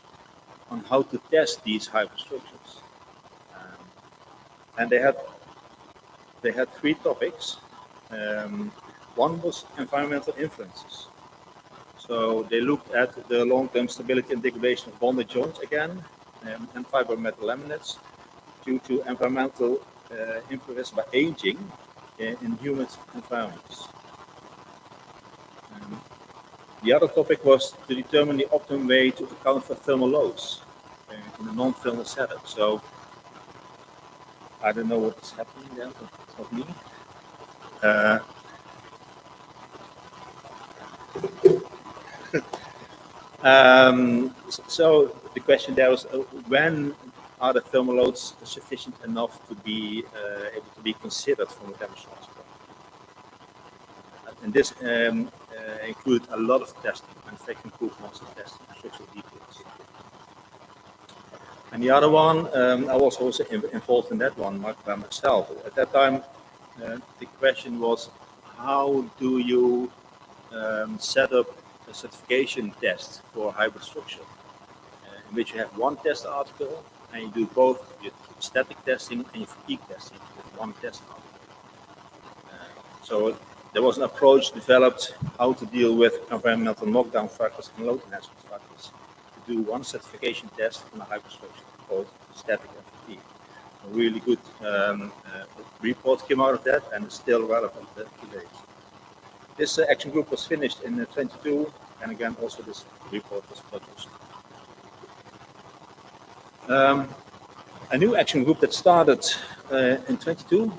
on how to test these hybrid structures. And they had 3 topics. One was environmental influences. So they looked at the long-term stability and degradation of bonded joints again, and fiber metal laminates due to environmental influence by aging in humid environments. The other topic was to determine the optimum way to account for thermal loads in a non-thermal setup. So I don't know what is happening there, but it's not me. So the question there was, when are the thermal loads sufficient enough to be able to be considered from a demonstration point? And this included a lot of testing, manufacturing proof monster testing, structural details. And the other one, I was also involved in that one by myself. At that time, the question was, how do you set up a certification test for a hybrid structure, in which you have one test article and you do both your static testing and your fatigue testing with one test article. So there was an approach developed how to deal with environmental knockdown factors and load enhancement factors to do one certification test on a hybrid structure, both static and fatigue. A really good report came out of that and is still relevant today. This action group was finished in 22, and again, also this report was published. A new action group that started in 22,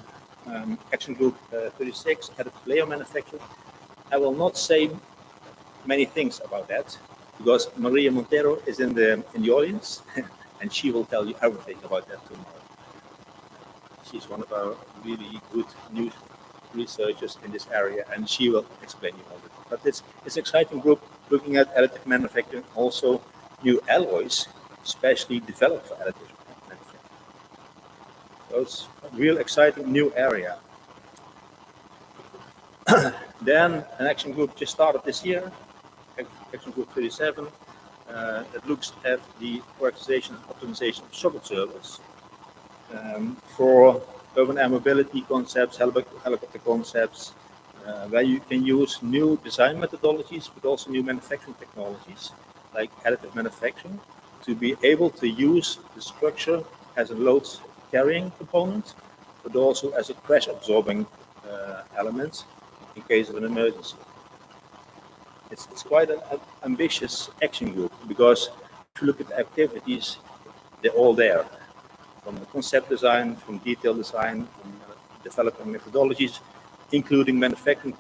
action group 36, additive layer manufacturing. I will not say many things about that because Maria Montero is in the audience, and she will tell you everything about that tomorrow. She's one of our really good new researchers in this area, and she will explain you all of it. But it's an exciting group looking at additive manufacturing, also new alloys, especially developed for additive manufacturing. So it's a real exciting new area. Then an action group just started this year, action group 37, that looks at the prioritization and optimization of socket servers for urban air mobility concepts, helicopter concepts, where you can use new design methodologies, but also new manufacturing technologies, like additive manufacturing, to be able to use the structure as a load carrying component, but also as a crash absorbing element in case of an emergency. It's quite an ambitious action group, because if you look at the activities, they're all there. From the concept design, from detail design, from developing methodologies, including manufacturing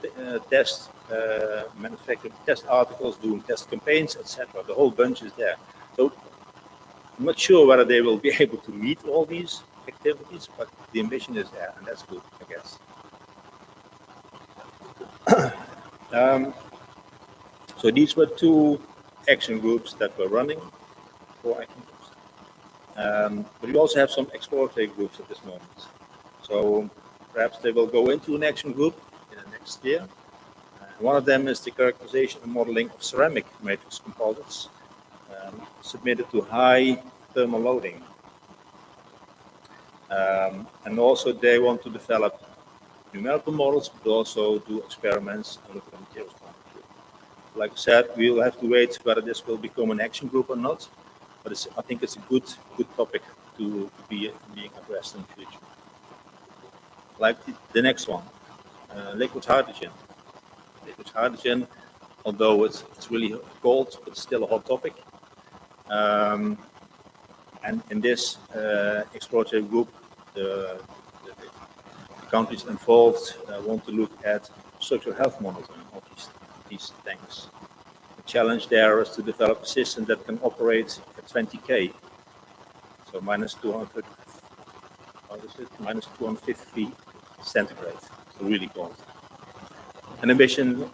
tests, manufacturing test articles, doing test campaigns, etc. The whole bunch is there. So I'm not sure whether they will be able to meet all these activities, but the ambition is there, and that's good, I guess. So these were two action groups that were running, 4 action groups. But we also have some exploratory groups at this moment. So perhaps they will go into an action group in the next year. One of them is the characterization and modeling of ceramic matrix composites, submitted to high thermal loading. And also they want to develop numerical models, but also do experiments and look at the materials point of view. Like I said, we'll have to wait whether this will become an action group or not, but I think it's a good topic to be being addressed in the future. Like the next one, liquid hydrogen. Liquid hydrogen, although it's really cold, but it's still a hot topic. And in this exploratory group, the countries involved want to look at structural health monitoring of these tanks. The challenge there is to develop a system that can operate at 20K, so minus 200, minus 250 centigrade, so really cold. An ambition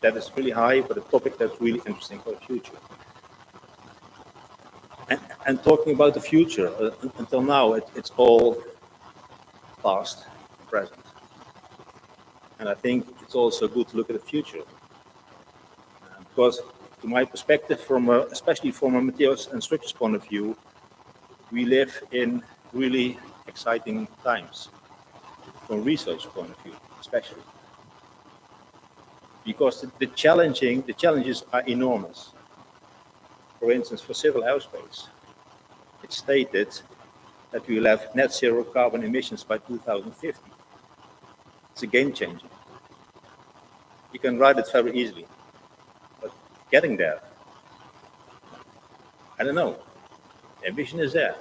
that is really high, but a topic that's really interesting for the future. And talking about the future, until now, it's all past, present. And I think it's also good to look at the future. Because to my perspective, especially from a materials and structures point of view, we live in really exciting times, from a research point of view, especially. Because the challenges are enormous. For instance, for civil aerospace, it's stated that we will have net zero carbon emissions by 2050. It's a game changer. You can write it very easily, but getting there, I don't know. The ambition is there.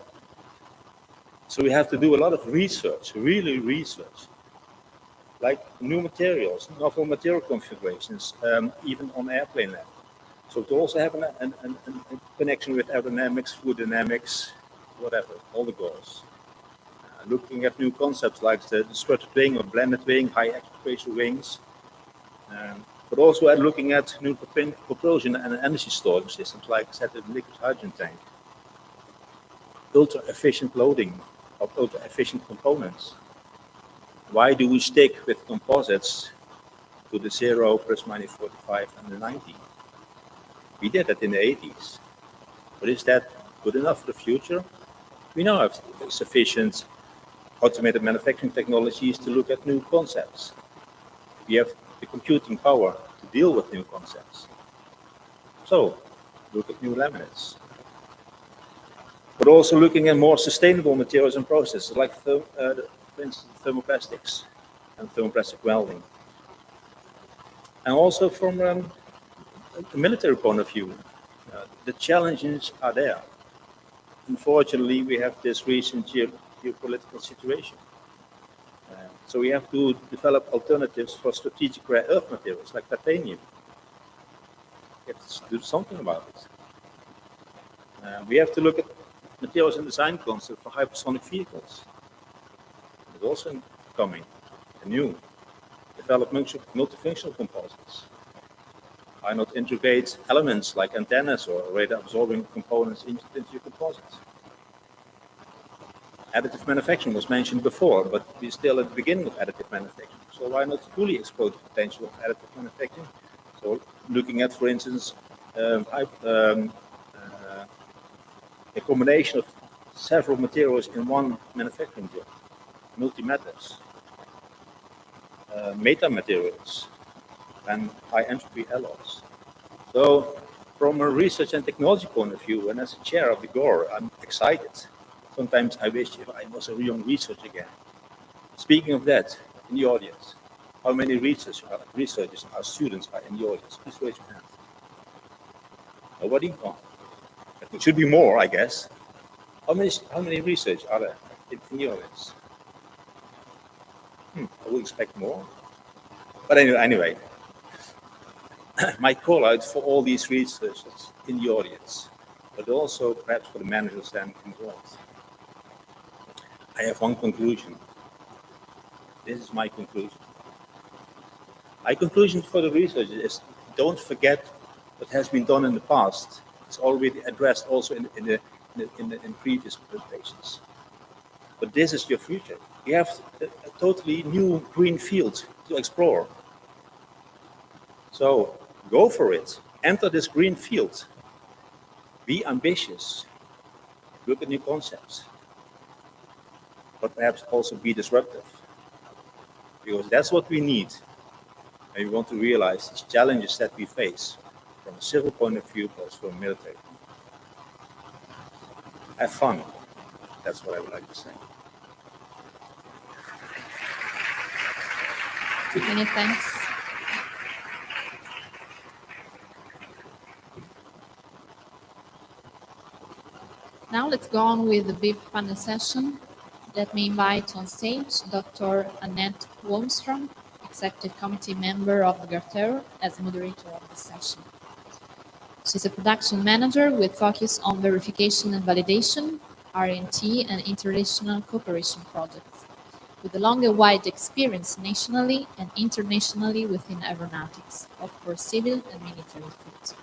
So we have to do a lot of research, really research, like new materials, novel material configurations, even on airplane level. So to also have a connection with aerodynamics, fluid dynamics, whatever, all the goals. Looking at new concepts like the strutted wing or blended wing, high aspect ratio wings, but also at looking at new propulsion and energy storage systems like set a liquid hydrogen tank, ultra efficient loading of ultra efficient components. Why do we stick with composites to the 0, plus minus 45, and the 90? We did that in the 80s. But is that good enough for the future? We now have sufficient automated manufacturing technologies to look at new concepts. We have the computing power to deal with new concepts. So, look at new laminates. But also looking at more sustainable materials and processes, like for instance, thermoplastics and thermoplastic welding. And also from a military point of view, the challenges are there. Unfortunately, we have this recent geopolitical situation. So we have to develop alternatives for strategic rare earth materials like titanium. We have to do something about it. We have to look at materials and design concept for hypersonic vehicles. It's also coming, new. Develop multifunctional composites. Why not integrate elements like antennas or radar absorbing components into your composites? Additive manufacturing was mentioned before, but we're still at the beginning of additive manufacturing. So why not fully exploit the potential of additive manufacturing? So looking at, for instance, a combination of several materials in one manufacturing job, multi-metals, metamaterials, and high entropy alloys. So from a research and technology point of view, and as a chair of the GOR, I'm excited. Sometimes I wish if I was a young researcher again. Speaking of that, in the audience, how many researchers are students are in the audience? Please raise your hand. Nobody? Oh. It should be more, I guess. How many research are there in the audience? I would expect more. But anyway, my call out for all these researchers in the audience, but also perhaps for the managers and involved. I have one conclusion. This is my conclusion. My conclusion for the researchers is don't forget what has been done in the past. It's already addressed also in previous presentations. But this is your future. You have a totally new green field to explore. So go for it. Enter this green field. Be ambitious. Look at new concepts. But perhaps also be disruptive. Because that's what we need. And we want to realize these challenges that we face from a civil point of view, but also from a military. Have fun. That's what I would like to say. Many thanks. Now let's go on with the big panel session. Let me invite on stage Dr. Annette Wahlström, Executive Committee member of the GARTEUR, as moderator of the session. She's a production manager with focus on verification and validation, R&T, and international cooperation projects, with a long and wide experience nationally and internationally within aeronautics, both for civil and military fleet.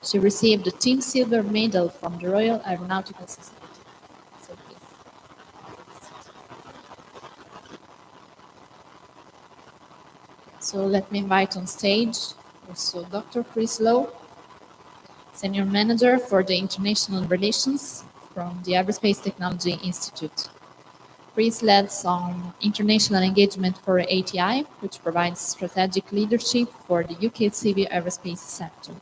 She received the Team Silver Medal from the Royal Aeronautical Society. So please. So let me invite on stage also Dr. Chris Lowe, Senior Manager for the International Relations from the Aerospace Technology Institute. Chris leads on international engagement for ATI, which provides strategic leadership for the UK civil aerospace sector.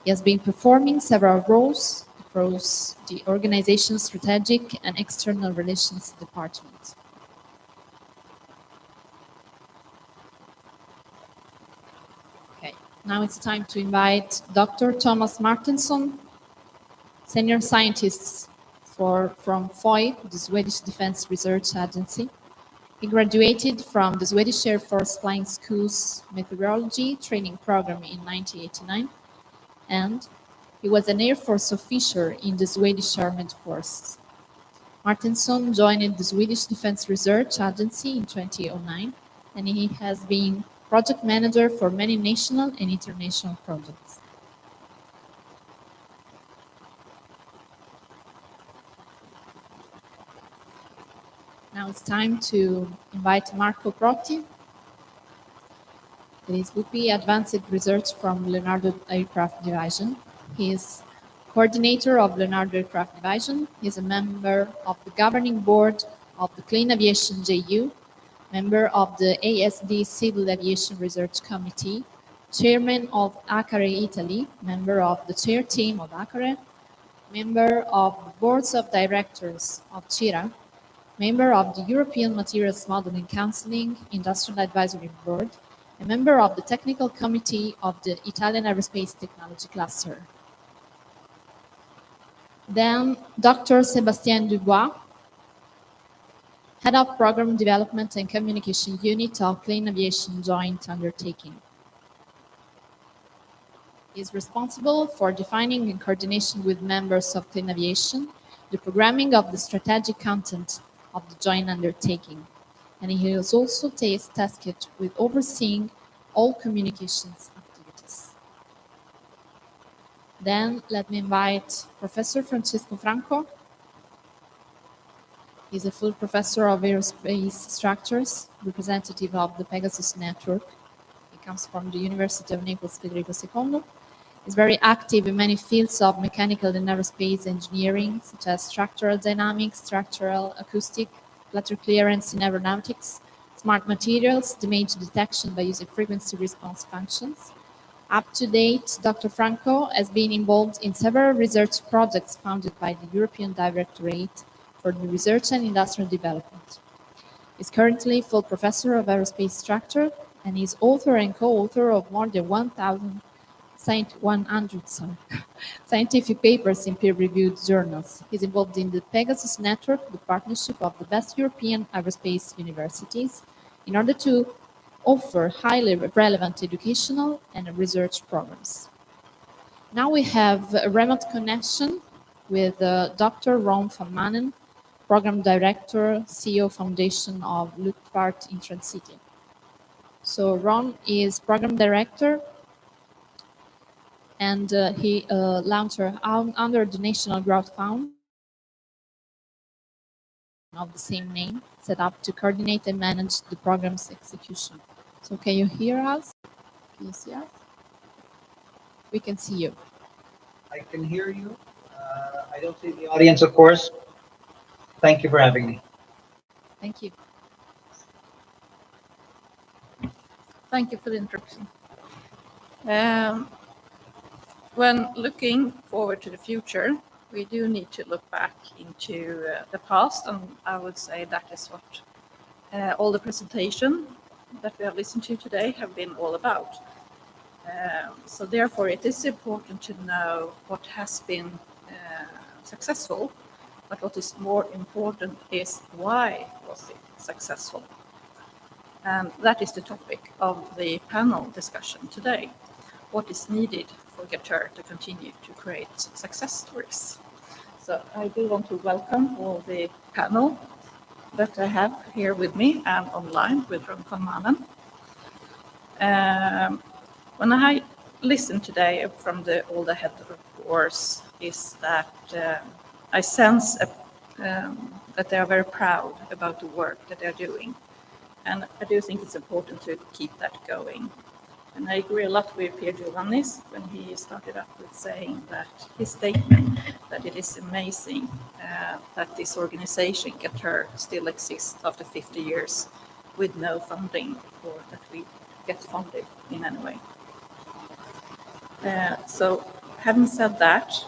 He has been performing several roles across the organization's strategic and external relations department. Okay, now it's time to invite Dr. Thomas Martinsson, Senior Scientist from FOI, the Swedish Defense Research Agency. He graduated from the Swedish Air Force Flying School's Meteorology Training Program in 1989, and he was an Air Force officer in the Swedish Armed Forces. Martinsson joined the Swedish Defense Research Agency in 2009, and he has been project manager for many national and international projects. Now it's time to invite Marco Protti. This would be advanced research from Leonardo Aircraft Division. He is coordinator of Leonardo Aircraft Division. He is a member of the governing board of the Clean Aviation JU, member of the ASD Civil Aviation Research Committee, chairman of ACARE Italy, member of the chair team of ACARE, member of the boards of directors of CIRA, member of the European Materials Modeling Counseling Industrial Advisory Board, a member of the Technical Committee of the Italian Aerospace Technology Cluster. Then Dr. Sébastien Dubois, Head of Program Development and Communication Unit of Clean Aviation Joint Undertaking. He is responsible for defining in coordination with members of Clean Aviation the programming of the strategic content of the joint undertaking, and he is also tasked with overseeing all communications activities. Then let me invite Professor Francesco Franco. He's a full professor of aerospace structures, representative of the Pegasus network. He comes from the University of Naples Federico II. He's very active in many fields of mechanical and aerospace engineering, such as structural dynamics, structural acoustic, platter clearance in aeronautics, smart materials, damage detection by using frequency response functions, Up to date, Dr. Franco has been involved in several research projects funded by the European Directorate for the Research and Industrial Development. He's currently full professor of aerospace structure and is author and co-author of more than 100 scientific papers in peer-reviewed journals. He's involved in the Pegasus Network, the partnership of the best European aerospace universities, in order to offer highly relevant educational and research programs. Now we have a remote connection with Dr. Ron van Manen, Program Director, CEO Foundation of Luchtvaart in Transcity. So Ron is Program Director, and he launched under the National Growth Fund of the same name, set up to coordinate and manage the program's execution. So can you hear us? Can you see us? We can see you. I can hear you. I don't see the audience, of course. Thank you for having me. Thank you. Thank you for the introduction. When looking forward to the future, we do need to look back into the past, and I would say that is what all the presentation that we have listened to today have been all about. So therefore, it is important to know what has been successful, but what is more important is why was it successful? And that is the topic of the panel discussion today. What is needed for GARTEUR to continue to create success stories? So I do want to welcome all the panel that I have here with me and online with Ron van Manen. When I listen today from all the head reports, is that I sense that they are very proud about the work that they're doing. And I do think it's important to keep that going. And I agree a lot with Piergiovanni when he started up with saying that his statement that it is amazing that this organization, GARTEUR, still exists after 50 years with no funding, or that we get funded in any way. So having said that,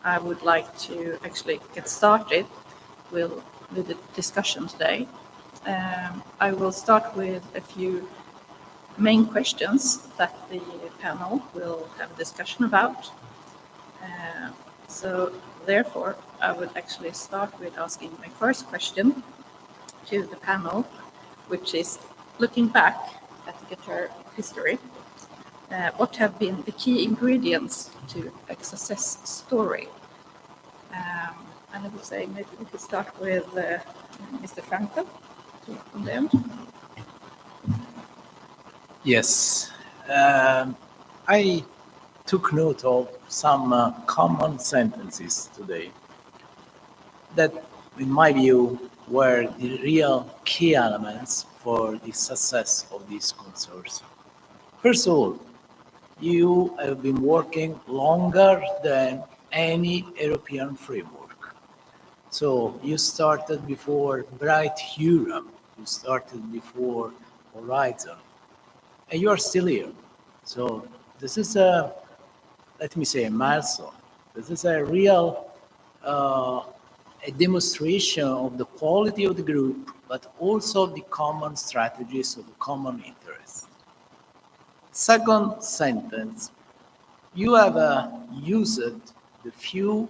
I would like to actually get started with the discussion today. I will start with a few main questions that the panel will have a discussion about. So therefore, I would actually start with asking my first question to the panel, which is looking back at the GARTEUR history. What have been the key ingredients to a success story? And I would say maybe we could start with Mr. Franco from the end. Yes, I took note of some common sentences today that, in my view, were the real key elements for the success of this consortium. First of all, you have been working longer than any European framework. So you started before Bright Europe, you started before Horizon, and you are still here. So this is a, let me say, a milestone. This is a real a demonstration of the quality of the group, but also the common strategies of the common interests. Second sentence, you have used the few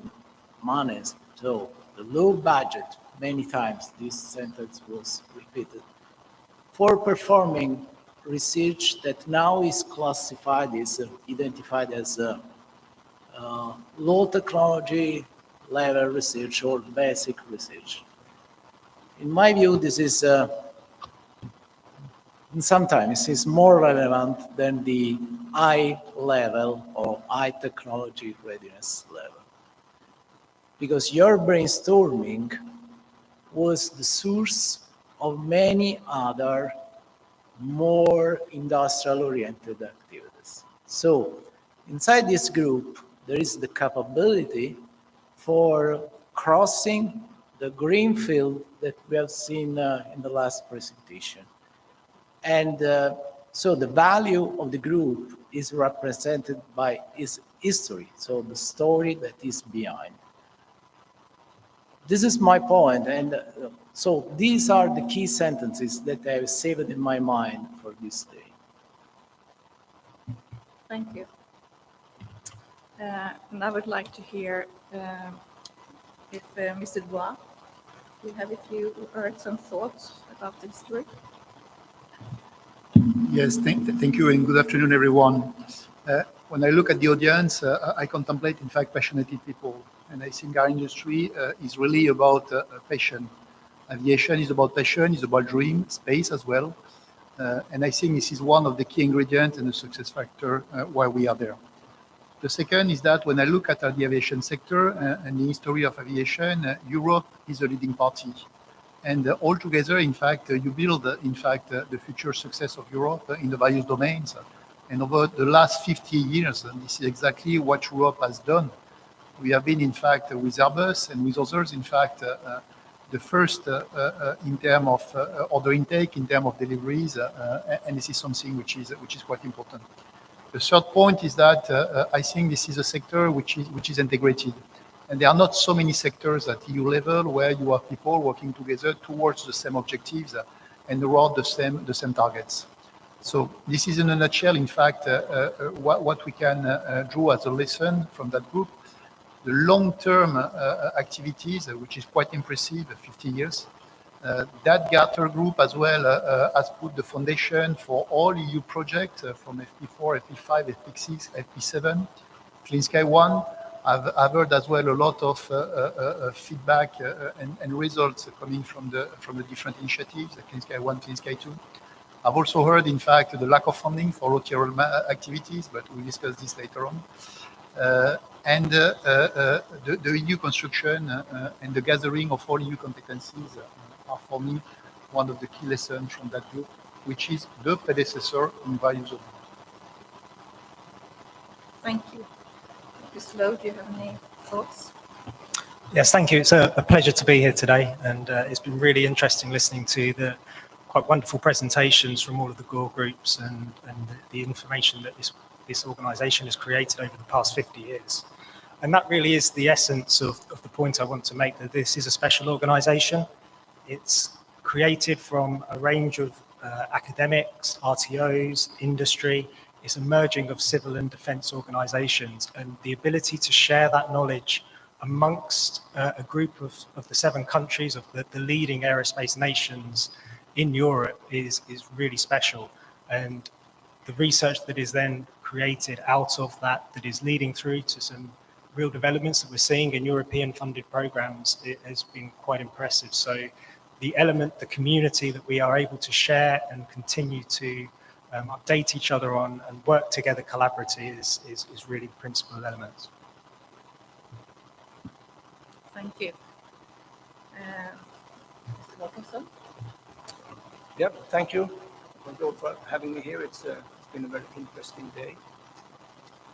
monies, so the low budget, many times this sentence was repeated, for performing research that now is classified, is identified as low technology level research or basic research. In my view, this is sometimes is more relevant than the high level or high technology readiness level. Because your brainstorming was the source of many other more industrial-oriented activities. So inside this group, there is the capability for crossing the green field that we have seen in the last presentation. And so the value of the group is represented by its history, so the story that is behind. This is my point, and so these are the key sentences that I have saved in my mind for this day. Thank you. And I would like to hear if Mr. Dubois, you have a few words and thoughts about the history. Yes, thank you, and good afternoon, everyone. When I look at the audience, I contemplate, in fact, passionate people. And I think our industry is really about passion. Aviation is about passion, it's about dream, space as well. And I think this is one of the key ingredients and the success factor why we are there. The second is that when I look at the aviation sector and the history of aviation, Europe is a leading party. And altogether, in fact, you build, in fact, the future success of Europe in the various domains. And over the last 50 years, and this is exactly what Europe has done. We have been, in fact, with Airbus and with others, in fact, the first in terms of order intake, in terms of deliveries, and this is something which is quite important. The third point is that I think this is a sector which is integrated. And there are not so many sectors at EU level where you have people working together towards the same objectives and around the same targets. So this is in a nutshell, in fact, what we can draw as a lesson from that group. The long-term activities, which is quite impressive, 50 years. That GARTEUR group as well has put the foundation for all EU projects from FP4, FP5, FP6, FP7, Clean Sky 1. I've heard as well a lot of feedback and results coming from the different initiatives, Clean Sky 1, Clean Sky 2. I've also heard, in fact, the lack of funding for lateral activities, but we'll discuss this later on. And the EU construction and the gathering of all EU competencies are, for me, one of the key lessons from that group, which is the predecessor in various of them. Thank you. Mr. Lowe, do you have any thoughts? Yes, thank you. It's a pleasure to be here today, and it's been really interesting listening to the quite wonderful presentations from all of the GOR groups and the information that this organisation has created over the past 50 years. And that really is the essence of the point I want to make, that this is a special organisation. It's created from a range of academics, RTOs, industry. It's a merging of civil and defence organisations, and the ability to share that knowledge amongst a group of the 7 countries of the leading aerospace nations in Europe is really special. And the research that is then created out of that is leading through to some real developments that we're seeing in European funded programs, it has been quite impressive. So the element, the community that we are able to share and continue to update each other on and work together collaboratively is really principal elements. Thank you. Mr. Walkerson? Yep, thank you for having me here. It's been a very interesting day.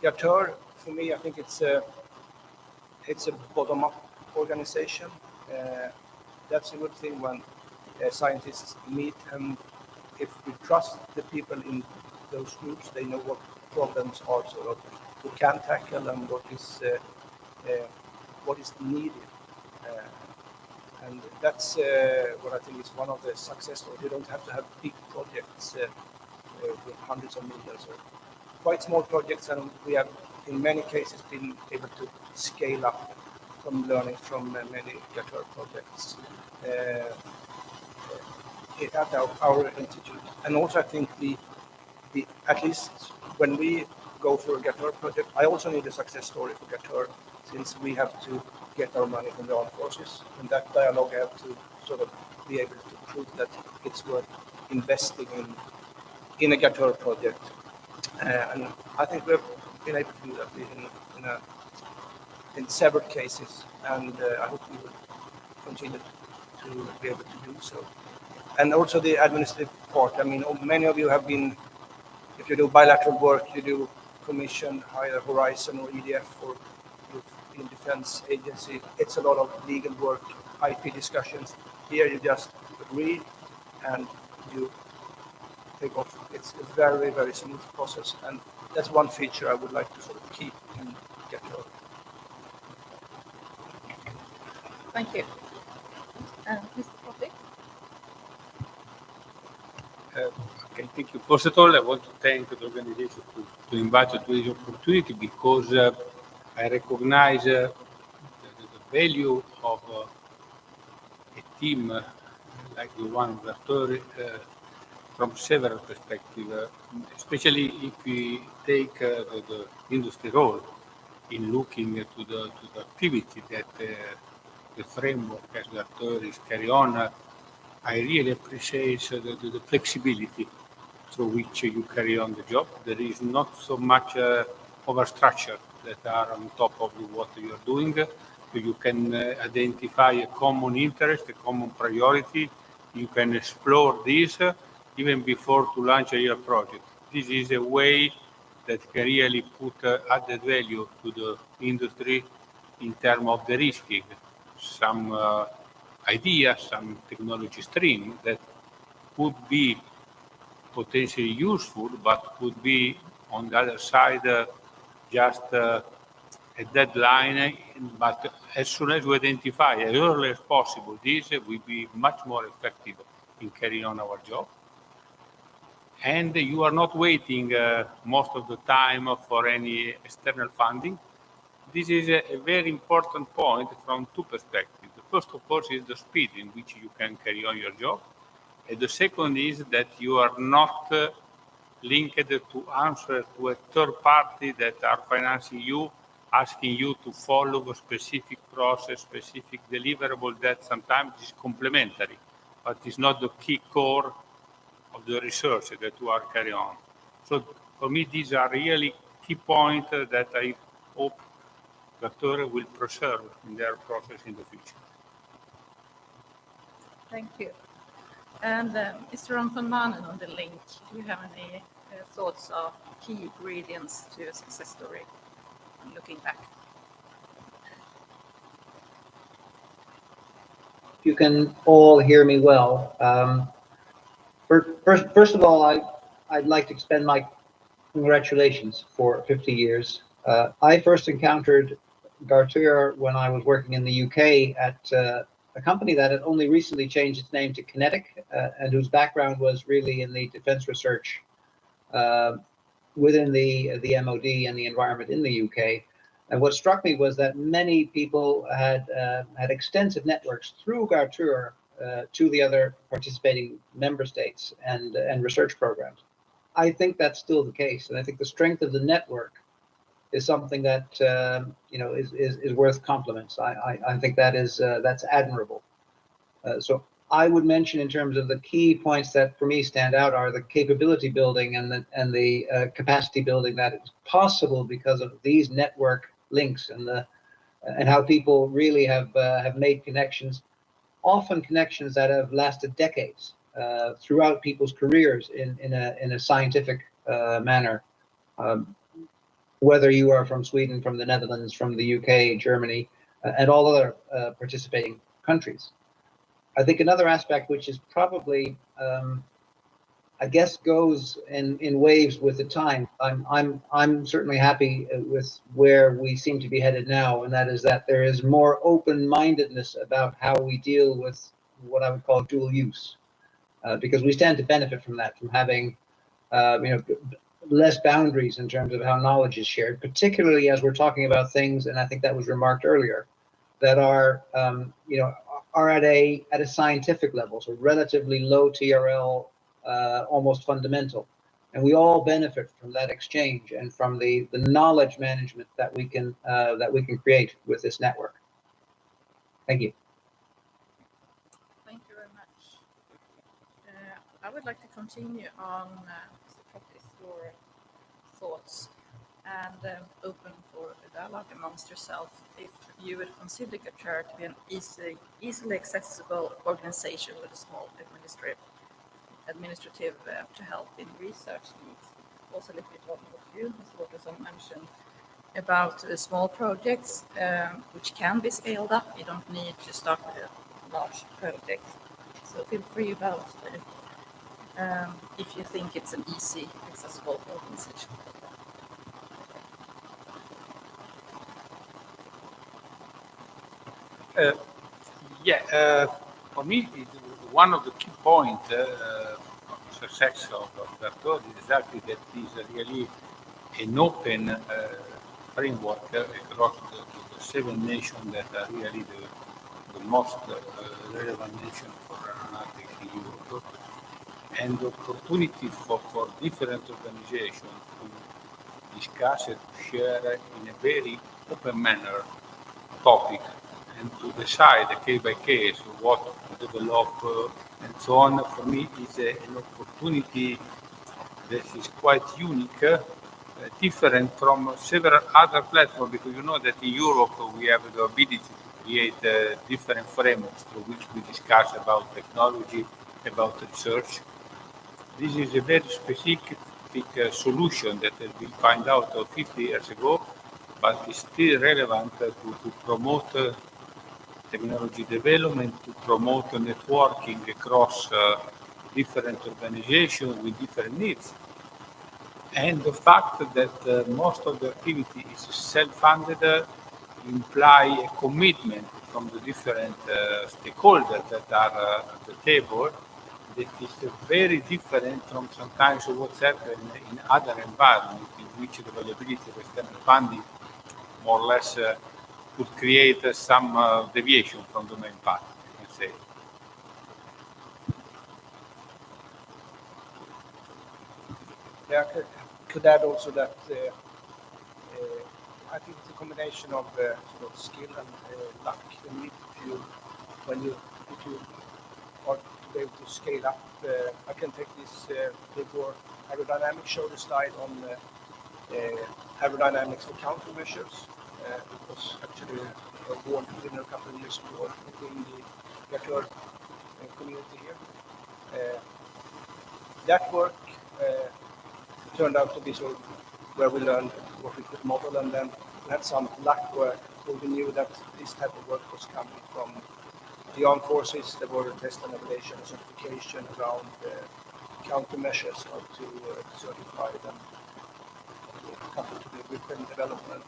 GARTEUR, for me, I think it's a bottom-up organization. That's a good thing when scientists meet, and if we trust the people in those groups, they know what problems are sort of we can tackle and what is needed. And that's what I think is one of the success stories. You don't have to have big projects with hundreds of millions, or quite small projects, and we have in many cases been able to scale up from learning from many GARTEUR projects at our institute. And also I think the at least when we go through a GARTEUR project, I also need a success story for GARTEUR, since we have to get our money from the armed forces, and that dialogue have to sort of be able to prove that it's worth investing in a GARTEUR project. And I think we've been able to do that in several cases, and I hope we will continue to be able to do so. And also the administrative part. I mean, many of you have been, if you do bilateral work, you do commission, either Horizon or EDF or in defense agency. It's a lot of legal work, IP discussions. Here you just read and you take off. It's a very, very smooth process. And that's one feature I would like to sort of keep in GARTEUR. Thank you. Mr. Profit? Okay, thank you. First of all, I want to thank the organization to invite us to this opportunity because I recognize the value of a team like the one of GARTEUR from several perspectives, especially if we take the industry role in looking to the activity that the framework as GARTEUR is carry on. I really appreciate the flexibility through which you carry on the job. There is not so much overstructure that are on top of what you are doing. You can identify a common interest, a common priority. You can explore this even before to launch a real project. This is a way that can really put added value to the industry in terms of the risking. Some idea, some technology stream that could be potentially useful, but could be on the other side just a deadline. But as soon as we identify as early as possible, this will be much more effective in carrying on our job. And you are not waiting most of the time for any external funding. This is a very important point from two perspectives. The first, of course, is the speed in which you can carry on your job. And the second is that you are not linked to answer to a third party that are financing you, asking you to follow a specific process, specific deliverable that sometimes is complementary, but is not the key core of the research that you are carrying on. So for me, these are really key points that I hope GARTEUR will preserve in their process in the future. Thank you. And Mr. Ronfenmannen on the link, do you have any thoughts of key ingredients to a success story looking back? You can all hear me well. First of all, I'd like to extend my congratulations for 50 years. I first encountered GARTEUR when I was working in the UK at a company that had only recently changed its name to Kinetic, and whose background was really in the defense research within the MOD and the environment in the UK. And what struck me was that many people had extensive networks through GARTEUR to the other participating member states and research programs. I think that's still the case, and I think the strength of the network is something that is worth compliments. I think that's admirable. So I would mention in terms of the key points that for me stand out are the capability building and the capacity building that is possible because of these network links and how people really have made connections, often connections that have lasted decades throughout people's careers in a scientific manner. Whether you are from Sweden, from the Netherlands, from the UK, Germany, and all other participating countries. I think another aspect which is probably, I guess, goes in waves with the time. I'm certainly happy with where we seem to be headed now, and that is that there is more open-mindedness about how we deal with what I would call dual use, because we stand to benefit from that, from having, less boundaries in terms of how knowledge is shared, particularly as we're talking about things, and I think that was remarked earlier, that are at a scientific level, so relatively low TRL, almost fundamental, and we all benefit from that exchange and from the knowledge management that we can create with this network. Thank you. Thank you very much. I would like to continue on your thoughts and open for a dialogue amongst yourself. If you would consider GARTEUR to be an easily accessible organization with a small administrative to help in research needs. Also a little bit on what you, Mr. Wahlström, mentioned about small projects which can be scaled up. You don't need to start with a large project. So feel free about if you think it's an easy, accessible organization. For me, one of the key points of success of GARTEUR is exactly that it is really an open framework across the 7 nations that are really the most relevant nation for aeronautics in Europe, and the opportunity for different organizations to discuss and to share in a very open manner topic and to decide case by case what to develop and so on. For me, is an opportunity that is quite unique, different from several other platforms, because you know that in Europe we have the ability to create different frameworks through which we discuss about technology, about research. This is a very specific solution that has been found out 50 years ago, but is still relevant to promote technology development, to promote networking across different organizations with different needs. And the fact that most of the activity is self-funded imply a commitment from the different stakeholders that are at the table that is very different from sometimes what's happened in other environments in which the availability of external funding more or less could create some deviation from the main path, I can say. Yeah, I could add also that I think it's a combination of sort of skill and luck. When you are to be able to scale up, I can take this before aerodynamics. Show the slide on aerodynamics for countermeasures. It was actually a award winner a couple of years ago within the GARTEUR community here. That work turned out to be sort of where we learned what we could model, and then we had some luck where we knew that this type of work was coming from the armed forces. There were test and evaluation and certification around countermeasures, how to certify them, coupled to the equipment development.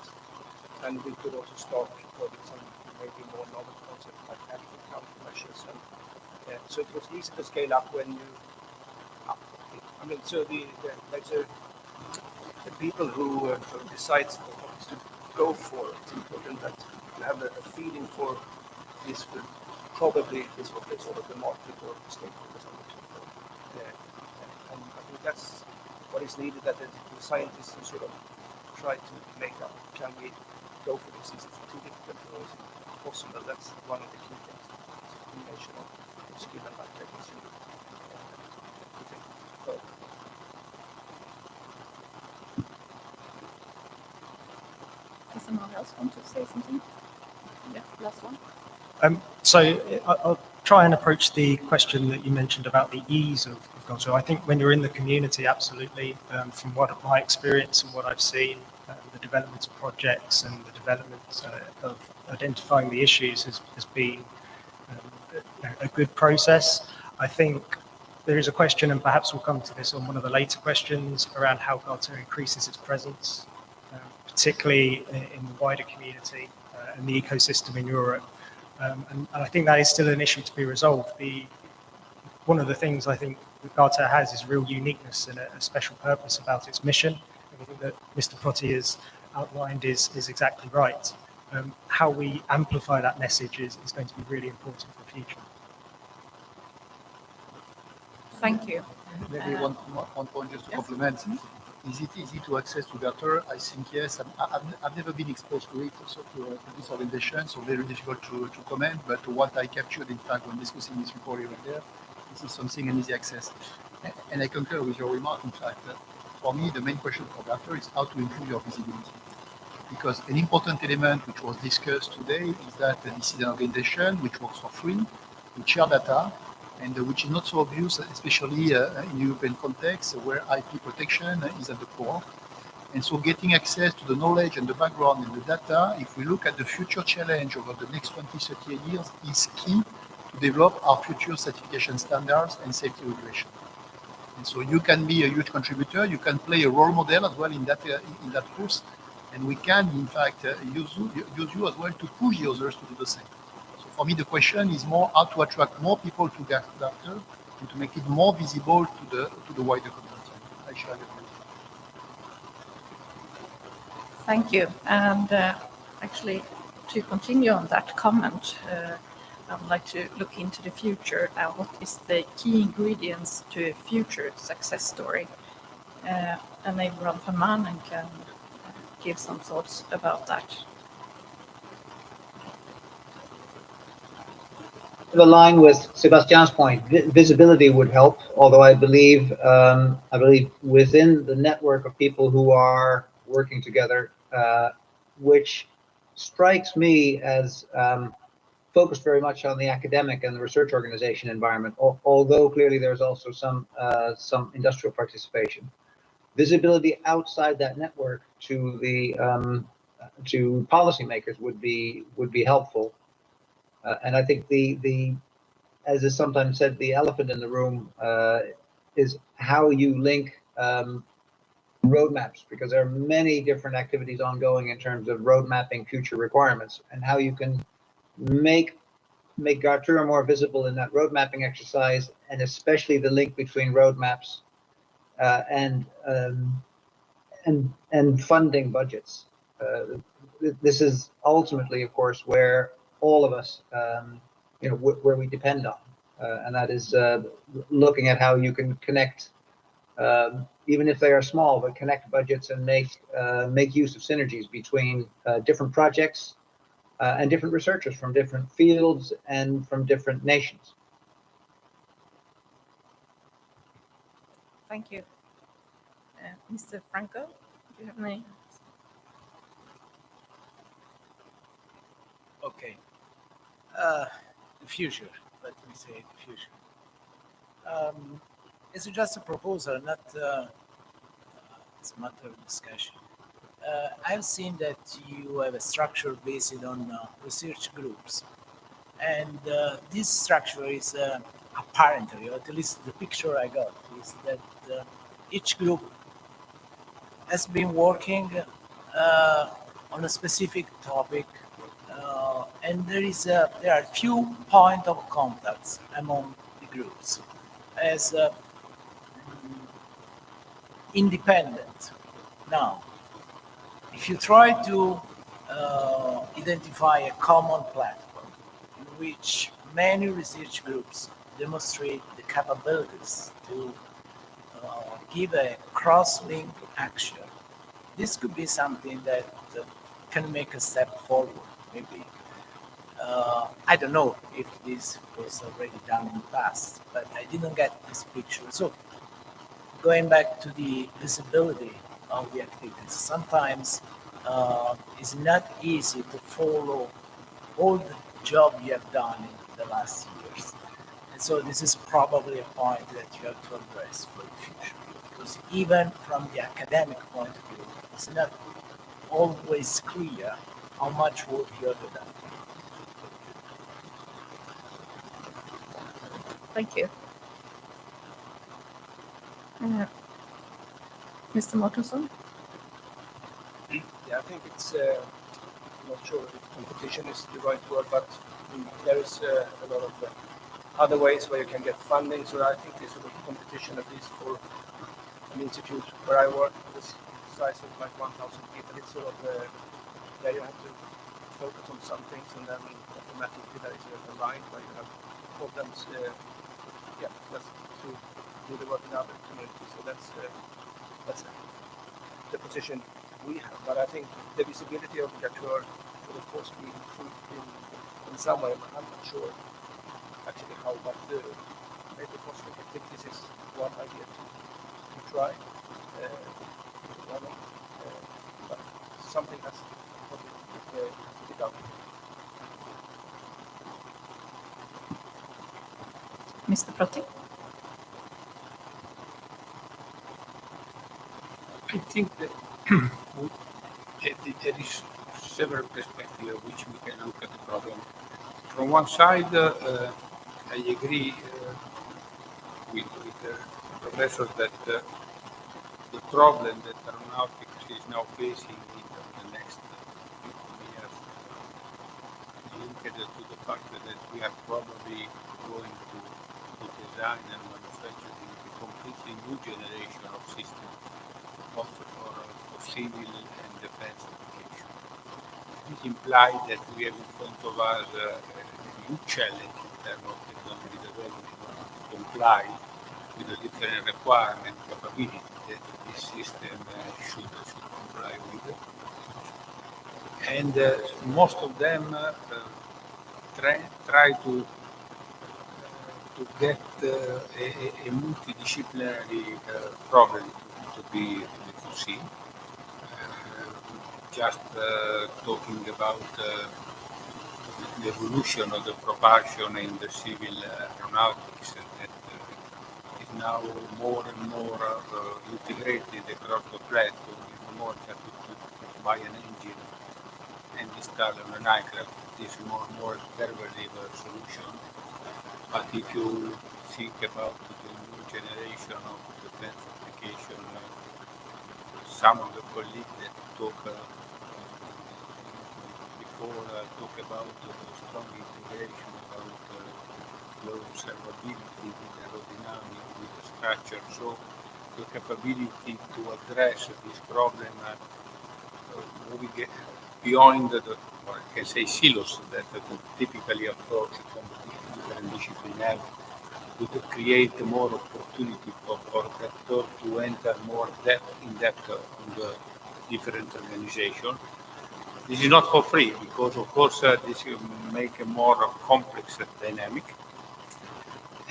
And we could also start with some maybe more novel concepts like active countermeasures. And so it was easy to scale up when you, I mean, so the people who decide to go for it, it's important that you have a feeling for this will probably is what they sort of the market or the stakeholders are looking for. And I think that's what is needed, that the scientists sort of try to make up, can we go for this? Is it too difficult or is it possible? That's one of the key things. It's a combination of skill and luck, I guess. Does someone else want to say something? Yeah, last one. So I'll try and approach the question that you mentioned about the ease of GARTEUR. I think when you're in the community, absolutely, from what my experience and what I've seen, the development of projects and the development of identifying the issues has been a good process. I think there is a question, and perhaps we'll come to this on one of the later questions, around how GARTEUR increases its presence, particularly in the wider community and the ecosystem in Europe. And I think that is still an issue to be resolved. One of the things I think that GARTEUR has is real uniqueness and a special purpose about its mission. Everything that Mr. Protti has outlined is exactly right. How we amplify that message is going to be really important for the future. Thank you. Maybe one point just to complement. Is it easy to access to GARTEUR? I think yes. I've never been exposed to it, also to this organization, so very difficult to comment. But what I captured, in fact, when discussing this report here and there, this is something an easy access. And I concur with your remark, in fact, that for me, the main question for GARTEUR is how to improve your visibility. Because an important element which was discussed today is that this is an organization which works for free, which share data, and which is not so obvious, especially in European context, where IP protection is at the core. And so getting access to the knowledge and the background and the data, if we look at the future challenge over the next 20, 30 years, is key to develop our future certification standards and safety regulation. And so you can be a huge contributor, you can play a role model as well in that course, and we can, in fact, use you as well to push the others to do the same. for me, the question is more how to attract more people to GARTEUR and to make it more visible to the wider community. I share your view. Thank you. And actually, to continue on that comment, I would like to look into the future. What is the key ingredients to a future success story? And maybe Rolf and Mannen can give some thoughts about that. Align with Sebastian's point, visibility would help. Although I believe within the network of people who are working together, which strikes me as focused very much on the academic and the research organization environment. Although clearly there's also some industrial participation. Visibility outside that network to the to policymakers would be helpful. And I think as is sometimes said, the elephant in the room is how you link roadmaps, because there are many different activities ongoing in terms of road mapping future requirements, and how you can make GARTEUR more visible in that road mapping exercise, and especially the link between roadmaps and funding budgets. This is ultimately, of course, where all of us, where we depend on, and that is looking at how you can connect, even if they are small, but connect budgets and make use of synergies between different projects and different researchers from different fields and from different nations. Thank you. Mr. Franco, do you have any? Okay. The future, let me say the future. It's just a proposal, not it's a matter of discussion. I've seen that you have a structure based on research groups, and this structure is apparently, or at least the picture I got, is that each group has been working on a specific topic, and there are few points of contacts among the groups as independent. Now, if you try to identify a common platform in which many research groups demonstrate the capabilities to give a cross-link action, this could be something that can make a step forward, maybe. I don't know if this was already done in the past, but I didn't get this picture. So, going back to the visibility of the activities, sometimes it's not easy to follow all the job you have done in the last years. And so this is probably a point that you have to address for the future. Because even from the academic point of view, it's not always clear how much work you have done. Thank you. Mr. Mårtensson? Yeah, I think it's, I'm not sure if competition is the right word, but there is a lot of other ways where you can get funding. So I think this sort of competition, at least for an institute where I work, this size of like 1,000 people, it's sort of where you have to focus on some things, and then automatically there is a line where you have problems. Just to do the work in other communities. So that's the position we have. But I think the visibility of GARTEUR will of course be improved in some way. I'm not sure actually how, but maybe cosmic activities is one idea to try. But something has to be done. Mr. Protti? I think that there is several perspectives which we can look at the problem. From one side, I agree with the professor that the problem that aeronautics is now facing in the next 50 years linked to the fact that we are probably going to design and manufacture a completely new generation of systems of civil and defense application. This implies that we have in front of us a huge challenge in terms of technology development to comply with the different requirements, capabilities that this system should comply with. And most of them try to get a multidisciplinary problem to be foreseen. Just talking about the evolution of the propulsion in the civil aeronautics that is now more and more integrated across the platform. It's more just to buy an engine and install on an aircraft. This is more and more conservative solution. But if you think about the new generation of defense application, some of the colleagues that talk before talk about the strong integration, about low observability with aerodynamics, with the structure. So the capability to address this problem moving beyond the, or I can say, silos that typically approach different disciplines would create more opportunity for Garteuр to enter more in depth on the different organizations. This is not for free because, of course, this will make a more complex dynamic.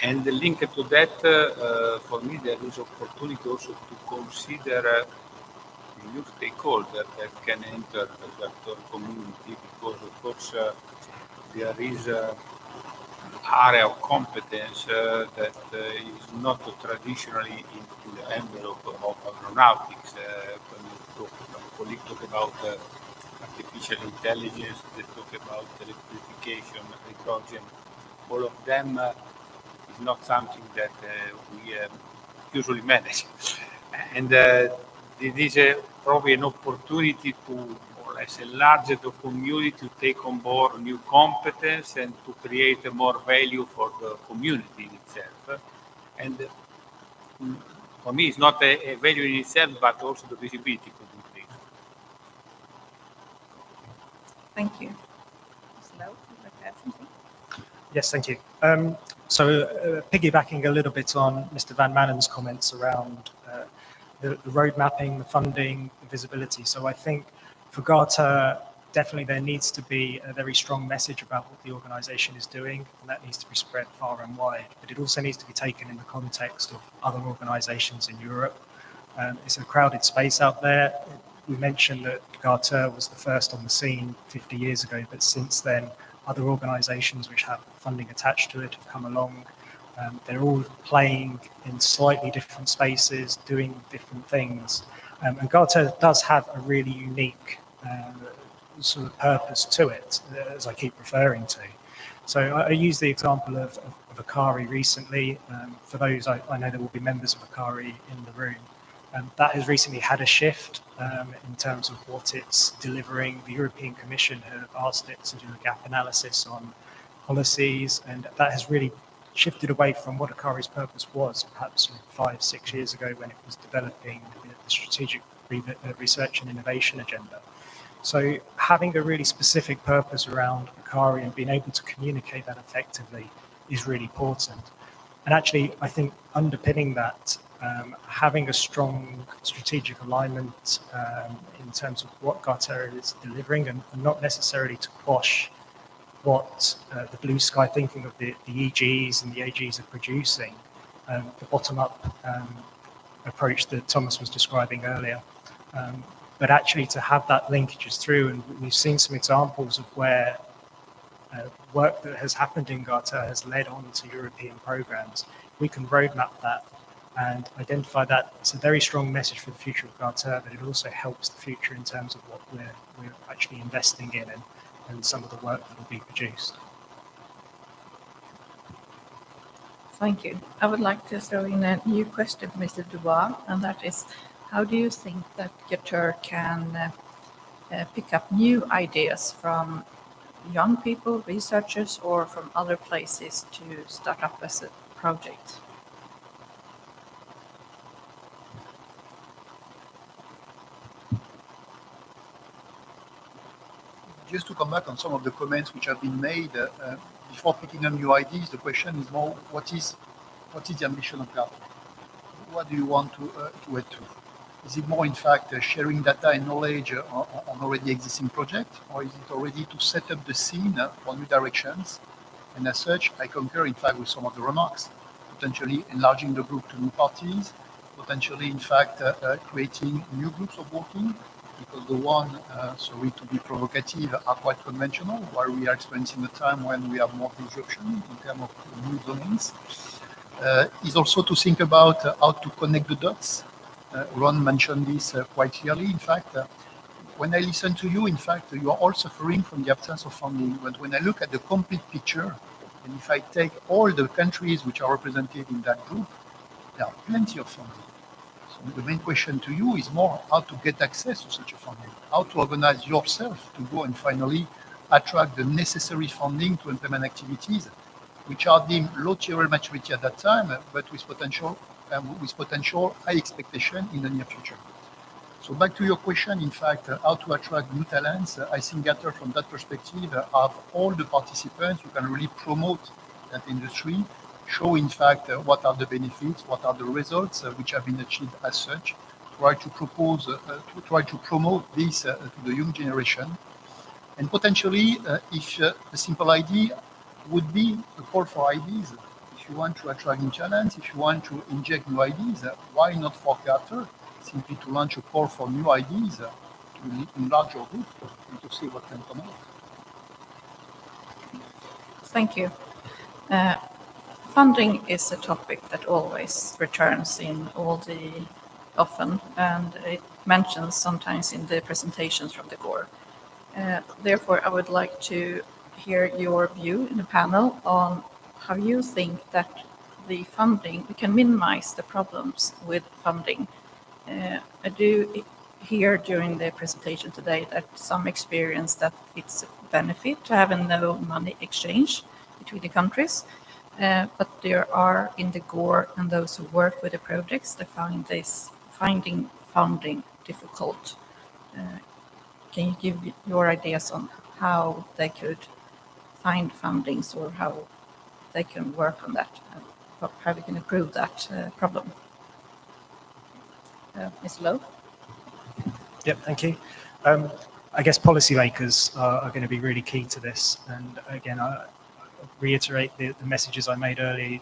And linked to that, for me, there is opportunity also to consider new stakeholders that can enter the Garteuр community because, of course, there is an area of competence that is not traditionally in the envelope of aeronautics. When colleagues talk about artificial intelligence, they talk about electrification, hydrogen, all of them is not something that we usually manage. And it is probably an opportunity to more or less enlarge the community to take on board new competence and to create more value for the community in itself. And for me, it's not a value in itself, but also the visibility could increase. Thank you. Slow, would like to add something? Yes, thank you. So piggybacking a little bit on Mr. Van Manen's comments around the road mapping, the funding, the visibility. So I think for Garteuр, definitely there needs to be a very strong message about what the organization is doing, and that needs to be spread far and wide. But it also needs to be taken in the context of other organizations in Europe. It's a crowded space out there. We mentioned that Garteur was the first on the scene 50 years ago, but since then, other organizations which have funding attached to it have come along. They're all playing in slightly different spaces, doing different things. And Garteur does have a really unique sort of purpose to it, as I keep referring to. So I use the example of Akari recently. For those, I know there will be members of Akari in the room. That has recently had a shift in terms of what it's delivering. The European Commission have asked it to do a gap analysis on policies, and that has really shifted away from what Akari's purpose was, perhaps 5-6 years ago when it was developing the strategic research and innovation agenda. So having a really specific purpose around Akari and being able to communicate that effectively is really important. And actually, I think underpinning that, having a strong strategic alignment in terms of what Garteur is delivering and not necessarily to quash what the blue sky thinking of the EGs and the AGs are producing, the bottom-up approach that Thomas was describing earlier. But actually to have that linkages through, and we've seen some examples of where work that has happened in Garteur has led on to European programs. We can roadmap that and identify that. It's a very strong message for the future of Garteur, but it also helps the future in terms of what we're actually investing in and some of the work that will be produced. Thank you. I would like to throw in a new question for Mr. Dubois, and that is, how do you think that Garteur can pick up new ideas from young people, researchers, or from other places to start up as a project? Just to come back on some of the comments which have been made, before picking up new ideas, the question is more, what is the ambition of GARTEUR? What do you want to head to? Is it more, in fact, sharing data and knowledge on already existing projects, or is it already to set up the scene for new directions? And as such, I concur, in fact, with some of the remarks, potentially enlarging the group to new parties, potentially, in fact, creating new groups of working, because the one, sorry to be provocative, are quite conventional, while we are experiencing a time when we have more disruption in terms of new domains. Is also to think about how to connect the dots. Ron mentioned this quite clearly. In fact, when I listen to you, in fact, you are all suffering from the absence of funding. But when I look at the complete picture, and if I take all the countries which are represented in that group, there are plenty of funding. So the main question to you is more how to get access to such a funding, how to organize yourself to go and finally attract the necessary funding to implement activities which are deemed low theoretical maturity at that time, but with potential high expectation in the near future. So back to your question, in fact, how to attract new talents, I think GARTEUR from that perspective have all the participants who can really promote that industry, show in fact what are the benefits, what are the results which have been achieved as such, try to propose, try to promote this to the young generation. And potentially, if a simple idea would be a call for ideas. If you want to attract new talents, if you want to inject new ideas, why not for GARTEUR? Simply to launch a call for new ideas, to enlarge your group, and to see what can come out. Thank you. Funding is a topic that always returns in all the often, and it mentions sometimes in the presentations from the GOR. Therefore, I would like to hear your view in the panel on how you think that the funding, we can minimize the problems with funding. I do hear during the presentation today that some experience that it's a benefit to have a no money exchange between the countries, but there are in the GOR and those who work with the projects, they find this finding funding difficult. Can you give your ideas on how they could find fundings or how they can work on that, how we can improve that problem? Mr. Lowe? Yep, thank you. I guess policymakers are going to be really key to this. And again, I reiterate the messages I made earlier.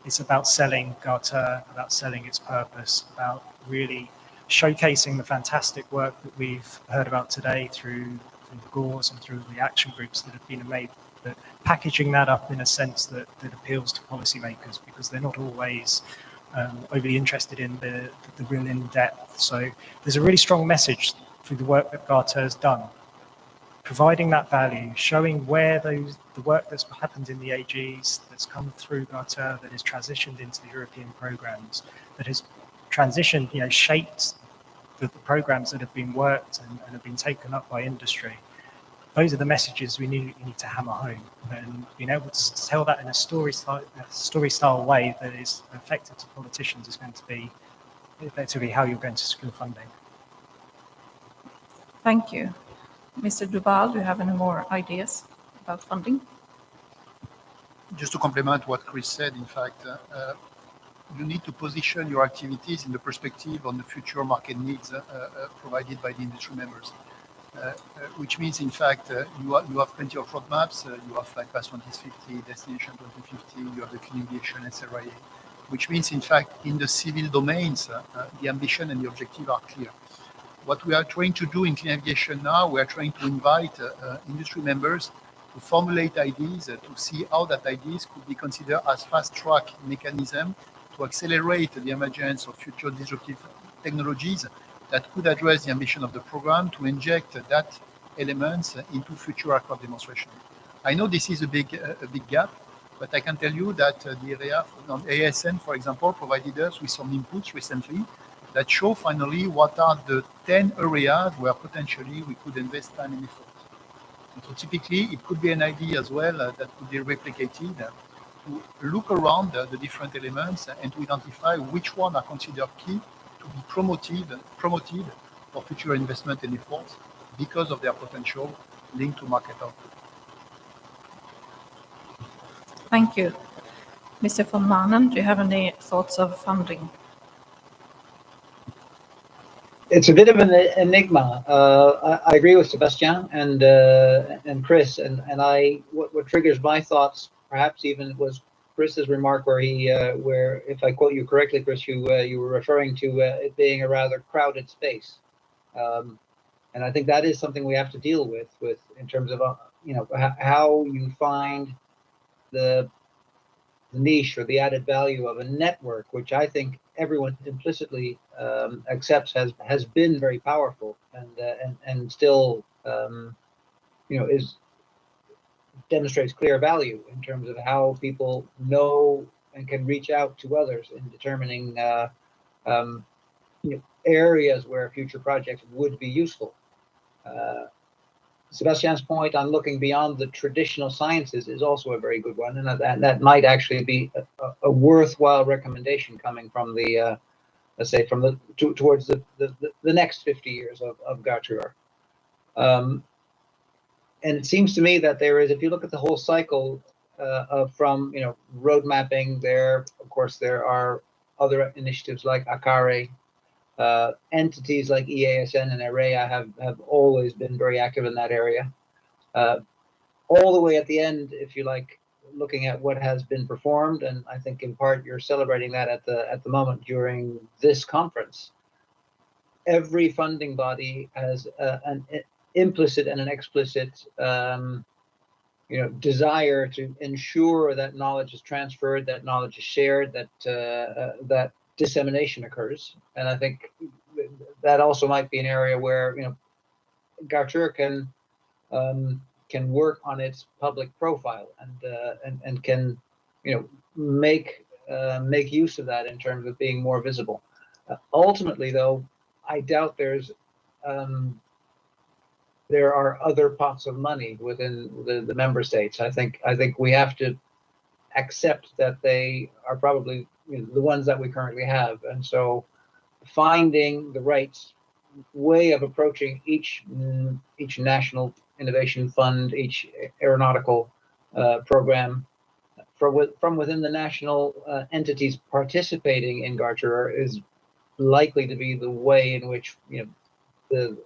It's about selling GARTEUR, about selling its purpose, about really showcasing the fantastic work that we've heard about today through the GORs and through the action groups that have been made, but packaging that up in a sense that appeals to policymakers, because they're not always overly interested in the real in-depth. So there's a really strong message through the work that GARTEUR has done, providing that value, showing where the work that's happened in the AGs, that's come through GARTEUR, that has transitioned into the European programs, that has transitioned, shaped the programs that have been worked and have been taken up by industry. Those are the messages we need to hammer home, and being able to tell that in a story style way that is effective to politicians is going to be effectively how you're going to secure funding. Thank you. Mr. Duval, do you have any more ideas about funding? Just to complement what Chris said, in fact, you need to position your activities in the perspective on the future market needs provided by the industry members. Which means, in fact, you have plenty of roadmaps. You have like Pass 2050, Destination 2050, you have the clean aviation and CIRA, which means, in fact, in the civil domains, the ambition and the objective are clear. What we are trying to do in clean aviation now, we are trying to invite industry members to formulate ideas, to see how that ideas could be considered as fast-track mechanism to accelerate the emergence of future disruptive technologies that could address the ambition of the program to inject that elements into future aircraft demonstration. I know this is a big gap, but I can tell you that the area on ASN, for example, provided us with some inputs recently that show finally what are the 10 areas where potentially we could invest time and effort. So typically, it could be an idea as well that could be replicated to look around the different elements and to identify which one are considered key to be promoted for future investment and efforts because of their potential linked to market output. Thank you. Mr. von Manen, do you have any thoughts of funding? It's a bit of an enigma. I agree with Sebastian and Chris, and what triggers my thoughts perhaps even was Chris's remark where if I quote you correctly, Chris, you were referring to it being a rather crowded space, and I think that is something we have to deal with in terms of how you find the niche or the added value of a network, which I think everyone implicitly accepts has been very powerful and still demonstrates clear value in terms of how people know and can reach out to others in determining areas where future projects would be useful. Sebastian's point on looking beyond the traditional sciences is also a very good one, and that might actually be a worthwhile recommendation coming from the, let's say, towards the next 50 years of GARTEUR. And it seems to me that there is, if you look at the whole cycle from road mapping, of course there are other initiatives like ACARE. Entities like EASN and AREA have always been very active in that area. All the way at the end, if you like, looking at what has been performed, and I think in part you're celebrating that at the moment during this conference. Every funding body has an implicit and an explicit desire to ensure that knowledge is transferred, that knowledge is shared, that dissemination occurs. And I think that also might be an area where GARTEUR can work on its public profile and can make use of that in terms of being more visible. Ultimately, though, I doubt there are other pots of money within the member states. I think we have to accept that they are probably the ones that we currently have, and so finding the right way of approaching each national innovation fund, each aeronautical program from within the national entities participating in GARTEUR is likely to be the way in which the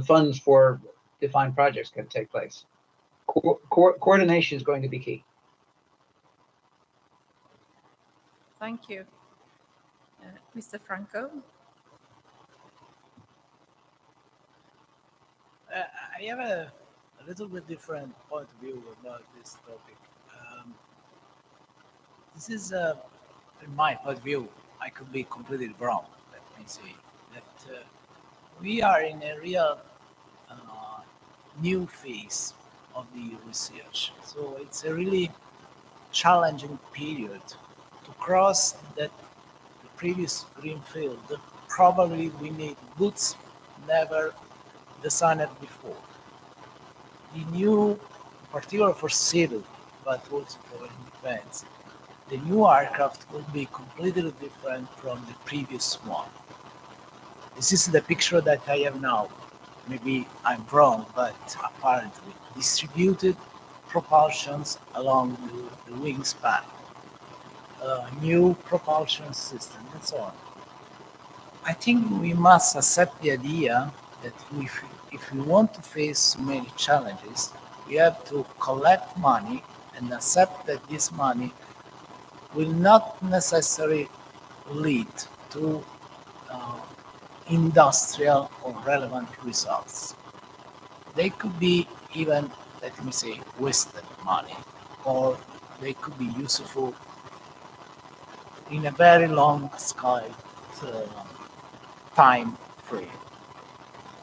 funds for defined projects can take place. Coordination is going to be key. Thank you. Mr. Franco? I have a little bit different point of view about this topic. This is, in my point of view, I could be completely wrong, let me say, that we are in a real new phase of the research. So it's a really challenging period. To cross that the previous green field, probably we need boots never designed before. The new, particularly for civil, but also for defense, the new aircraft will be completely different from the previous one. This is the picture that I have now. Maybe I'm wrong, but apparently distributed propulsions along the wingspan. New propulsion system and so on. I think we must accept the idea that if we want to face so many challenges, we have to collect money and accept that this money will not necessarily lead to industrial or relevant results. They could be even, let me say, wasted money, or they could be useful in a very long scale time frame.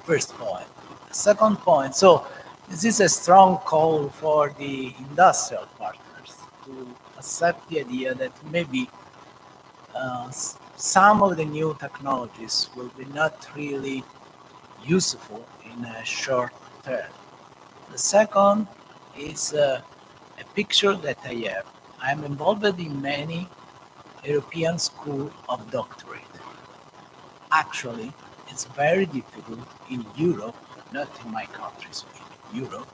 First point. Second point, so this is a strong call for the industrial partners to accept the idea that maybe some of the new technologies will be not really useful in a short term. The second is a picture that I have. I'm involved in many European School of Doctorate. Actually, it's very difficult in Europe, not in my countries, in Europe,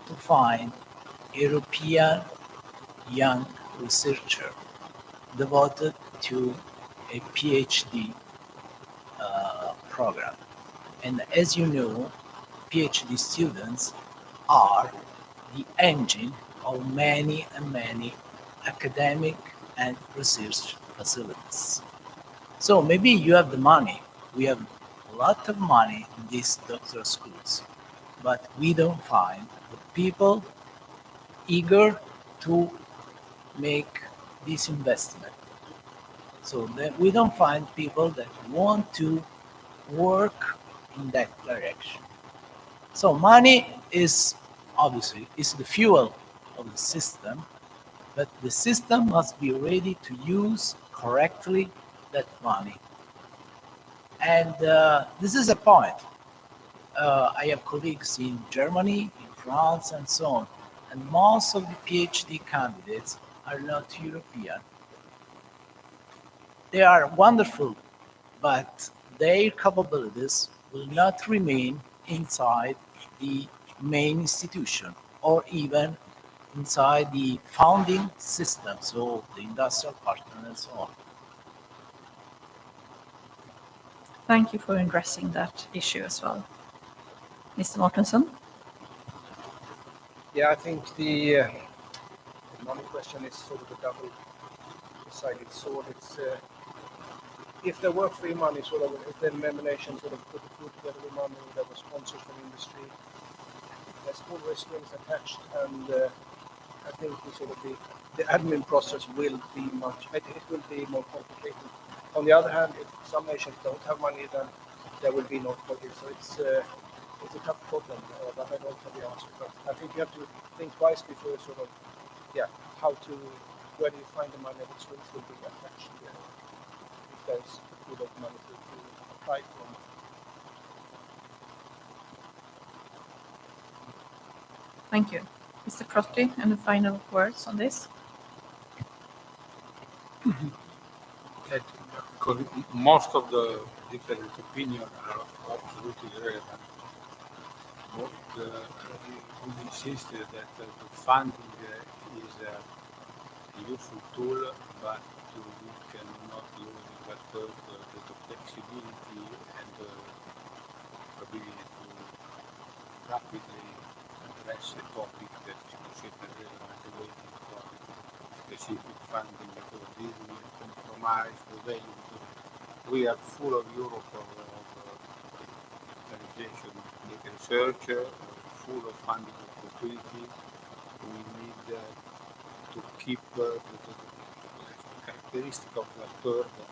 to find European young researcher devoted to a PhD program. And as you know, PhD students are the engine of many and many academic and research facilities. So maybe you have the money. We have a lot of money in these doctoral schools, but we don't find the people eager to make this investment. So that we don't find people that want to work in that direction. So money is obviously is the fuel of the system, but the system must be ready to use correctly that money. And this is a point. I have colleagues in Germany, in France, and so on. And most of the PhD candidates are not European. They are wonderful, but their capabilities will not remain inside the main institution or even inside the founding system, so the industrial partner and so on. Thank you for addressing that issue as well. Mr. Mortensen? Yeah, I think the money question is sort of a double-sided sword. It's if there were free money, sort of, if the nomination sort of put the food together with money, there was sponsors from industry, there's always strings attached, and I think the admin process will be it will be more complicated. On the other hand, if some nations don't have money, then there will be no project. So it's a tough problem, but I don't have the answer. But I think you have to think twice before sort of, where do you find the money, what strings will be attached if there's a pool of money to apply for. Thank you. Mr. Crotty, any final words on this? Most of the different opinions are absolutely relevant. We insisted that the funding is a useful tool, but we cannot lose the flexibility and the ability to rapidly address a topic that is considered relevant waiting for specific funding, because this will compromise the value. We are full of Europe of organization research, full of funding opportunity. We need to keep the characteristic of GARTEUR that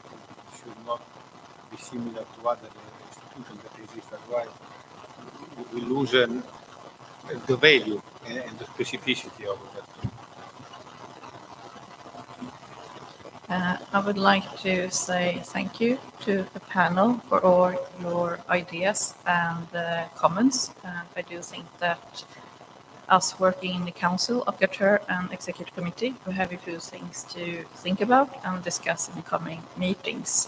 should not be similar to other institutions that exist. Otherwise, we lose the value and the specificity of GARTEUR. I would like to say thank you to the panel for all your ideas and comments. And I do think that us working in the Council of GARTEUR and Executive Committee, we have a few things to think about and discuss in the coming meetings.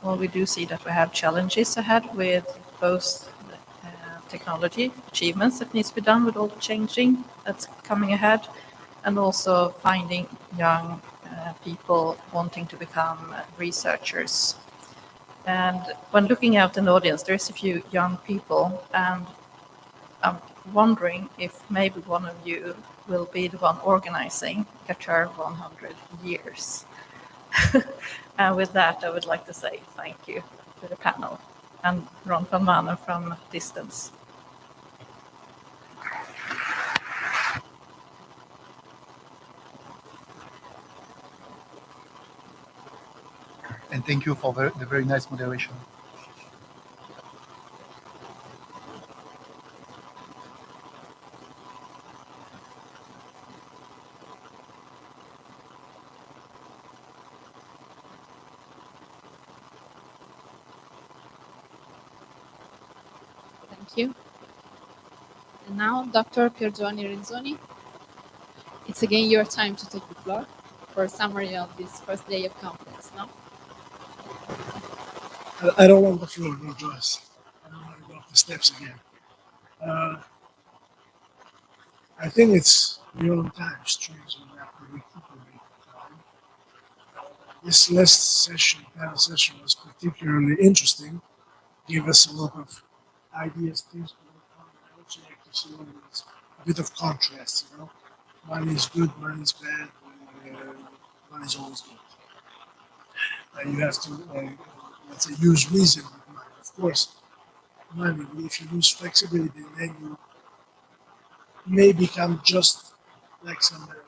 We do see that we have challenges ahead with both technology achievements that needs to be done with all the changing that's coming ahead, and also finding young people wanting to become researchers. And when looking out in the audience, there's a few young people, and I'm wondering if maybe one of you will be the one organizing GARTEUR 100 years. And with that, I would like to say thank you to the panel and Ron van Manen from distance. And thank you for the very nice moderation. Thank you. And now, Dr. Piergiovanni Renzoni, it's again your time to take the floor for a summary of this first day of conference, no? I don't want the floor, no, Joyce. I don't want to go up the steps again. I think it's beyond time, strange and that we recuperate time. This last session, panel session, was particularly interesting. Gave us a lot of ideas, things to work on. I also like to see always a bit of contrast, you know. One is good, one is bad, one is always good. You have to, let's say, use reason with money. Of course, money, if you lose flexibility, then you may become just like somebody,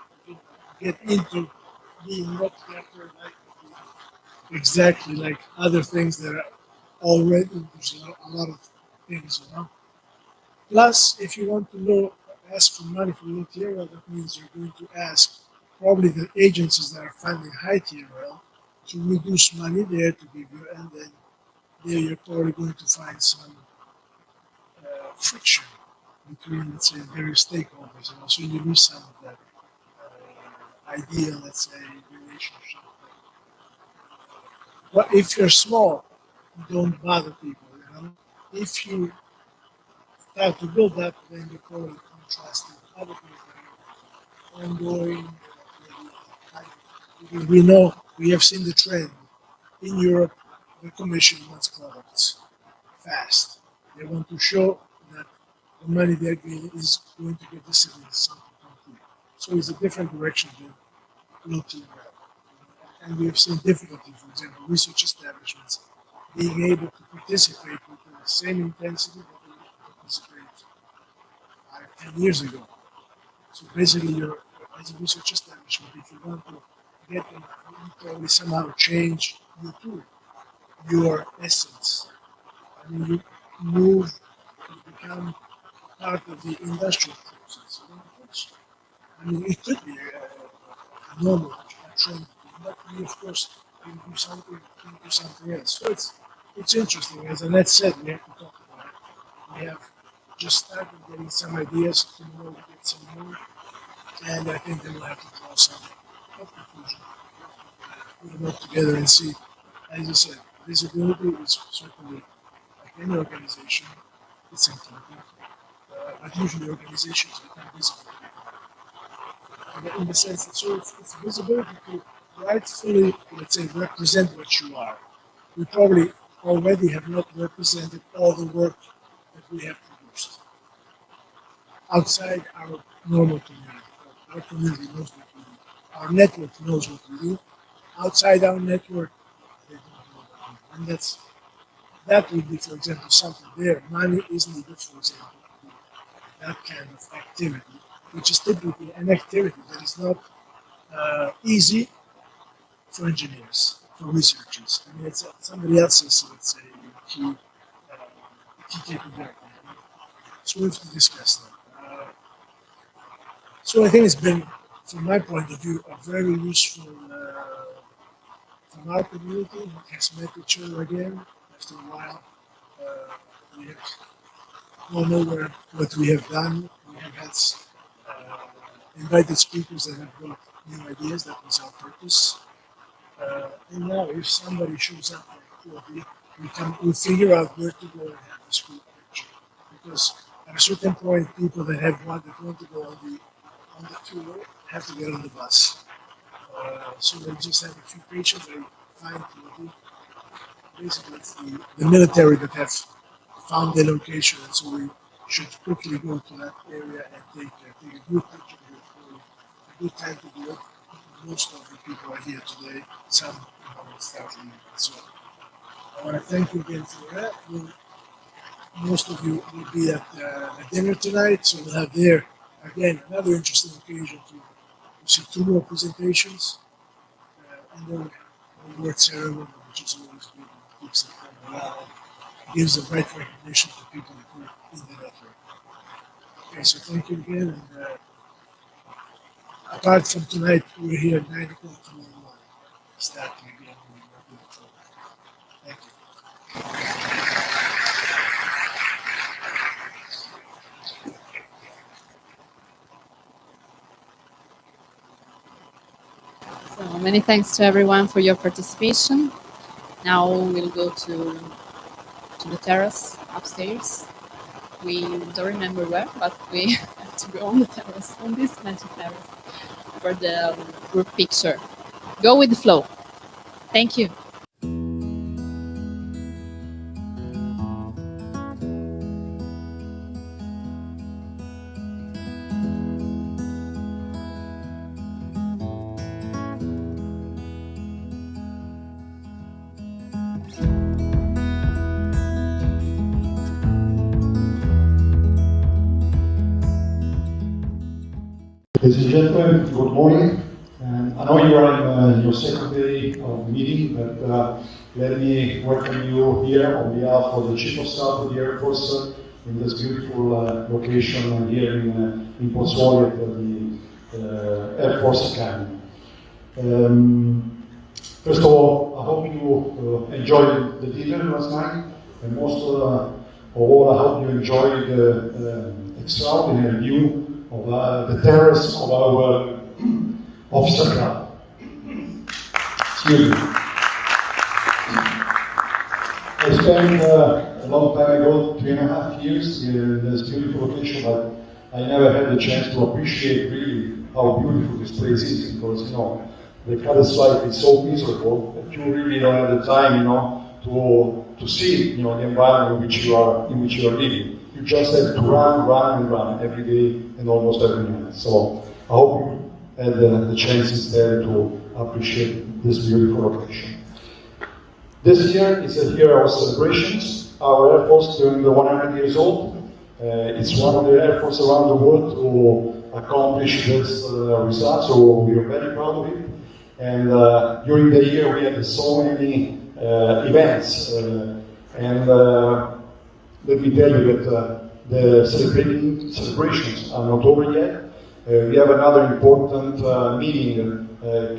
get into being not better, like exactly like other things that are already, there's a lot of things, you know. Plus, if you want to know, ask for money for low TRL, that means you're going to ask probably the agencies that are funding high TRL to reduce money there to give you, and then there you're probably going to find some friction between, let's say, various stakeholders, and also you lose some of that ideal, let's say, relationship. But if you're small, you don't bother people, you know. If you start to build up, then you're probably contrasting other people ongoing. We know, we have seen the trend in Europe. The Commission wants products fast. They want to show that the money they're getting is going to get distributed something concrete. So it's a different direction than looking at. And we have seen difficulty, for example, research establishments being able to participate with the same intensity that they participated 5-10 years ago. So basically, you're, as a research establishment, if you want to get them, you probably somehow change your tool, your essence. I mean, you move, you become part of the industrial process. You know, which, I mean, it could be a normal trend, but we, of course, can do something else. So it's interesting. As Annette said, we have to talk about it. We have just started getting some ideas. Tomorrow we get some more, and I think then we'll have to draw some conclusion. Put them up together and see. As you said, visibility is certainly, like any organization, it's important. But usually organizations become visible. In the sense that so it's visibility to rightfully, let's say, represent what you are. We probably already have not represented all the work that we have produced outside our normal community. Our community knows what we do. Our network knows what we do. Outside our network, they don't know what we do. And that would be, for example, something there. Money is needed, for example, to do that kind of activity, which is typically an activity that is not easy for engineers, for researchers. I mean, it's somebody else's, let's say, key capability. So we have to discuss that. So I think it's been, from my point of view, a very useful, from our community, it has met each other again after a while. We have gone over what we have done. We have had invited speakers that have brought new ideas. That was our purpose. And now, if somebody shows up, we figure out where to go and have this group picture. Because at a certain point, people that want to go on the tour have to get on the bus. So they just have a few patients. They find basically it's the military that have found their location, and so we should quickly go to that area and take a good picture. A good time to do it. Most of the people are here today. Some will start leaving. So I want to thank you again for that. Most of you will be at dinner tonight, so we'll have there again another interesting occasion to see two more presentations, and then the award ceremony, which is always good. Keeps it alive, gives the right recognition to people who are in the network. Okay, so thank you again. And apart from tonight, we're here at 9 o'clock tomorrow morning, starting again. Thank you. many thanks to everyone for your participation. Now we'll go to the terrace upstairs. We don't remember where, but we have to go on the terrace, on this magic terrace, for the group picture. Go with the flow. Thank you. Ladies and gentlemen, good morning. I know you are in your second day of the meeting, but let me welcome you here on behalf of the Chief of Staff of the Air Force in this beautiful location here in Pozzuoli at the Air Force Academy. First of all, I hope you enjoyed the dinner last night, and most of all, I hope you enjoyed the extraordinary view of the terrace of our officer club. Excuse me. I spent a long time ago, 3.5 years in this beautiful location, but I never had the chance to appreciate really how beautiful this place is, because, you know, the colors life is so miserable that you really don't have the time, you know, to see, you know, the environment in which you are living. You just have to run every day and almost every night. So I hope you had the chance instead to appreciate this beautiful location. This year is a year of celebrations. Our Air Force turned 100 years old. It's one of the Air Force around the world to accomplish this result, so we are very proud of it. And during the year we had so many events. Let me tell you that the celebrations are not over yet. We have another important meeting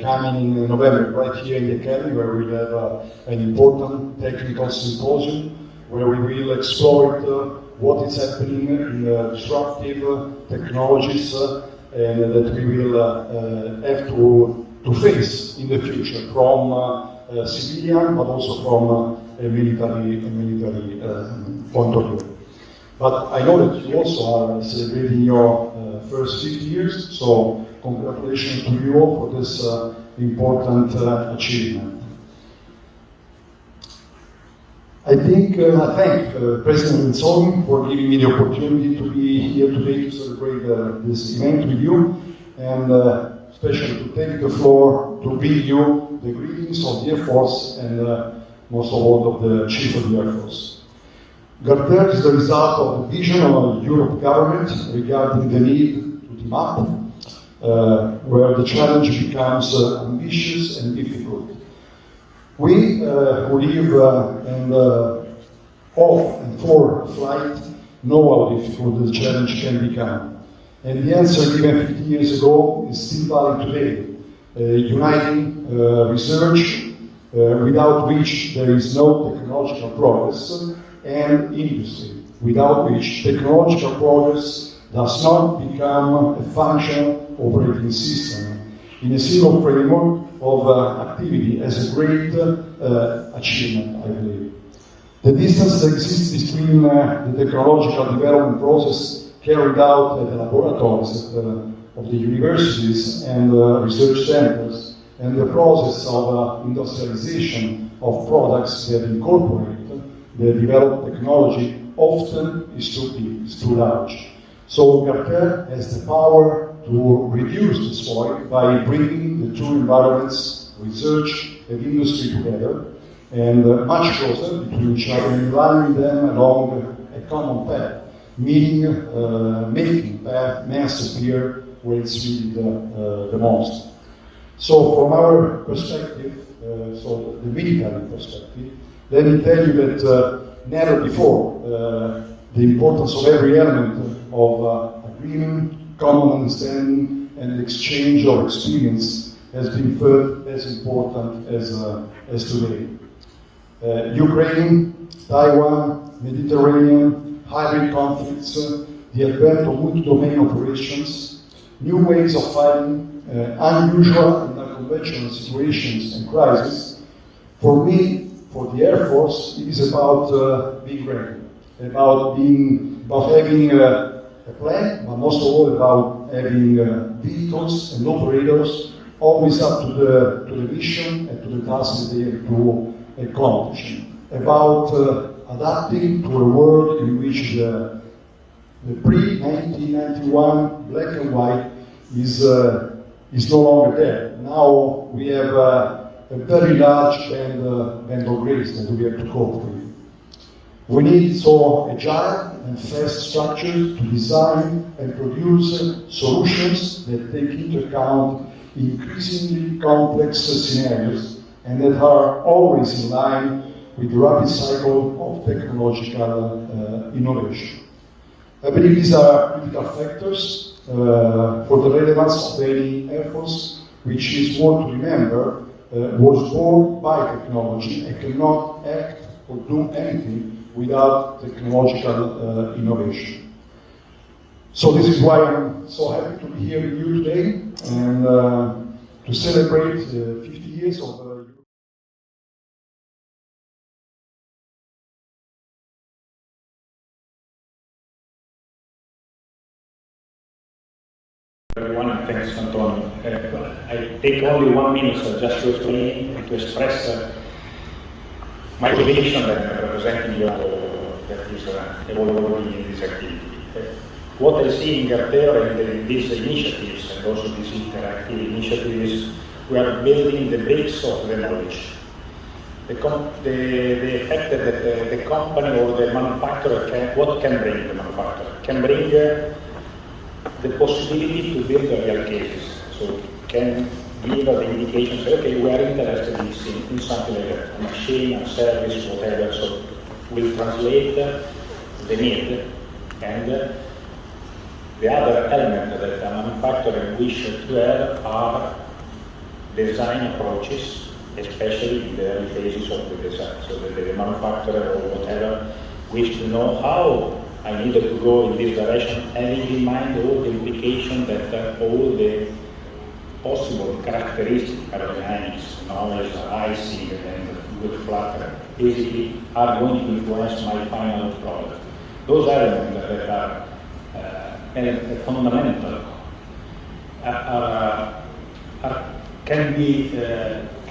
coming in November, right here in the Academy, where we have an important technical symposium, where we will explore what is happening in disruptive technologies and that we will have to face in the future from civilian, but also from a military point of view. But I know that you also are celebrating your first 50 years, so congratulations to you all for this important achievement. I thank President Renzoni for giving me the opportunity to be here today to celebrate this event with you, and especially to take the floor to bring you the greetings of the Air Force and most of all of the Chief of the Air Force. GARTEUR is the result of the vision of the Europe government regarding the need to team up, where the challenge becomes ambitious and difficult. We who live and off and for flight know how difficult the challenge can become. And the answer given 50 years ago is still valid today. Uniting research, without which there is no technological progress, and industry, without which technological progress does not become a functional operating system in a single framework of activity as a great achievement, I believe. The distance that exists between the technological development process carried out at the laboratories of the universities and research centers and the process of industrialization of products that incorporate the developed technology often is too deep, is too large. So GARTEUR has the power to reduce this void by bringing the two environments, research and industry, together and much closer between each other, and aligning them along a common path, making path mass appear where it's needed the most. So from our perspective, so the military perspective, let me tell you that never before the importance of every element of agreement, common understanding, and exchange of experience has been felt as important as today. Ukraine, Taiwan, Mediterranean, hybrid conflicts, the advent of multi-domain operations, new ways of fighting, unusual and unconventional situations and crises, for me, for the Air Force, it is about being ready, about having a plan, but most of all about having vehicles and operators always up to the mission and to the tasks that they have to accomplish. About adapting to a world in which the pre-1991 black and white is no longer there. Now we have a very large band of grace that we have to cope with. We need so agile and fast structures to design and produce solutions that take into account increasingly complex scenarios and that are always in line with the rapid cycle of technological innovation. I believe these are critical factors for the relevance of any Air Force, which is worth to remember, was born by technology and cannot act or do anything without technological innovation. So this is why I'm so happy to be here with you today and to celebrate 50 years of everyone, and thanks, Antonio. I take only 1 minute just to explain and to express my position that I'm representing you that is evolving in this activity. What I see in GARTEUR and in these initiatives, and also these interactive initiatives, we are building the bricks of the knowledge. The fact that the company or the manufacturer what can bring the manufacturer? Can bring the possibility to build real cases. So can give us the indication, say, okay, we are interested in something like that, a machine, a service, whatever. So we'll translate the need. And the other element that a manufacturer wishes to have are design approaches, especially in the early phases of the design. So that the manufacturer or whatever wish to know how I needed to go in this direction, having in mind all the implications that all the possible characteristics, aerodynamics, knowledge, icing, and good flutter, basically are going to influence my final product. Those elements that are fundamental can be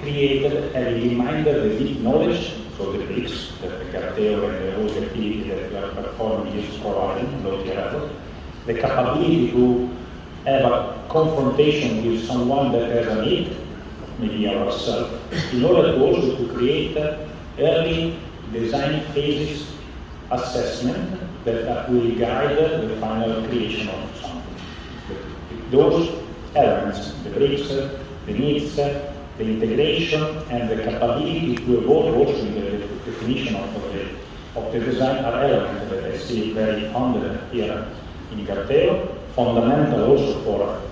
created having in mind the deep knowledge, so the bricks that the GARTEUR and all the activity that we are performing is providing, the capability to have a confrontation with someone that has a need, maybe ourselves, in order to also to create early design phases assessment that will guide the final creation of something. Those elements, the bricks, the needs, the integration, and the capability to evolve also in the definition of the design are elements that I see very founded here in GARTEUR, fundamental also for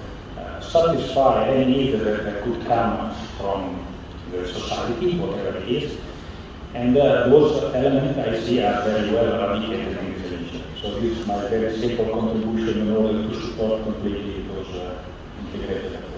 satisfy any need that could come from the society, whatever it is. And those elements I see are very well eradicated in this initiative. So this is my very simple contribution in order to support completely those integrated approaches.